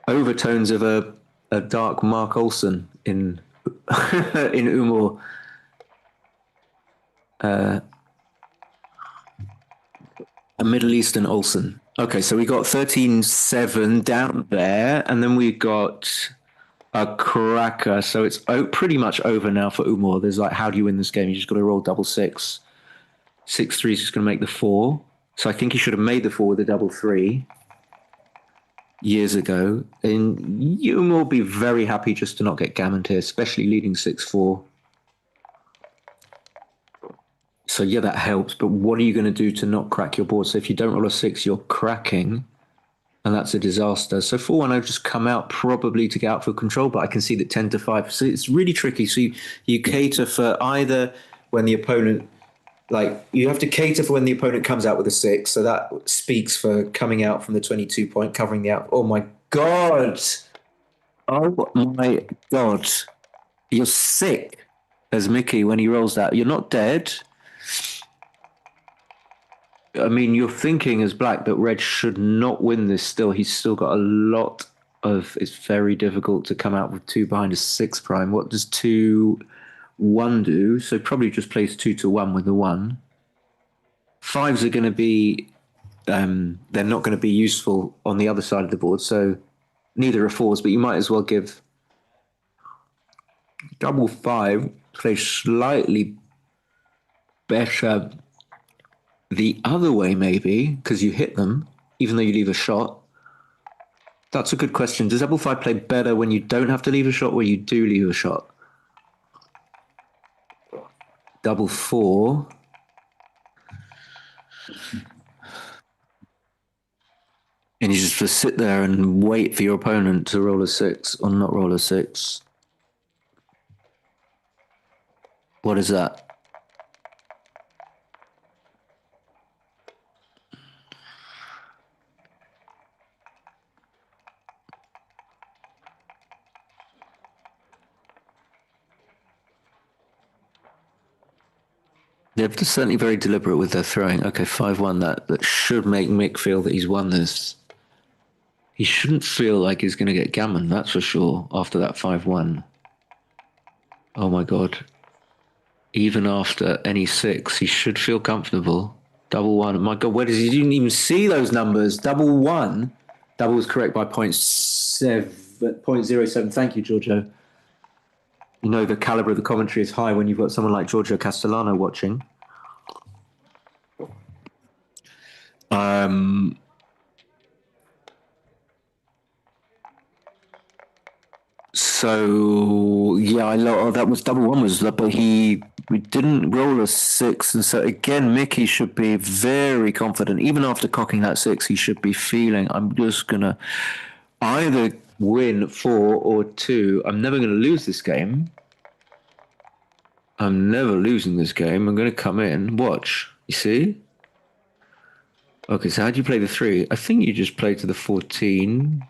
overtones of a dark Mark Olsen in in Umor. A Middle Eastern Olsen. Okay, so we got 13-7 down there, and then we got a cracker. So it's pretty much over now for Umor. There's like, how do you win this game? You just got to roll double 6. 6-3 is just going to make the 4. So I think he should have made the 4 with a double 3 years ago. And Umor will be very happy just to not get gammoned here, especially leading 6-4. So yeah, that helps. But what are you going to do to not crack your board? So if you don't roll a 6, you're cracking, and that's a disaster. So 4-1, I've just come out probably to get out for control, but I can see that 10-5. So it's really tricky. So you cater for either when the opponent, like you have to cater for when the opponent comes out with a 6. So that speaks for coming out from the 22 point, covering the out. Oh my God. Oh my God. You're sick as Mickey when he rolls that. You're not dead. I mean, you're thinking as black that red should not win this still. He's still got a lot of... It's very difficult to come out with 2 behind a 6 prime. What does 2-1 do? So probably just plays 2-1 with the 1. 5s are going to be... they're not going to be useful on the other side of the board, so neither are 4s, but you might as well give... Double 5, play slightly better... the other way, maybe, because you hit them, even though you leave a shot. That's a good question. Does double 5 play better when you don't have to leave a shot or you do leave a shot? Double 4. And you just sit there and wait for your opponent to roll a 6 or not roll a 6. What is that? They're certainly very deliberate with their throwing. Okay, 5-1. That should make Mick feel that he's won this. He shouldn't feel like he's going to get gammon, that's for sure, after that 5-1. Oh my God. Even after any 6, he should feel comfortable. Double 1. My God, where does he didn't even see those numbers? Double 1. Double was correct by 0.07. Thank you, Giorgio. You know the caliber of the commentary is high when you've got someone like Giorgio Castellano watching. So yeah, that was double 1 but we didn't roll a 6, and so again, Mickey should be very confident. Even after cocking that 6, he should be feeling, I'm just gonna either win 4-2. I'm never going to lose this game. I'm never losing this game. I'm going to come in. Watch. You see? Okay, so how do you play the 3? I think you just play to the 14.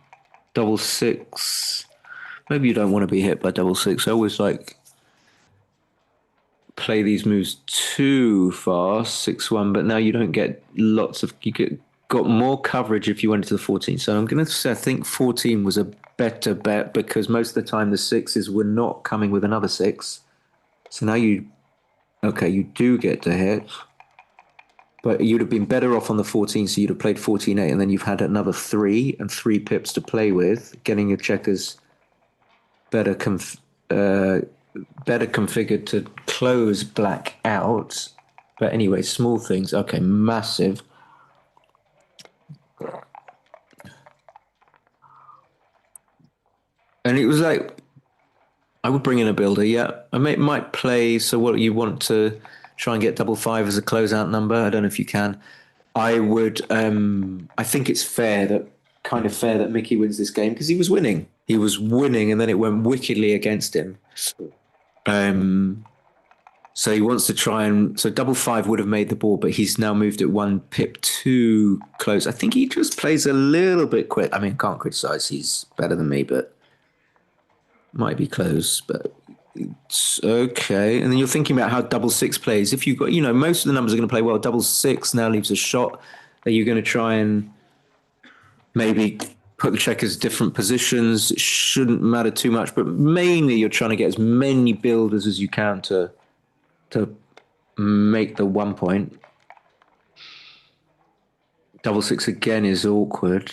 Double 6. Maybe you don't want to be hit by double 6. I always like play these moves too fast, 6-1, but now you don't get lots of, got more coverage if you went to the 14. So I'm going to say I think 14 was a better bet because most of the time the 6s were not coming with another 6. So now you do get to hit, but you'd have been better off on the 14, so you'd have played 14-8, and then you've had another 3 and 3 pips to play with, getting your checkers better configured to close black out. But anyway, small things. Okay, massive. And it was like, I would bring in a builder, yeah. I might play, so what you want to try and get double 5 as a closeout number. I don't know if you can. I would, I think it's kind of fair that Mickey wins this game because he was winning. He was winning and then it went wickedly against him. So he wants to try and, so double 5 would have made the board, but he's now moved it 1 pip too close. I think he just plays a little bit quick. I mean, can't criticize. He's better than me, but might be close, but it's okay. And then you're thinking about how double 6 plays. If you've got, most of the numbers are going to play well. Double 6 now leaves a shot that you're going to try and maybe put the checkers different positions. It shouldn't matter too much, but mainly you're trying to get as many builders as you can to make the 1 point. Double 6 again is awkward.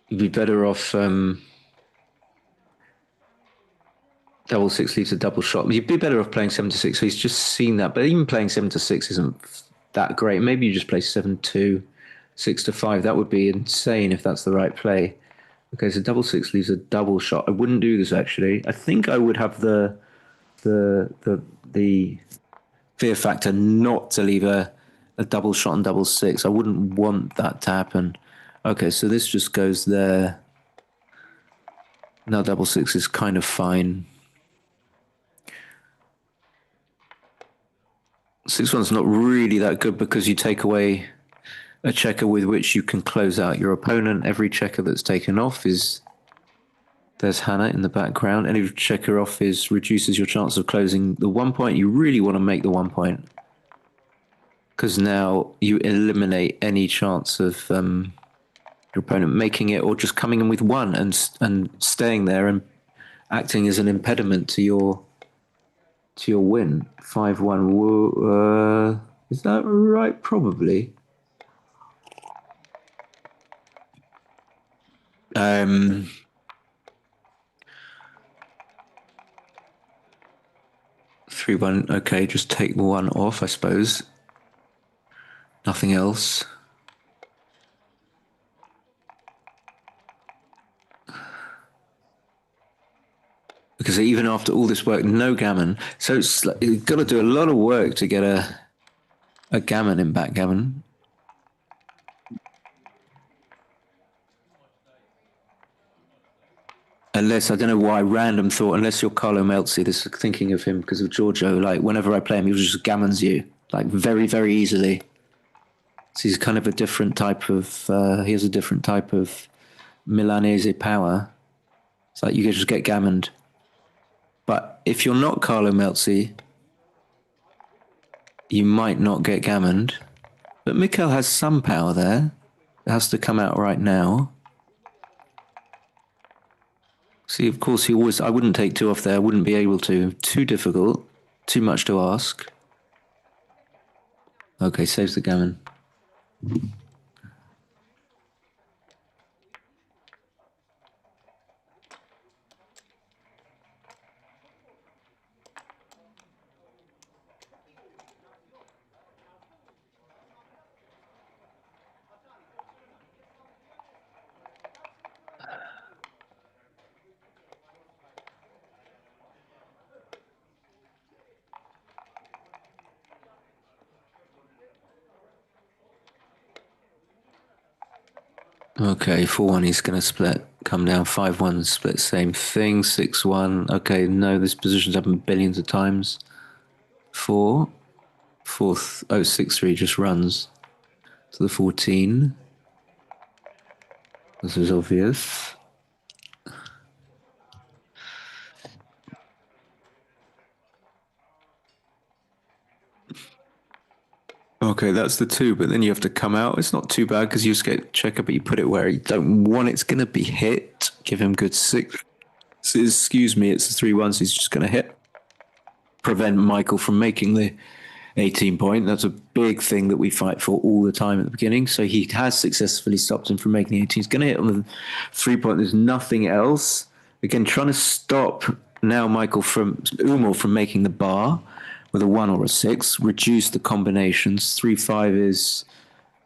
You'd be better off. Double 6 leaves a double shot. You'd be better off playing 7-6. So he's just seen that, but even playing 7-6 isn't that great. Maybe you just play 7-2, 6-5. That would be insane if that's the right play. Okay, so double 6 leaves a double shot. I wouldn't do this actually. I think I would have the fear factor not to leave a double shot on double 6. I wouldn't want that to happen. Okay, so this just goes there. Now double 6 is kind of fine. 6-1's not really that good because you take away a checker with which you can close out your opponent. Every checker that's taken off there's Hannah in the background. Any checker off reduces your chance of closing the 1 point. You really want to make the 1 point because now you eliminate any chance of your opponent making it or just coming in with 1 and staying there and acting as an impediment to your win. 5-1. Is that right? Probably. 3-1. Okay, just take 1 off, I suppose. Nothing else. Because even after all this work, no gammon. So it's like, you've got to do a lot of work to get a gammon in backgammon. Unless, I don't know why, random thought, unless you're Carlo Melzi, this is thinking of him because of Giorgio, like whenever I play him, he just gammons you, like very, very easily. So he's kind of a different type of, he has a different type of Milanese power. It's like you can just get gammoned. But if you're not Carlo Melzi, you might not get gammoned. But Mikkel has some power there. It has to come out right now. See, of course, I wouldn't take 2 off there. I wouldn't be able to. Too difficult. Too much to ask. Okay, saves the gammon. Okay, 4-1 he's going to split, come down, 5-1 split, same thing, 6-1. Okay, no, this position's happened billions of times. 4, 4th, 6-3 just runs to the 14. This is obvious. Okay, that's the 2, but then you have to come out. It's not too bad because you just get checker, but you put it where you don't want it's going to be hit. Give him good 6. Excuse me, it's a 3-1, so he's just going to hit. Prevent Michael from making the 18 point. That's a big thing that we fight for all the time at the beginning. So he has successfully stopped him from making the 18. He's going to hit on the 3 point. There's nothing else. Again, trying to stop now Michael from Umar from making the bar with a 1 or a 6. Reduce the combinations. 3-5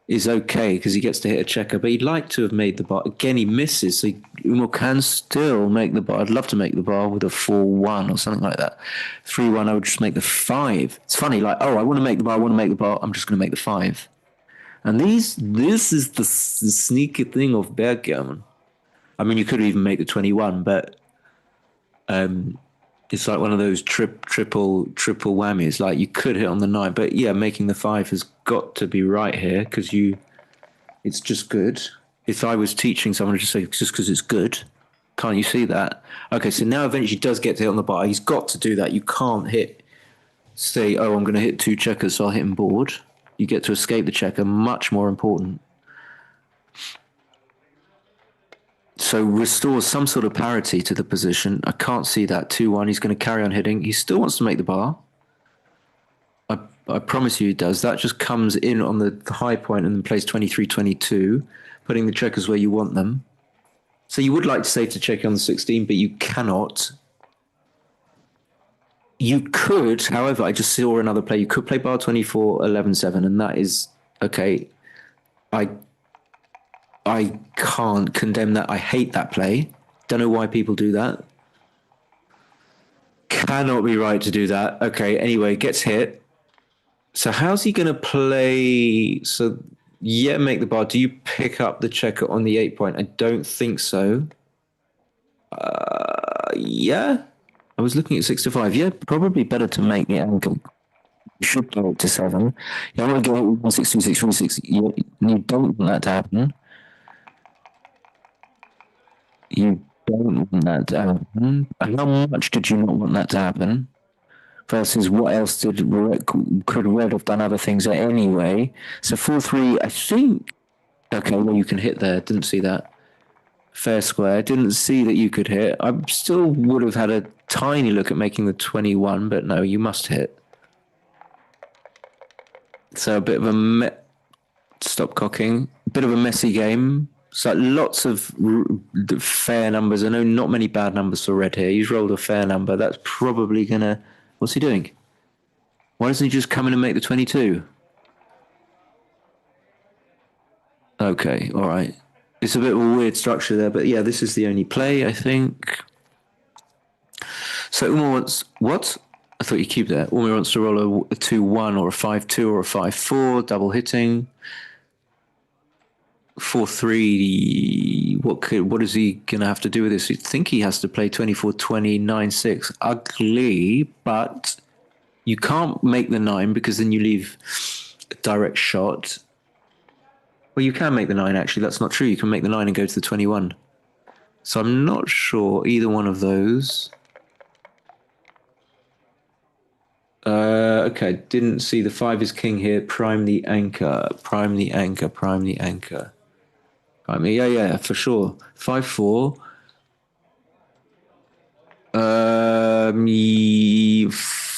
is okay because he gets to hit a checker, but he'd like to have made the bar. Again, he misses, so Umar can still make the bar. I'd love to make the bar with a 4-1 or something like that. 3-1, I would just make the 5. It's funny, like, oh, I want to make the bar, I'm just going to make the 5. And this is the sneaky thing of backgammon. I mean, you could even make the 21, but it's like one of those triple whammies. Like you could hit on the 9, but yeah, making the 5 has got to be right here because it's just good. If I was teaching someone, I'd just say just because it's good. Can't you see that? Okay, so now eventually does get to hit on the bar. He's got to do that. You can't say, oh, I'm going to hit 2 checkers, so I'll hit him board. You get to escape the checker, much more important. So restores some sort of parity to the position. I can't see that. 2-1, he's going to carry on hitting. He still wants to make the bar. I promise you he does. That just comes in on the high point and then plays 23-22, putting the checkers where you want them. So you would like to save to check on the 16, but you cannot. You could, however, I just saw another play. You could play bar 24, 11-7, and that is, okay, I can't condemn that. I hate that play. Don't know why people do that. Cannot be right to do that. Okay, anyway, gets hit. So how's he going to play? So, yeah, make the bar. Do you pick up the checker on the 8 point? I don't think so. Yeah. I was looking at 6-5. Yeah, probably better to make the angle. You should go to 7. You want to go 1, 6, 2, 6, 3, 6. You don't want that to happen. You don't want that to happen. How much did you not want that to happen? Versus what else could Red have done other things anyway? So 4-3, I think. Okay, well you can hit there. Didn't see that. Fair square. Didn't see that you could hit. I still would have had a tiny look at making the 21, but no, you must hit. So a bit of a stop cocking. A bit of a messy game. So lots of fair numbers. I know not many bad numbers for Red here. He's rolled a fair number. That's probably gonna. What's he doing? Why doesn't he just come in and make the 22? Okay, all right. It's a bit of a weird structure there, but yeah, this is the only play, I think. So Umar wants... What? I thought you cubed there. Umar wants to roll a 2-1 or a 5-2 or a 5-4, double hitting. 4-3, what is he going to have to do with this? You think he has to play 24-20, 9-6. Ugly, but you can't make the 9 because then you leave a direct shot. Well, you can make the 9, actually. That's not true. You can make the 9 and go to the 21. So I'm not sure either one of those. Okay, didn't see the 5 is king here. Prime the anchor. Prime the anchor. Prime the anchor. I mean, yeah, for sure. 5-4.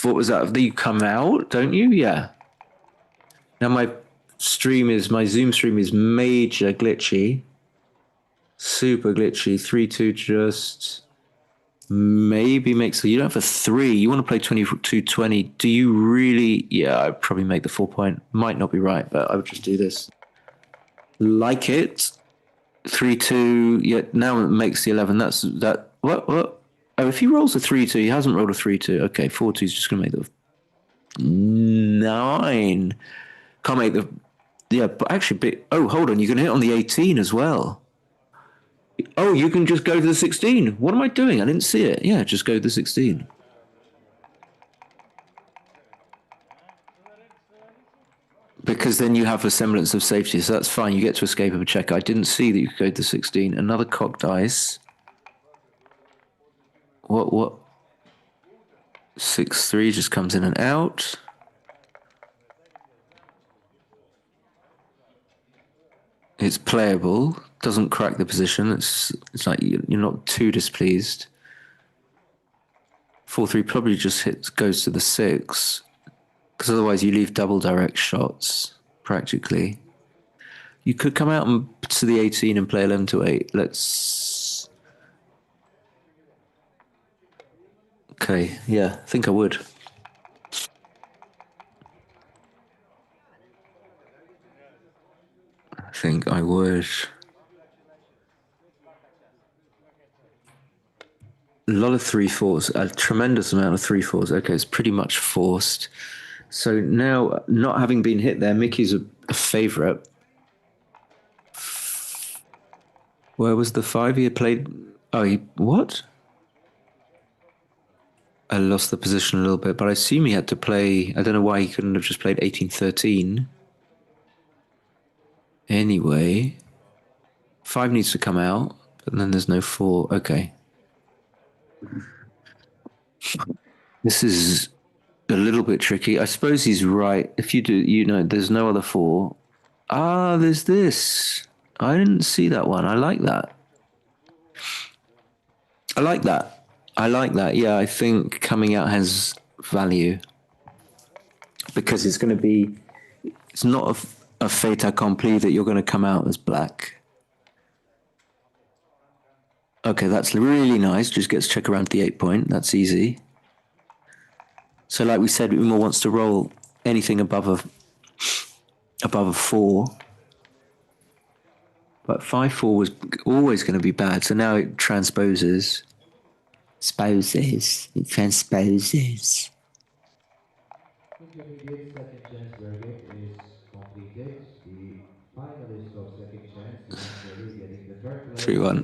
What was that? You come out, don't you? Yeah. Now my Zoom stream is major glitchy. Super glitchy. 3-2 just maybe makes, so you don't have a 3. You want to play 22-20. Do you really? Yeah, I'd probably make the 4 point. Might not be right, but I would just do this. Like it. 3-2, yeah, now it makes the 11. That's that. What? Oh, if he rolls a 3-2, he hasn't rolled a 3-2. Okay, 4-2 is just going to make the 9. Can't make the, yeah, but actually, hold on, you can hit on the 18 as well. Oh, you can just go to the 16. What am I doing? I didn't see it. Yeah, just go to the 16. Because then you have a semblance of safety, so that's fine. You get to escape of a checker. I didn't see that you could go to the 16. Another cocked dice. What? 6-3 just comes in and out. It's playable. Doesn't crack the position. It's like you're not too displeased. 4-3 probably just goes to the 6. Because otherwise you leave double direct shots, practically. You could come out and to the 18 and play 11 to 8. Let's... Okay, yeah, I think I would. I think I would. A lot of 3-4s, a tremendous amount of 3-4s. Okay, it's pretty much forced. So now, not having been hit there, Mickey's a favourite. Where was the 5 he had played? Oh, what? I lost the position a little bit, but I assume he had to play. I don't know why he couldn't have just played 18-13. Anyway, 5 needs to come out, but then there's no 4. Okay. This is a little bit tricky. I suppose he's right. If you do, there's no other 4. Ah, there's this. I didn't see that one. I like that. Yeah, I think coming out has value because it's going to be. It's not a fait accompli that you're going to come out as black. Okay, that's really nice. Just gets check around the 8 point. That's easy. So, like we said, Umar wants to roll anything above a 4. But 5-4 was always going to be bad. So now it transposes. It transposes. Intermediate second chance verdict is completed. The finalist of second chance, eventually getting the third place, 3-1.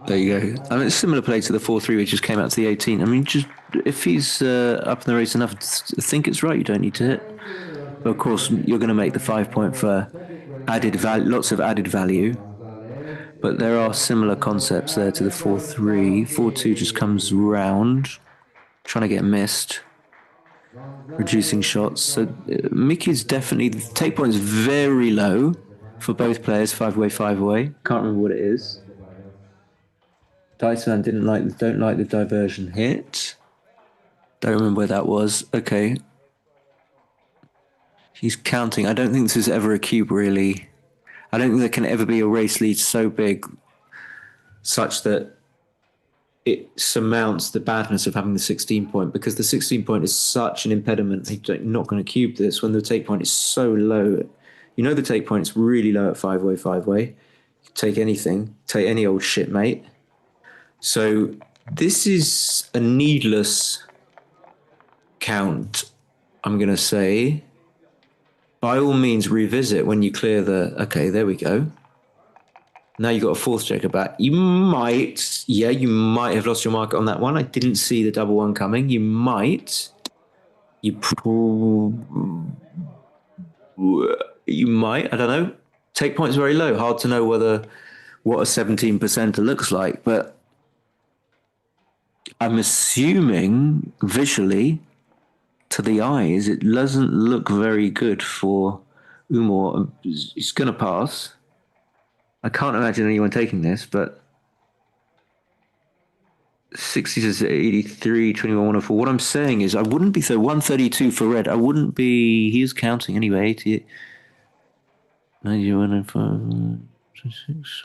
is There you go. I mean, it's similar play to the 4-3 which just came out to the 18. I mean, just if he's up in the race enough, I think it's right. You don't need to hit. And the winner of But of second course, chance you're going to make the by 5 point for second round added value, lots of added value. Gonzalez But is there are similar concepts there to the 4-3. 4-2 just comes round, trying to get missed, reducing shots. So Mickey's definitely, the take point is very low for both players, 5-way, 5-way. Can't remember what it is. Diceman don't like the diversion hit. Don't remember where that was. Okay. He's counting. I don't think this is ever a cube, really. I don't think there can ever be a race lead so big such that it surmounts the badness of having the 16 point, because the 16 point is such an impediment. You're not going to cube this when the take point is so low. You know the take point is really low at 5-way, 5-way. Take anything. Take any old shit, mate. So this is a needless count, I'm going to say. By all means, revisit when you clear the... Okay, there we go. Now you've got a 4th checker back. You might have lost your market on that one. I didn't see the double 1 coming. You might. You might. I don't know. Take point's very low. Hard to know what a 17% looks like. But I'm assuming visually, to the eyes, it doesn't look very good for Umar. He's going to pass. I can't imagine anyone taking this, but 60 to 83, 21, 104. What I'm saying is I wouldn't be, so 132 for red. I wouldn't be, he was counting anyway, 88, 91, 26,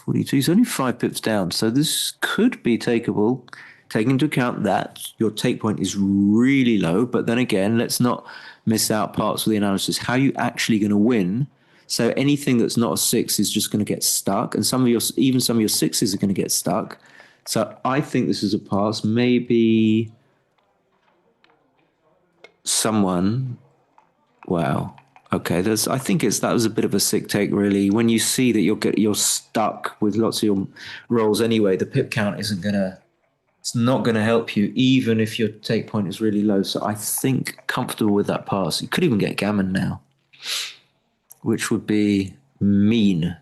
42. He's only 5 pips down, so this could be takeable. Taking into account that your take point is really low, but then again, let's not miss out parts of the analysis. How are you actually going to win? So anything that's not a 6 is just going to get stuck, and some of your 6s are going to get stuck. So I think this is a pass. Maybe someone. Wow. Okay, I think that was a bit of a sick take, really. When you see that you're stuck with lots of your rolls anyway, the pip count it's not gonna help you, even if your take point is really low. So I think comfortable with that pass. You could even get gammon now, which would be mean.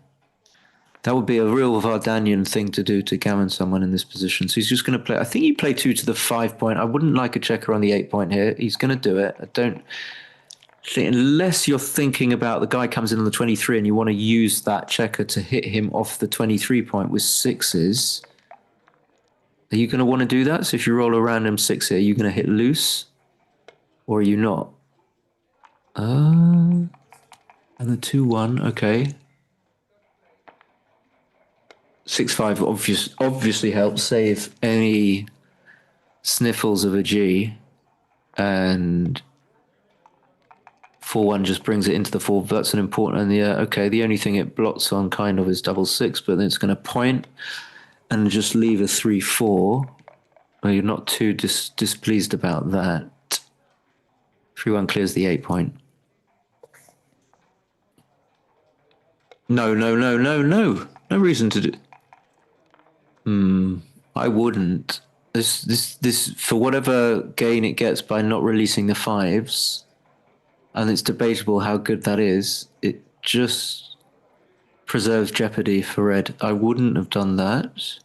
That would be a real Vardanian thing to do, to gammon someone in this position. So he's just going to play. I think you play 2 to the 5 point. I wouldn't like a checker on the 8 point here. He's going to do it. I don't think, unless you're thinking about the guy comes in on the 23 and you want to use that checker to hit him off the 23 point with sixes. Are you going to want to do that? So if you roll a random 6 here, are you going to hit loose? Or are you not? And the 2-1, okay. 6-5 obviously helps save any sniffles of a G, and 4-1 just brings it into the 4. That's an important, and the only thing it blots on kind of is double 6, but then it's going to point and just leave a 3-4. Well, you're not too displeased about that. 3-1 clears the 8 point. No. No reason to do. I wouldn't. This for whatever gain it gets by not releasing the 5s, and it's debatable how good that is. It just preserves jeopardy for red. I wouldn't have done that.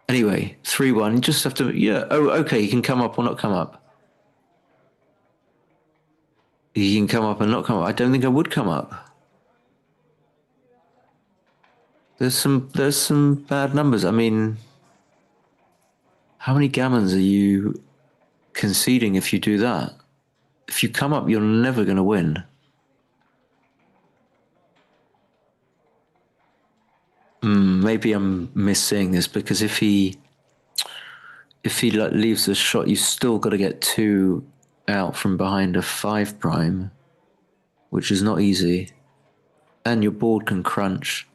Anyway, 3-1. You just have to. Yeah. Oh, okay. You can come up or not come up. You can come up and not come up. I don't think I would come up. There's some bad numbers. I mean, how many gammons are you conceding if you do that? If you come up, you're never going to win. Maybe I'm missing this, because if he like leaves the shot, you still got to get 2 out from behind a 5 prime, which is not easy, and your board can crunch.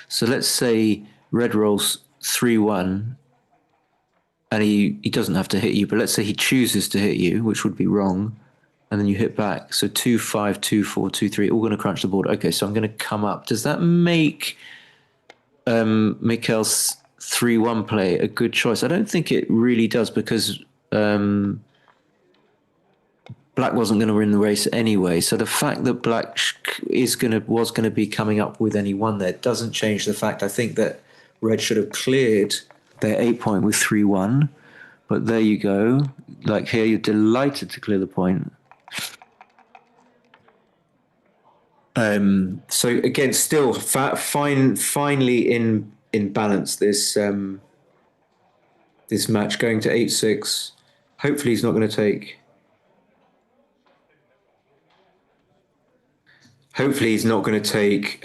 So let's say red rolls 3-1, and he doesn't have to hit you, but let's say he chooses to hit you, which would be wrong, and then you hit back. So 2-5, 2-4, 2-3, all going to crunch the board. Okay, so I'm going to come up. Does that make Mikkel's 3-1 play a good choice? I don't think it really does, because Black wasn't going to win the race anyway. So the fact that Black was going to be coming up with any 1 there doesn't change the fact, I think, that Red should have cleared their 8 point with 3-1. But there you go. Like here, you're delighted to clear the point. So again, still finally in balance, this match going to 8-6. Hopefully he's not going to take. Hopefully he's not going to take.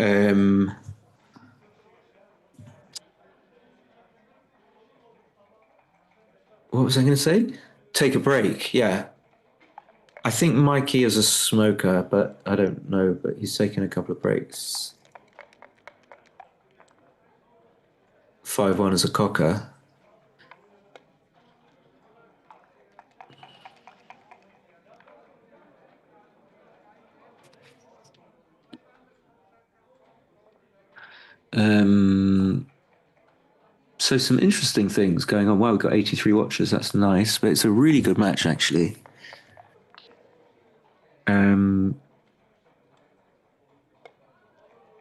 What was I going to say? Take a break. Yeah. I think Mikey is a smoker, but I don't know. But he's taking a couple of breaks. 5-1 as a cocker. So some interesting things going on. Wow, we've got 83 watchers. That's nice, but it's a really good match, actually.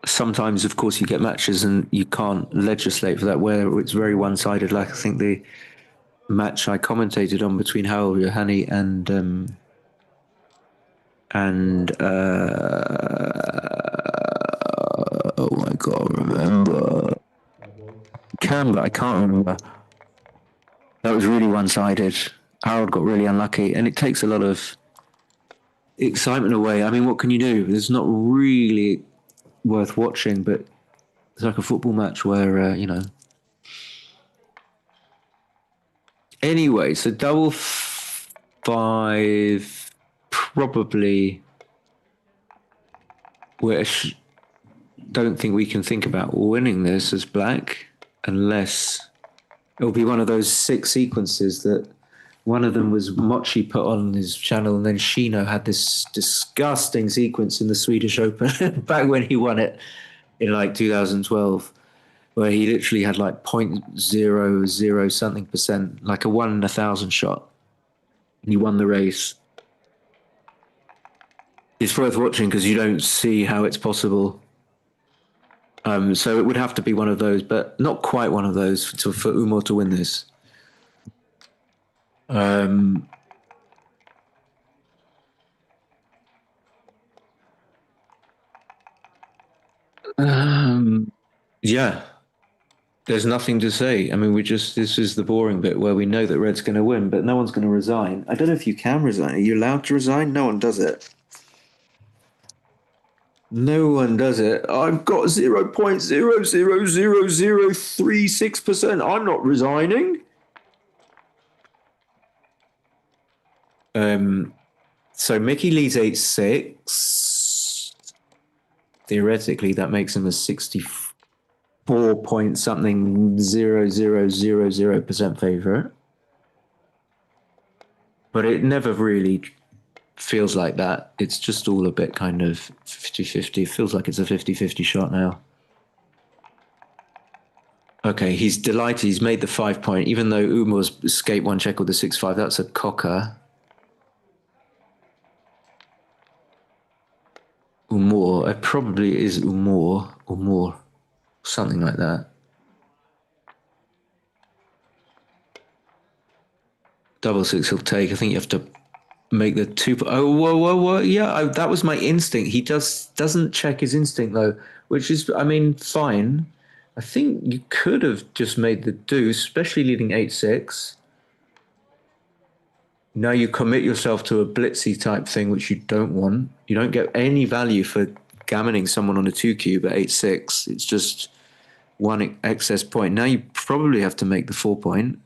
Sometimes, of course, you get matches and you can't legislate for that, where it's very one-sided. Like I think the match I commentated on between Harold Yohani and oh my God, remember Canberra? I can't remember. That was really one-sided. Harold got really unlucky, and it takes a lot of excitement away. I mean, what can you do? It's not really worth watching, but it's like a football match where, Anyway, so double 5, probably, which don't think we can think about winning this as Black, unless it'll be one of those 6 sequences that One of them was Mochi put on his channel, and then Shino had this disgusting sequence in the Swedish Open back when he won it in like 2012, where he literally had like 0.00 something percent, like a 1 in 1,000 shot, and he won the race. It's worth watching because you don't see how it's possible. So it would have to be one of those, but not quite one of those for Umar to win this. Yeah, there's nothing to say. I mean, this is the boring bit where we know that Red's going to win, but no one's going to resign. I don't know if you can resign. Are you allowed to resign? No one does it. No one does it. I've got 0.000036%. I'm not resigning. So Mickey leads 8-6. Theoretically, that makes him a 64 point something 0.0000% favorite. But it never really feels like that. It's just all a bit kind of 50-50. Feels like it's a 50-50 shot now. Okay, he's delighted. He's made the 5 point, even though Umar's escaped one check with the 6-5. That's a cocker. Umar. It probably is Umar. Something like that. Double six he'll take. I think you have to make the 2. Oh, whoa. Yeah, that was my instinct. He doesn't check his instinct, though, which is, I mean, fine. I think you could have just made the deuce, especially leading 8-6. Now you commit yourself to a blitzy type thing, which you don't want. You don't get any value for gammoning someone on a 2 cube at 8-6. It's just one excess point. Now you probably have to make the 4 point.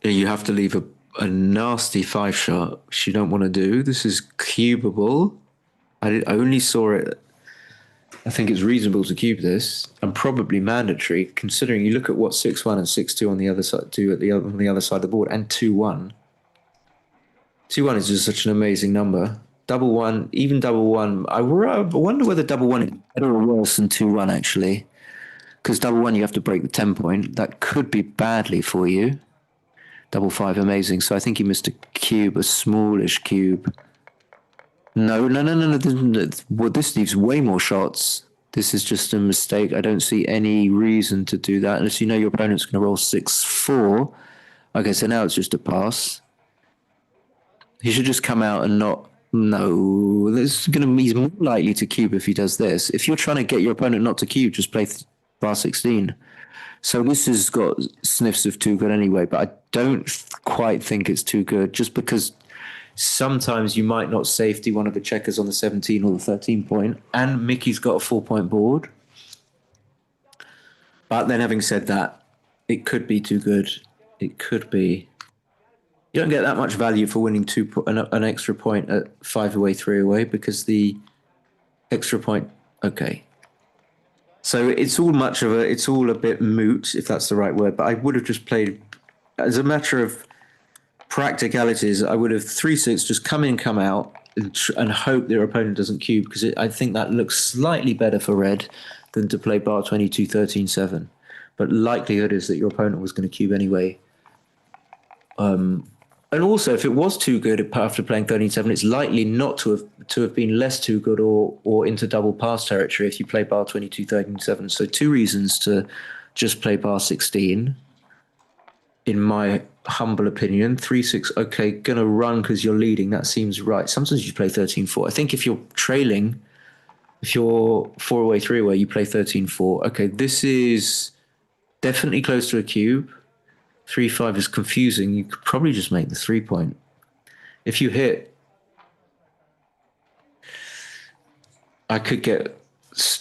You have to leave a nasty 5 shot, which you don't want to do. This is cubable. I only saw it. I think it's reasonable to cube this, and probably mandatory, considering you look at what 6-1 and 6-2 on the other side do on the other side of the board, and 2-1. 2-1 is just such an amazing number. Double one, even double one. I wonder whether double one is better or worse than 2-1 actually, because double one you have to break the 10 point. That could be badly for you. Double 5, amazing. So I think he missed a cube, a smallish cube. No. Well, this leaves way more shots. This is just a mistake. I don't see any reason to do that unless you know your opponent's going to roll 6-4. Okay, so now it's just a pass. He should just come out and not. No, he's more likely to cube if he does this. If you're trying to get your opponent not to cube, just play bar 16. So this has got sniffs of too good anyway, but I don't quite think it's too good, just because sometimes you might not safety one of the checkers on the 17 or the 13 point, and Mickey's got a 4 point board. But then having said that, it could be too good. It could be. You don't get that much value for winning an extra point at 5 away, 3 away, because the extra point, okay. So it's all a bit moot, if that's the right word, but I would have just played, as a matter of practicalities, I would have 3-6, just come in, come out, and hope their opponent doesn't cube, because I think that looks slightly better for red than to play bar 22, 13, 7. But likelihood is that your opponent was going to cube anyway. And also, if it was too good after playing 13-7, it's likely not to have been less too good or into double pass territory if you play bar 22, 13-7. So 2 reasons to just play bar 16, in my humble opinion. 3-6, okay, gonna run because you're leading. That seems right. Sometimes you play 13-4. I think if you're trailing, if you're 4 away, 3 away, you play 13-4. Okay, this is definitely close to a cube. 3-5 is confusing. You could probably just make the 3 point. If you hit, I could get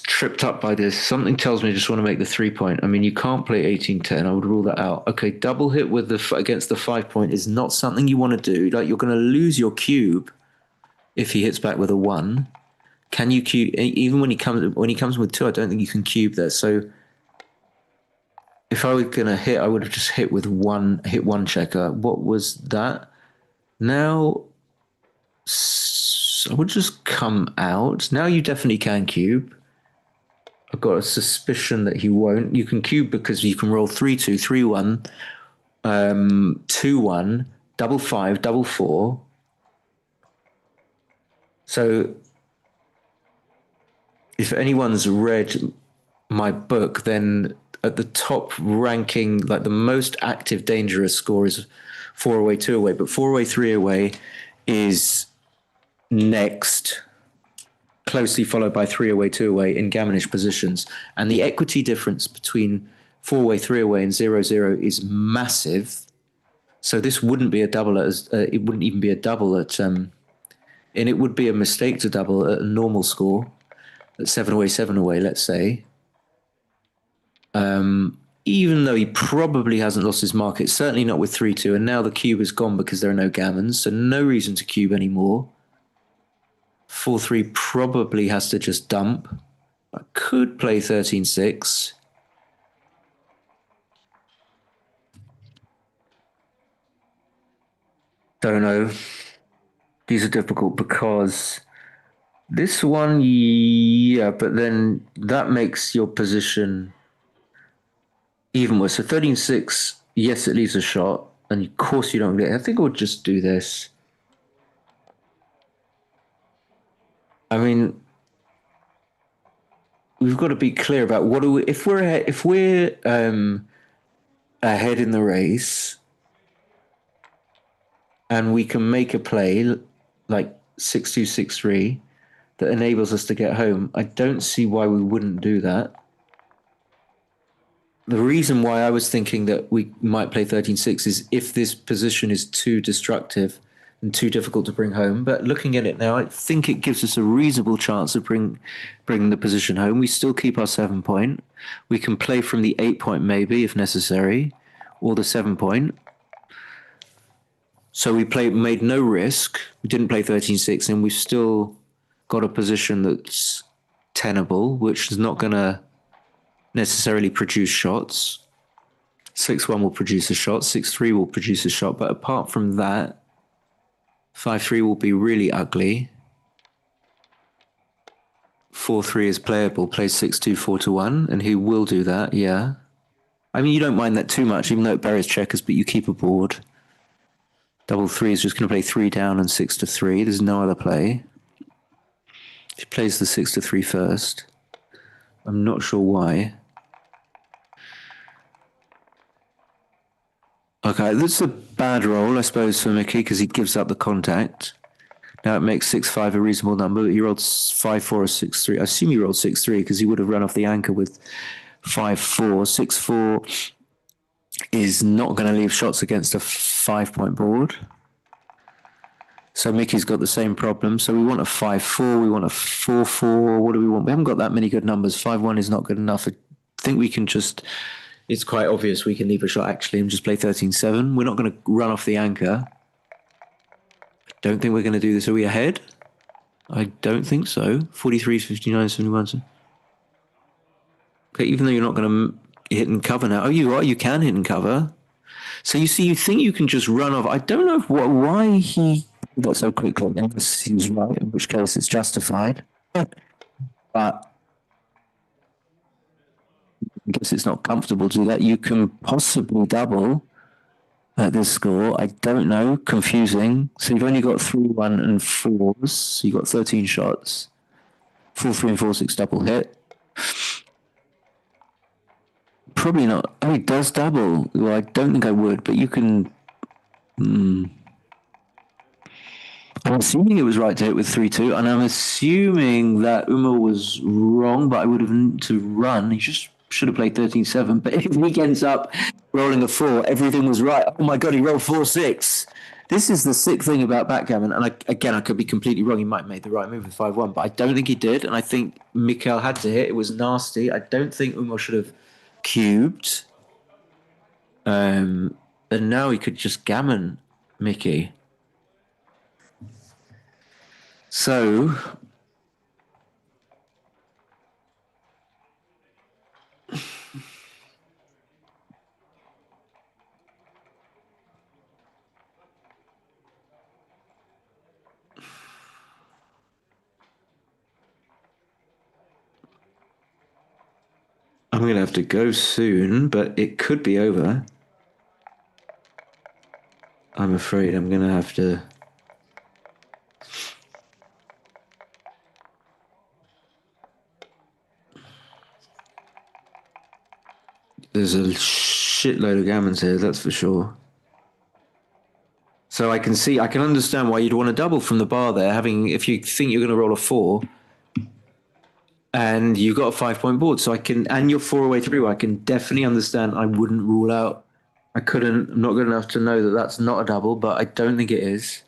tripped up by this. Something tells me I just want to make the 3 point. I mean, you can't play 18-10. I would rule that out. Okay, double hit with against the 5 point is not something you want to do. Like, you're going to lose your cube if he hits back with a 1. Can you cube even when he comes with 2? I don't think you can cube there. So if I was gonna hit, I would have just hit one checker. What was that? Now I would just come out. Now you definitely can cube. I've got a suspicion that he won't. You can cube because you can roll 3-2, 3-1, 2-1, double 5, double 4. So if anyone's read my book, then at the top ranking, like the most active dangerous score is 4 away, 2 away, but 4 away, 3 away is next, closely followed by 3 away, 2 away in gammonish positions. And the equity difference between 4 away, 3 away and 0-0 is massive. So this wouldn't be a double it wouldn't even be a double at and it would be a mistake to double at a normal score at 7 away, let's say. Even though he probably hasn't lost his market, certainly not with 3-2, and now the cube is gone because there are no gammons, so no reason to cube anymore. 4-3 probably has to just dump. I could play 13-6. Don't know. These are difficult because this one, yeah, but then that makes your position even worse. So 13-6, yes, it leaves a shot, and of course you don't get it. I think I would just do this. I mean, we've got to be clear about what do we, if we're ahead in the race and we can make a play like 6-2, 6-3 that enables us to get home, I don't see why we wouldn't do that. The reason why I was thinking that we might play 13-6 is if this position is too destructive and too difficult to bring home. But looking at it now, I think it gives us a reasonable chance of bringing the position home. We still keep our 7 point. We can play from the 8 point maybe if necessary, or the 7 point. So we made no risk. We didn't play 13-6, and we've still got a position that's tenable, which is not going to necessarily produce shots. 6-1 will produce a shot, 6-3 will produce a shot, but apart from that, 5-3 will be really ugly. 4-3 is playable, plays 6-2, 4-1, and he will do that, yeah. I mean, you don't mind that too much, even though it buries checkers, but you keep a board. Double 3 is just going to play 3 down and 6-3. There's no other play. He plays the 6-3 first. I'm not sure why. Okay, that's a bad roll, I suppose, for Mickey, because he gives up the contact. Now it makes 6-5 a reasonable number, but he rolled 5-4 or 6-3. I assume he rolled 6-3 because he would have run off the anchor with 5-4. 6-4 is not going to leave shots against a 5 point board. So Mickey's got the same problem. So we want a 5-4, we want a 4-4. What do we want? We haven't got that many good numbers. 5-1 is not good enough. I think we can just, it's quite obvious we can leave a shot actually and just play 13-7. We're not going to run off the anchor. I don't think we're going to do this. Are we ahead? I don't think so. 43, 59, 71. Okay, even though you're not going to hit and cover now. Oh, you are. You can hit and cover. So you see, you think you can just run off. I don't know why he got so quickly. Unless he was right, in which case it's justified. But I guess it's not comfortable to do that. You can possibly double at this score. I don't know. Confusing. So you've only got 3, 1, and 4s. So you've got 13 shots. 4-3 and 4-6 double hit. Probably not. Oh, it does double. Well, I don't think I would, but you can. I'm assuming it was right to hit with 3-2, and I'm assuming that Uma was wrong, but I would have to run. He just should have played 13-7. But if he ends up rolling a 4, everything was right. Oh my God, he rolled 4-6. This is the sick thing about backgammon, and I could be completely wrong. He might have made the right move with 5-1, but I don't think he did, and I think Mikhail had to hit. It was nasty. I don't think Uma should have cubed. And now he could just gammon Mickey. So I'm going to have to go soon, but it could be over. I'm afraid I'm going to have to... There's a shitload of gammons here, that's for sure. So I can understand why you'd want to double from the bar there, if you think you're going to roll a 4, and you've got a 5-point board, and you're 4 away through, I can definitely understand. I wouldn't rule out, I'm not good enough to know that that's not a double, but I don't think it is,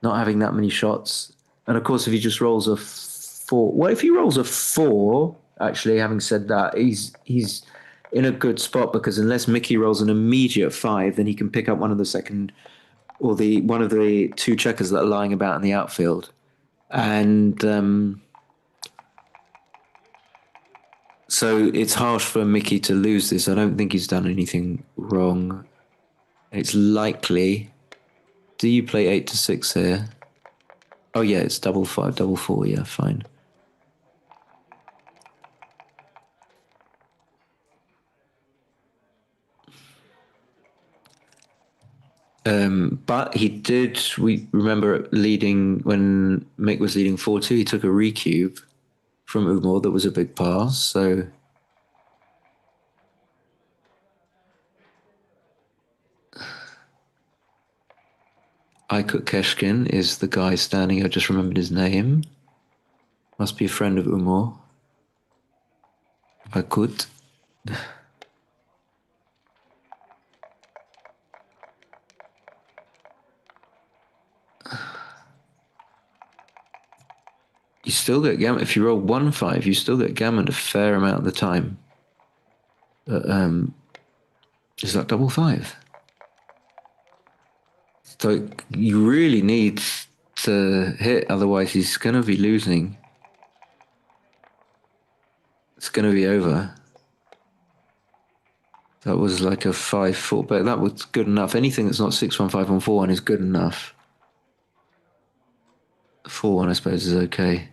not having that many shots. And of course, if he just rolls a 4, well, if he rolls a 4, actually, having said that, he's in a good spot, because unless Mickey rolls an immediate 5, then he can pick up one of the second, or one of the 2 checkers that are lying about in the outfield. And so it's harsh for Mickey to lose this. I don't think he's done anything wrong. It's likely. Do you play 8 to 6 here? Oh yeah, it's double 5, double 4. Yeah, fine. But he did. We remember leading when Mick was leading 4-2. He took a recube from Umar that was a big pass. So Aykut Keshkin is the guy standing. I just remembered his name. Must be a friend of Umar. Aykut. You still get gammon. If you roll 1-5, you still get gammon a fair amount of the time. But, is that double 5? So you really need to hit, otherwise he's going to be losing. It's going to be over. That was like a 5-4, but that was good enough. Anything that's not 6-1, 5-1, 4-1 is good enough. 4-1, I suppose, is okay.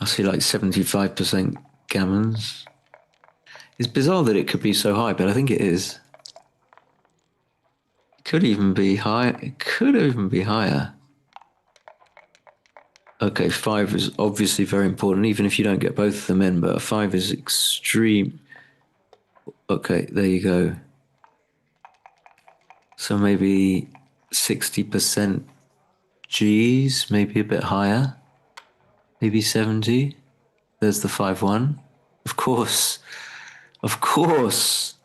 I see like 75% gammons. It's bizarre that it could be so high, but I think it is. It could even be high. It could even be higher. Okay, 5 is obviously very important, even if you don't get both of them in, but a 5 is extreme. Okay, there you go. So maybe 60% G's, maybe a bit higher. Maybe 70. There's the 5-1. Of course. Of course.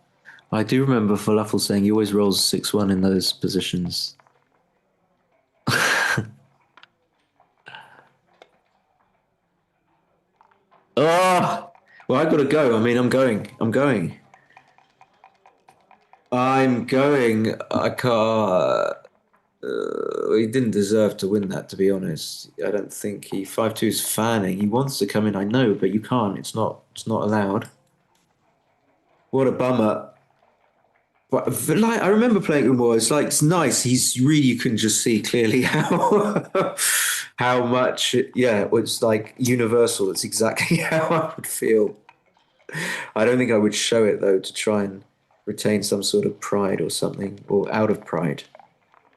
I do remember Falafel saying he always rolls 6-1 in those positions. Oh! Well, I gotta go. I mean, I'm going. I can't. He didn't deserve to win that, to be honest. I don't think 5-2 is fanning. He wants to come in, I know, but you can't. It's not allowed. What a bummer. But like, I remember playing Umar. It's nice. You can just see clearly how much. Yeah, it's like universal. It's exactly how I would feel. I don't think I would show it though, to try and retain some sort of pride or something, or out of pride.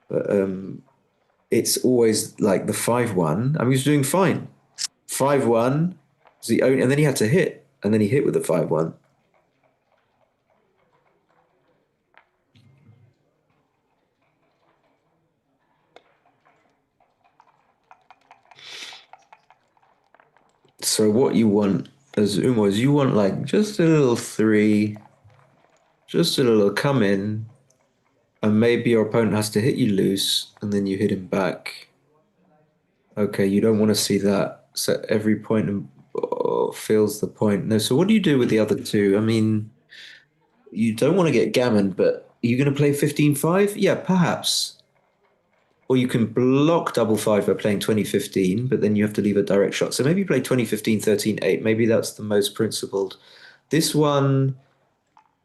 But it's always like the 5-1. I mean, he was doing fine. 5-1 is the only, and then he had to hit, and then he hit with the 5-1. So what you want as Umar is you want like just a little 3, just a little come in, and maybe your opponent has to hit you loose, and then you hit him back. Okay, you don't want to see that. So every point fills the point. No, so what do you do with the other 2? I mean, you don't want to get gammon, but are you going to play 15-5? Yeah, perhaps. Or you can block double 5 by playing 20-15, but then you have to leave a direct shot. So maybe you play 20-15, 13-8. Maybe that's the most principled. This one,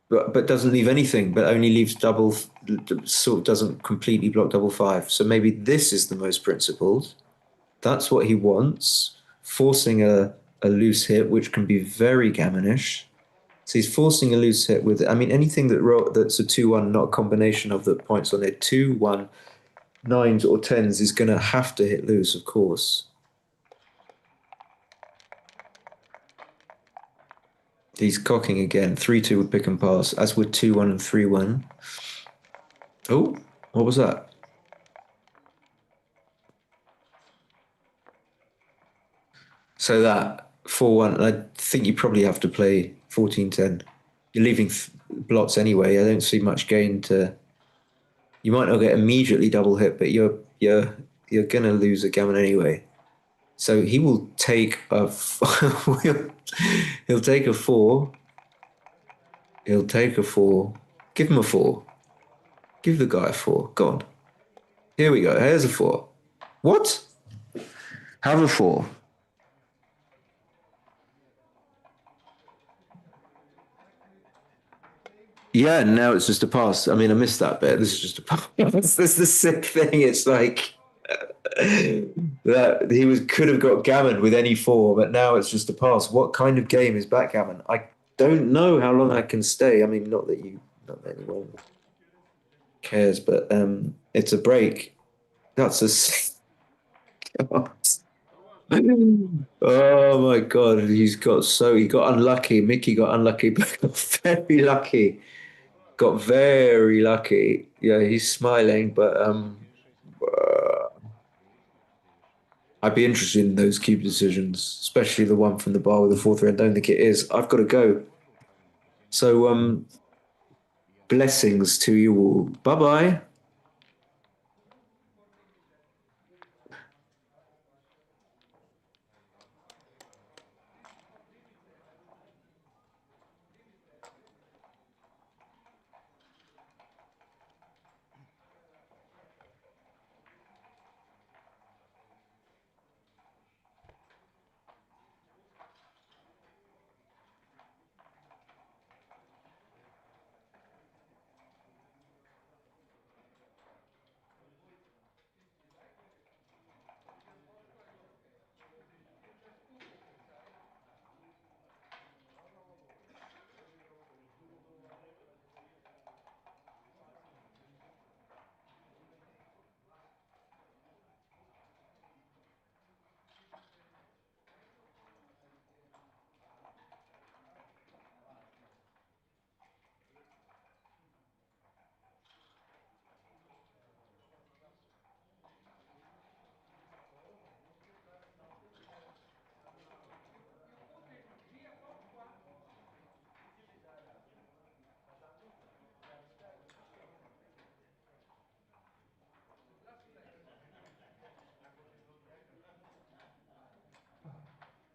but doesn't leave anything, but only leaves doesn't completely block double 5. So maybe this is the most principled. That's what he wants, forcing a loose hit, which can be very gammonish. So he's forcing a loose hit with, I mean, anything that's a 2-1, not a combination of the points on it, 2-1, 9s or 10s is going to have to hit loose, of course. He's cocking again, 3-2 with pick and pass, as with 2-1 and 3-1. Oh, what was that? So that 4-1, I think you probably have to play 14-10. You're leaving blots anyway. I don't see much gain to. You might not get immediately double hit, but you're gonna lose a gammon anyway. So he will take a. He'll take a 4. He'll take a 4. Give him a 4. Give the guy a 4. Go on. Here we go. Here's a 4. What? Have a 4. Yeah, now it's just a pass. I mean, I missed that bit. This is just a pass. This is the sick thing. It's like that he could have got gammon with any 4, but now it's just a pass. What kind of game is backgammon? I don't know how long I can stay. I mean, not that anyone cares, but it's a break. That's a. Oh my god, he got unlucky. Mickey got unlucky, but got very lucky. Got very lucky. Yeah, he's smiling, but I'd be interested in those cube decisions, especially the one from the bar with the 4-3. I don't think it is. I've got to go. So blessings to you all. Bye bye.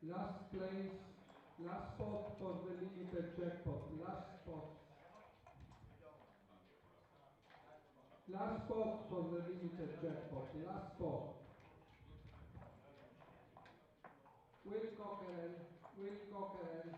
Last place, last spot for the limited jackpot. Last spot. Last spot for the limited jackpot. Last spot. Will Cockeren. Will Cockeren.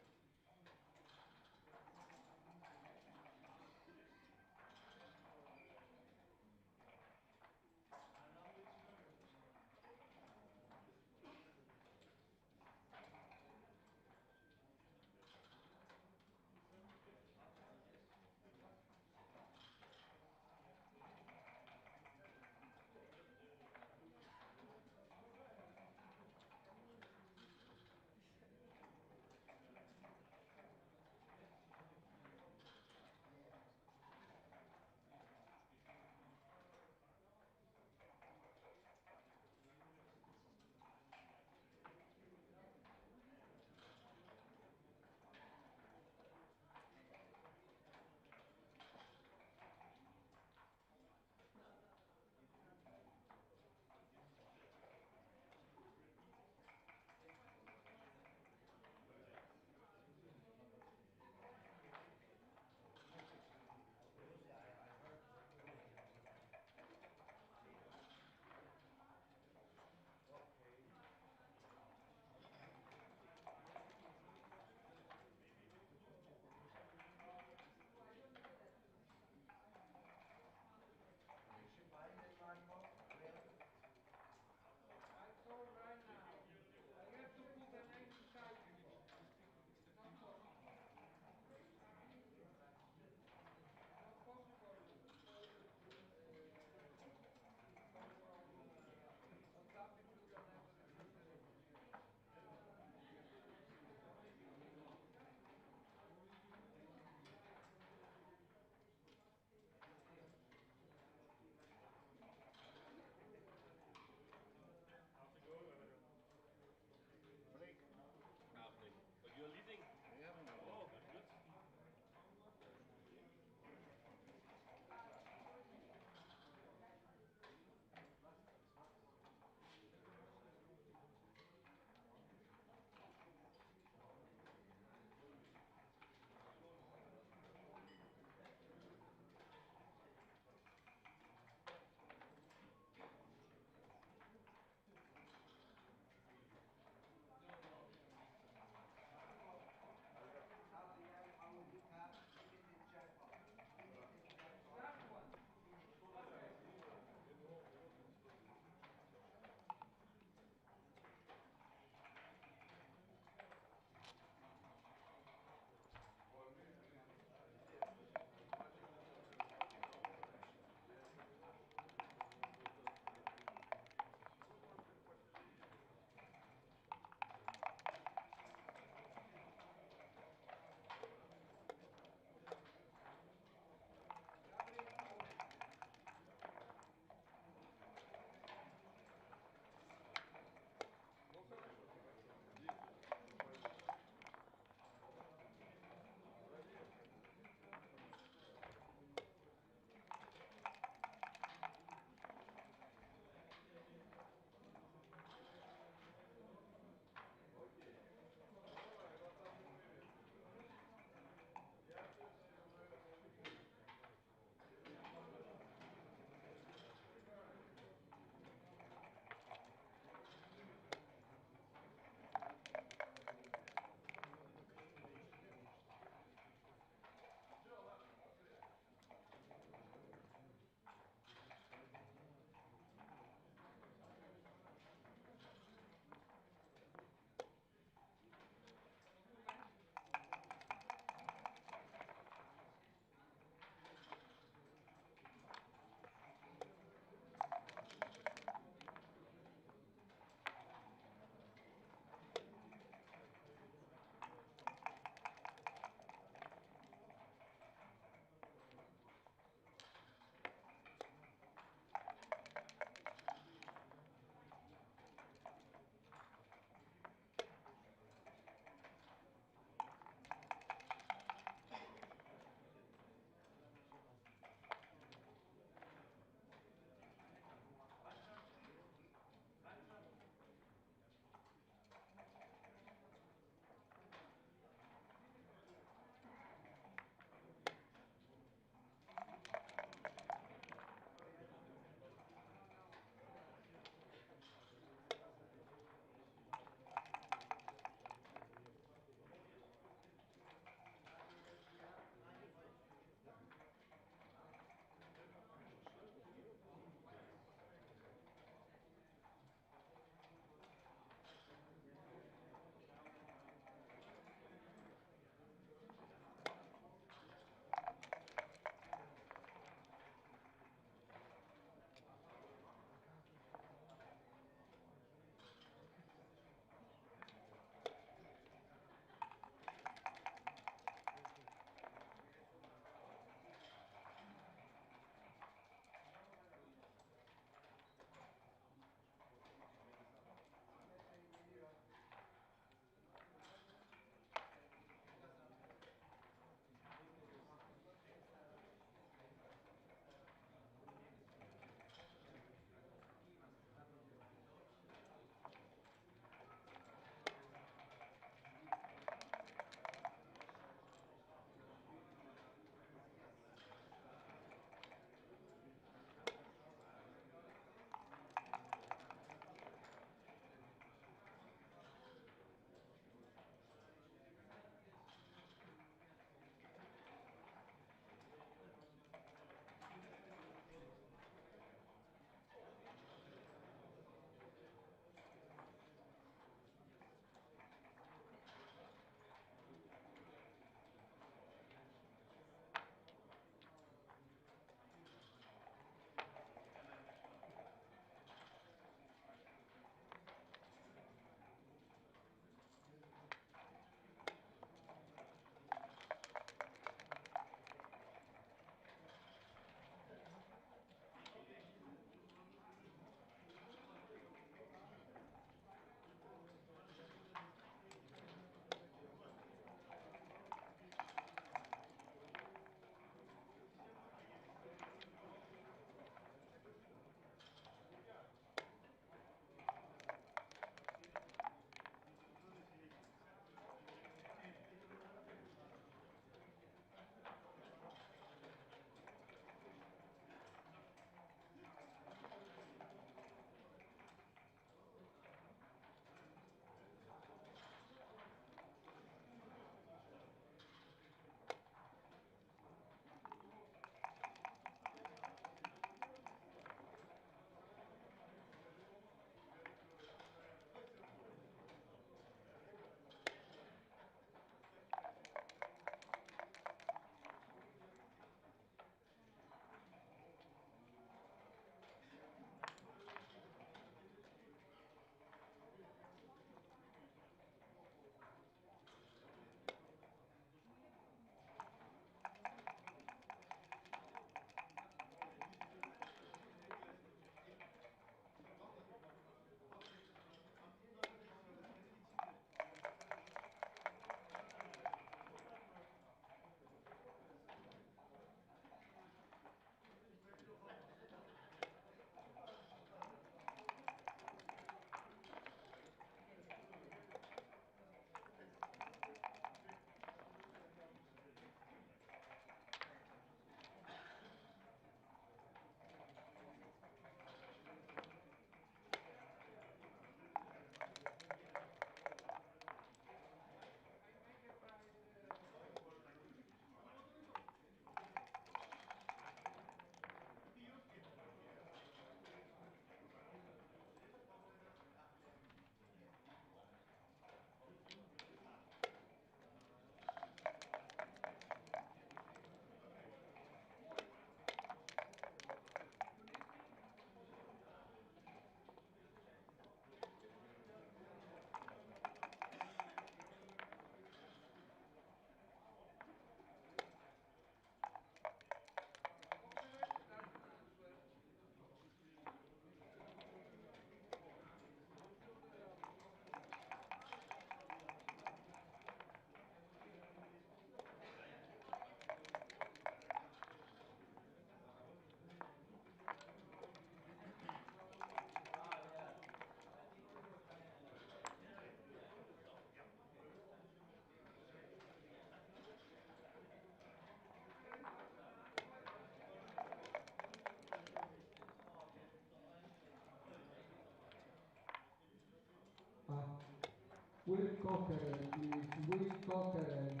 Will Cockeren, please. Will Cockeren.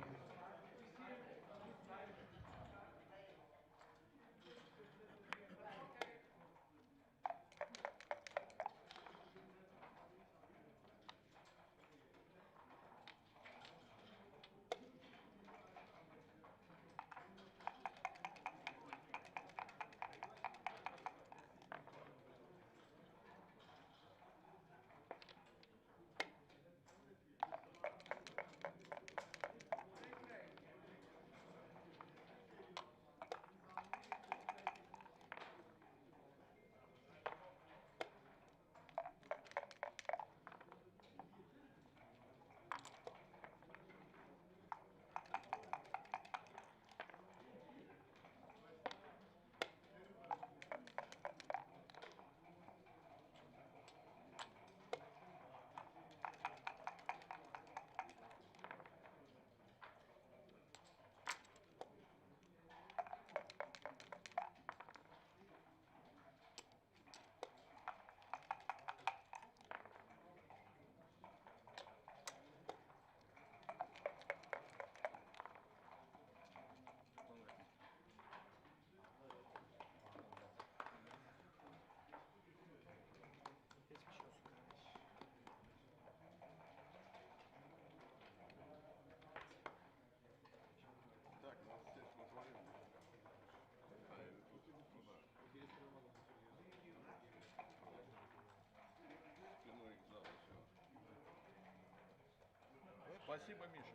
Спасибо, Миша.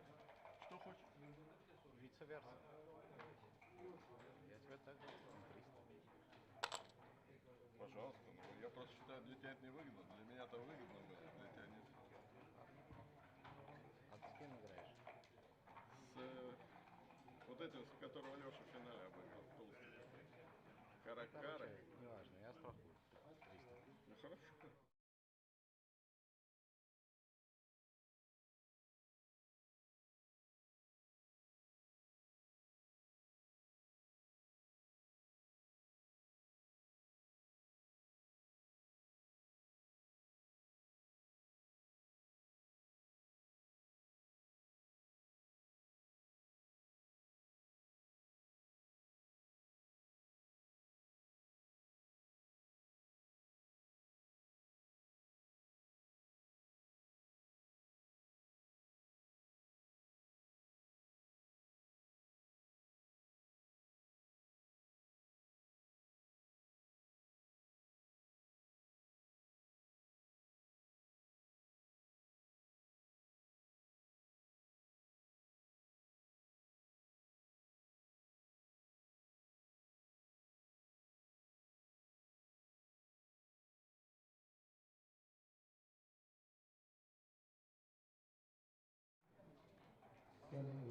Что хочешь? Вице-верса. Я тебе так же 300. Пожалуйста. Ну, я просто считаю, для тебя это не выгодно. Для меня-то выгодно было, для тебя нет. А ты с кем играешь? С вот этим, с которого Леша в финале обыграл, толстый. Каракара. Неважно, я страхую. 300. Ну хорошо.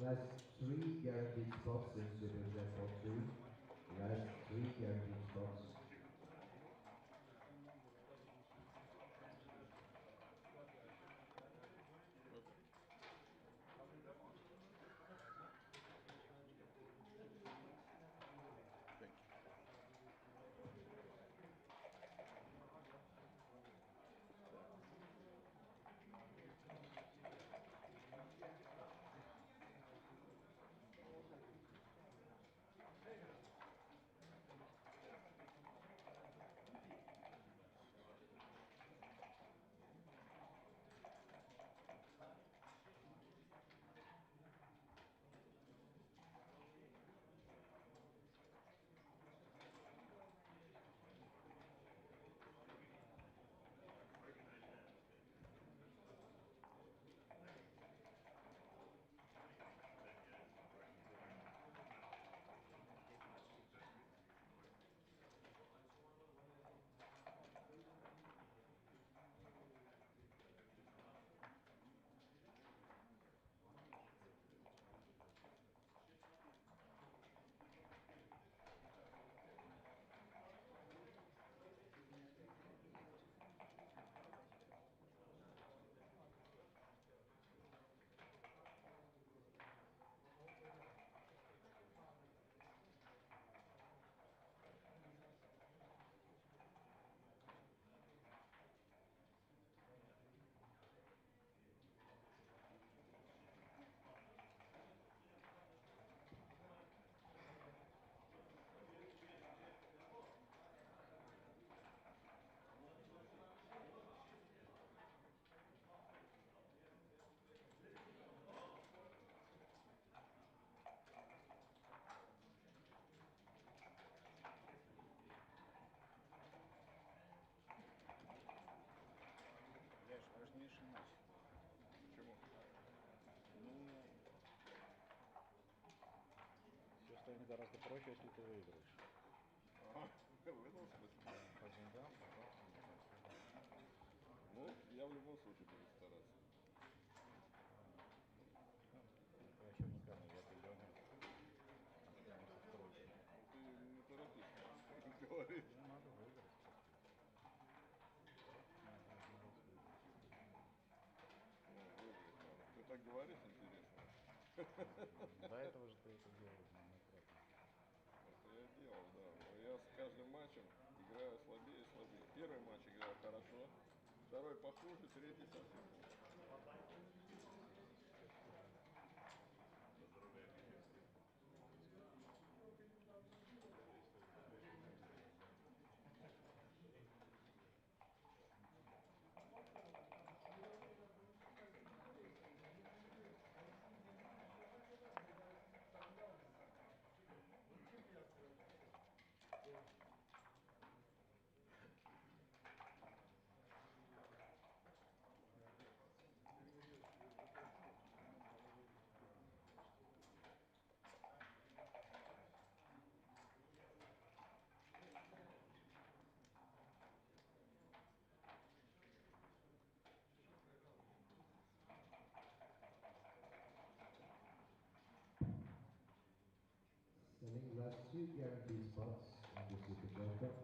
Last three guaranteed spots in Super Jackpot 2. Last three guaranteed spots. гораздо проще, если ты выиграешь. В этом смысле? По деньгам, пожалуйста. Ну, я в любом случае буду стараться. Я еще не сказал, я биллионер. Останемся в проще. Ты не торопись говорить. Ну, надо выиграть. Ну, выиграть надо. Ты так говоришь, интересно. До этого же ты это делал неоднократно. Это я делал, да. Но я с каждым матчем играю слабее и слабее. Первый матч играю хорошо, второй похуже, третий совсем плохо. Selling last two guaranteed spots on the Super Jackpot.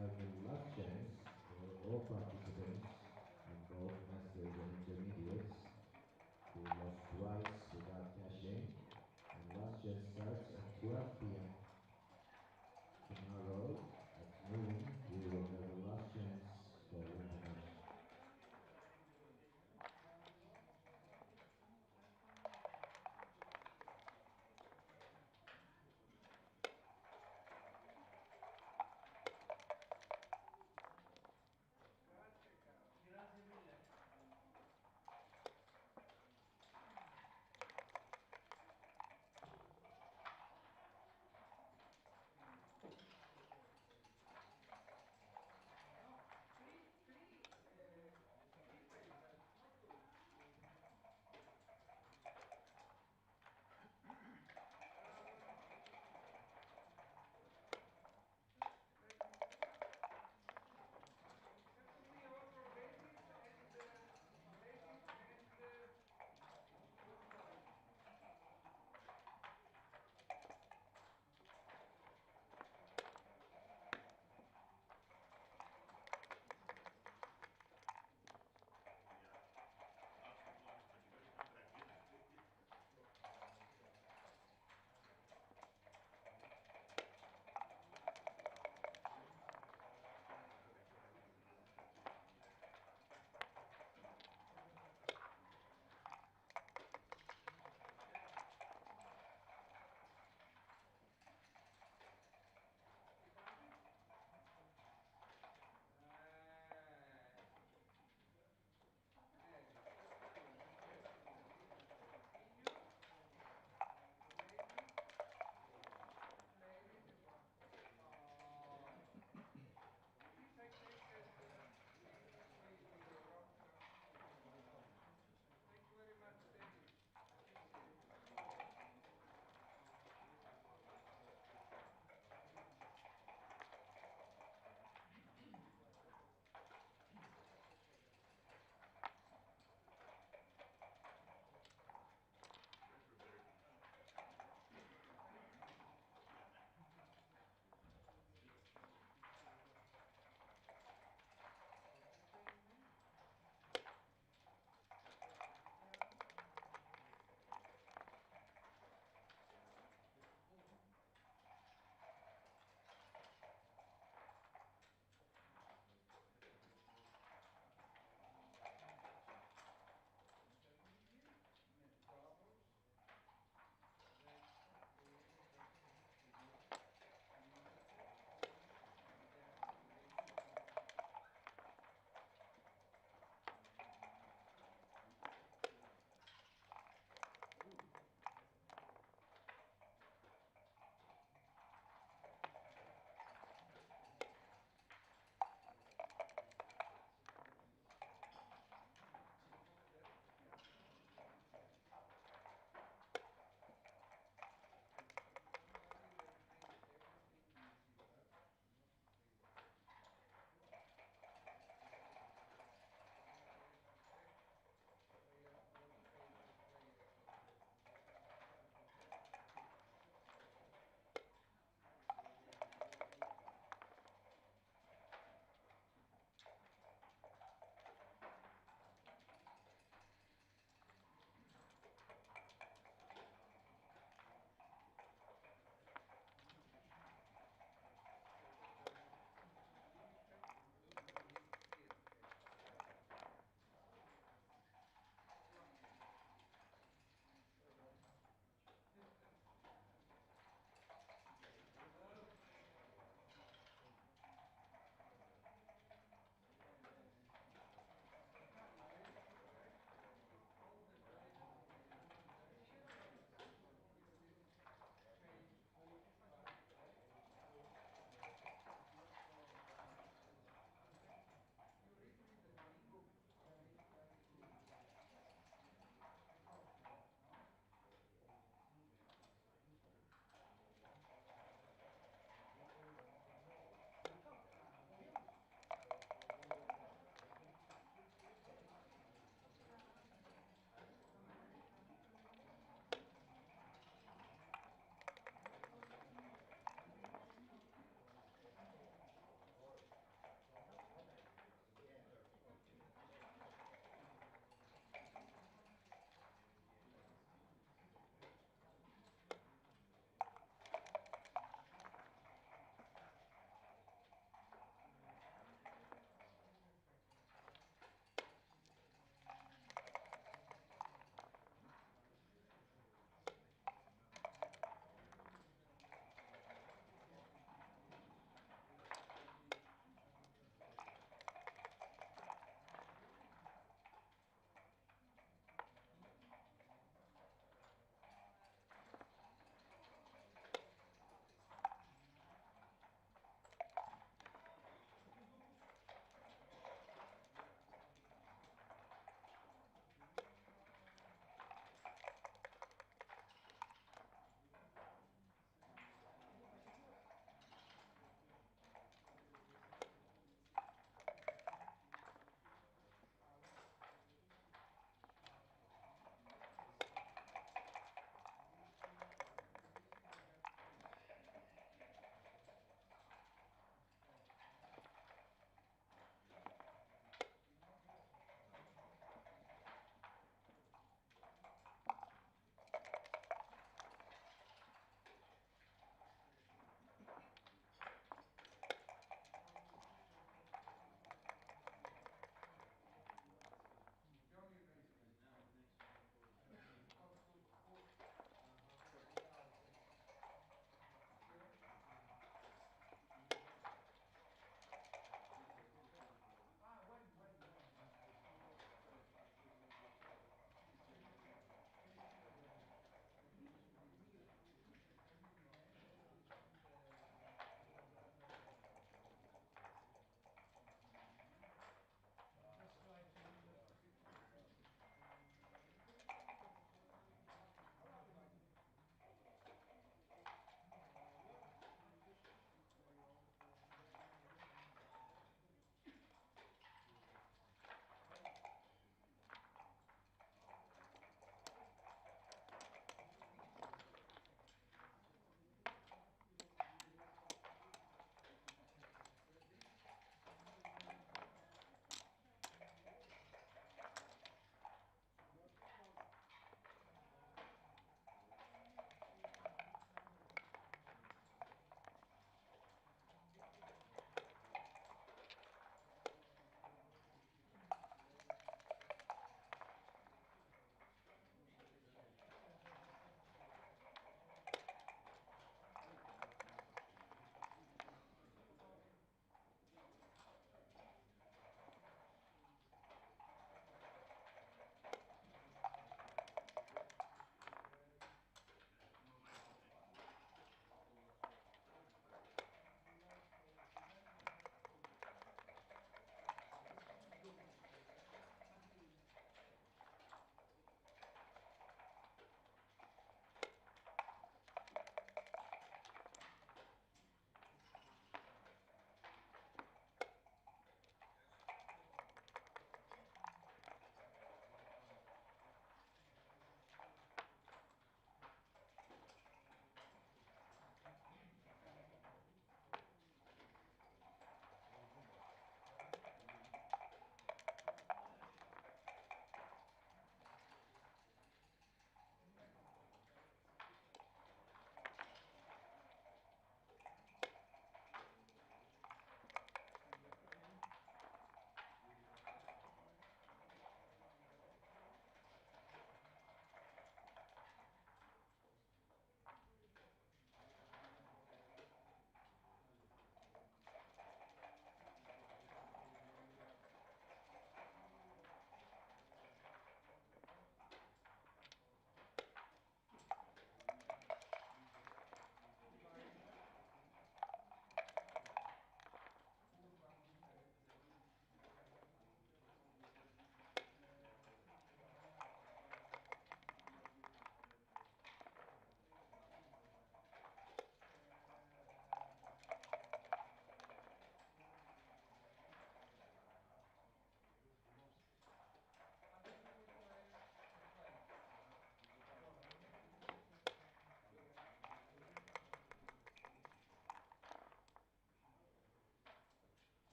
have the last chance for all participants in both masters and intermediates who lost twice without cashing. And last chance starts at 12 p.m. Tomorrow at noon, we will have the last chance for win the match.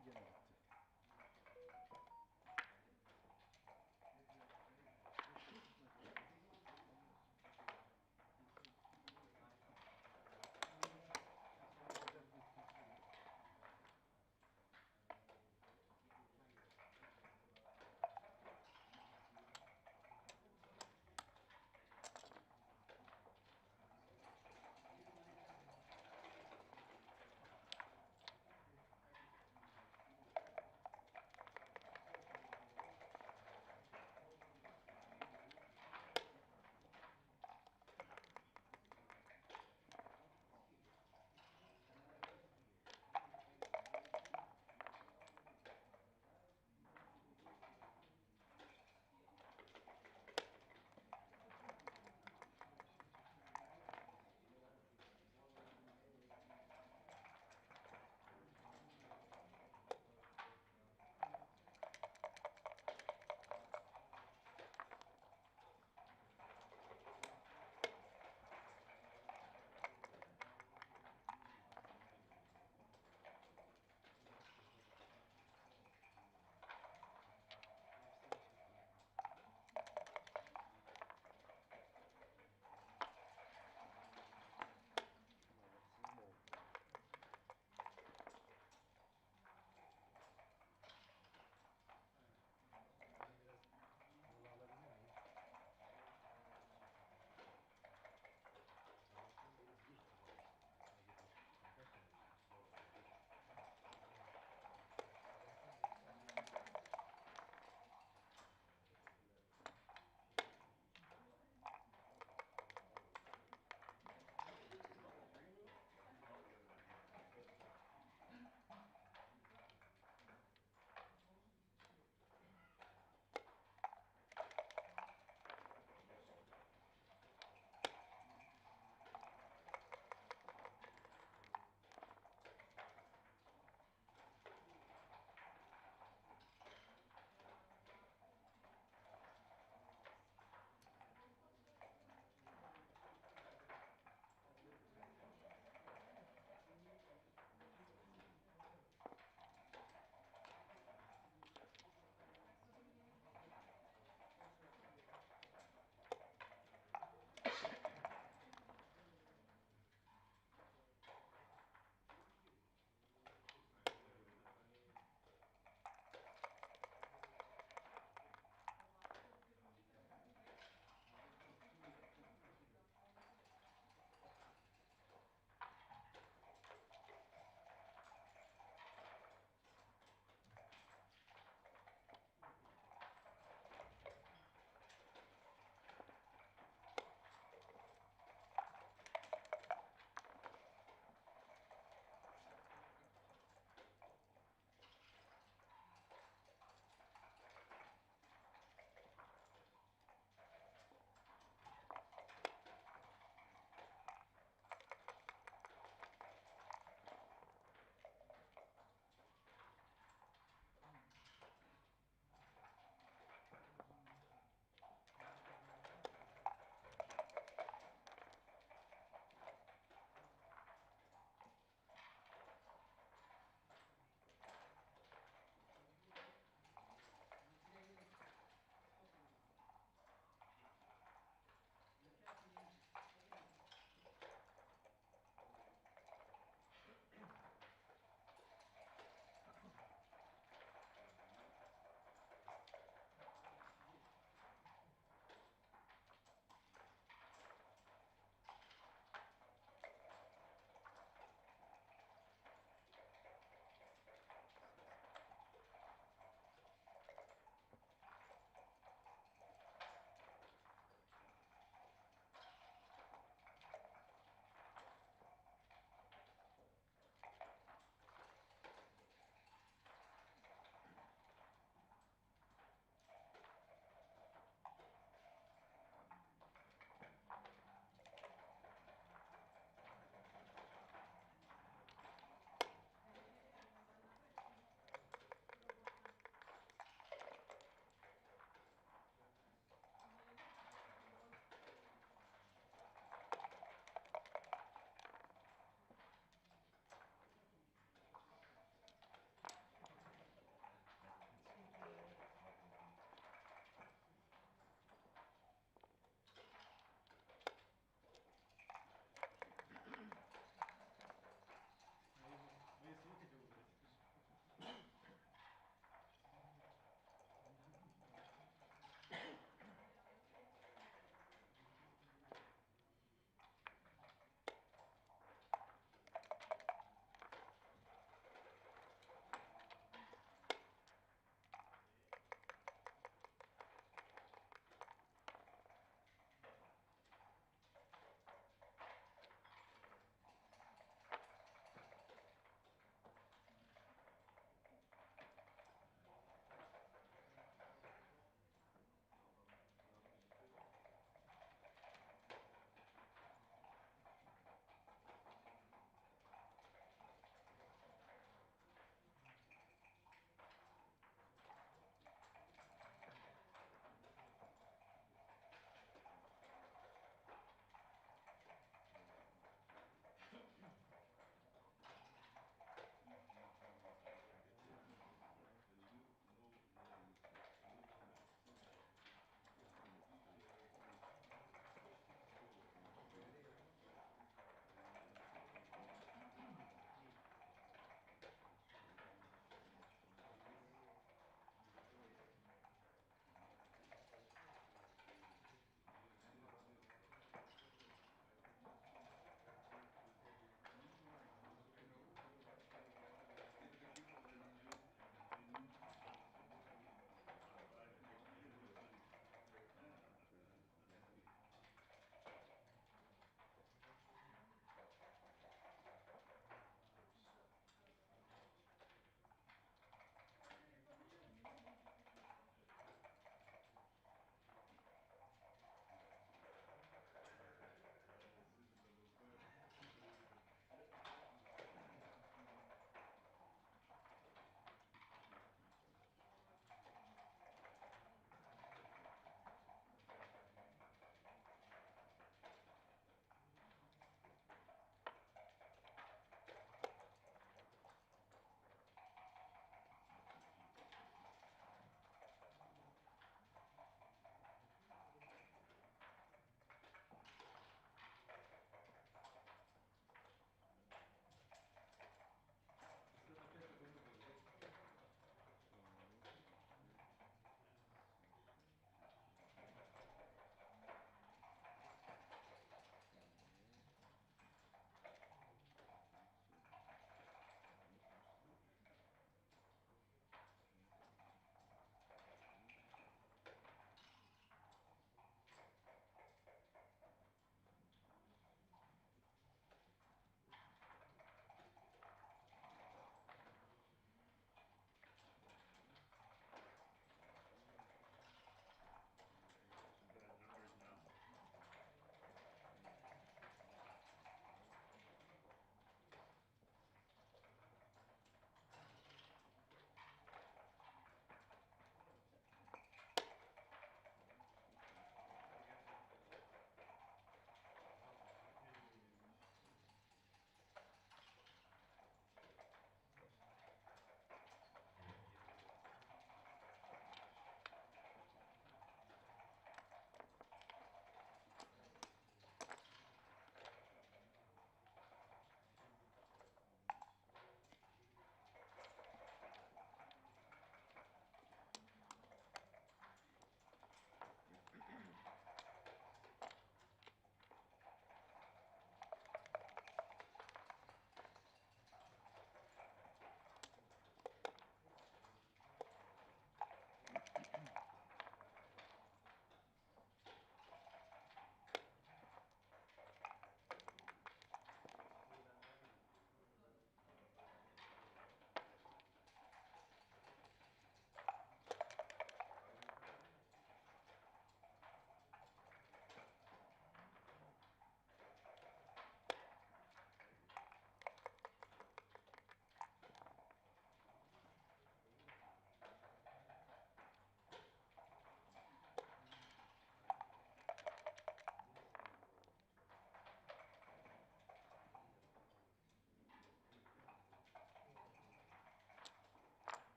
офигенно.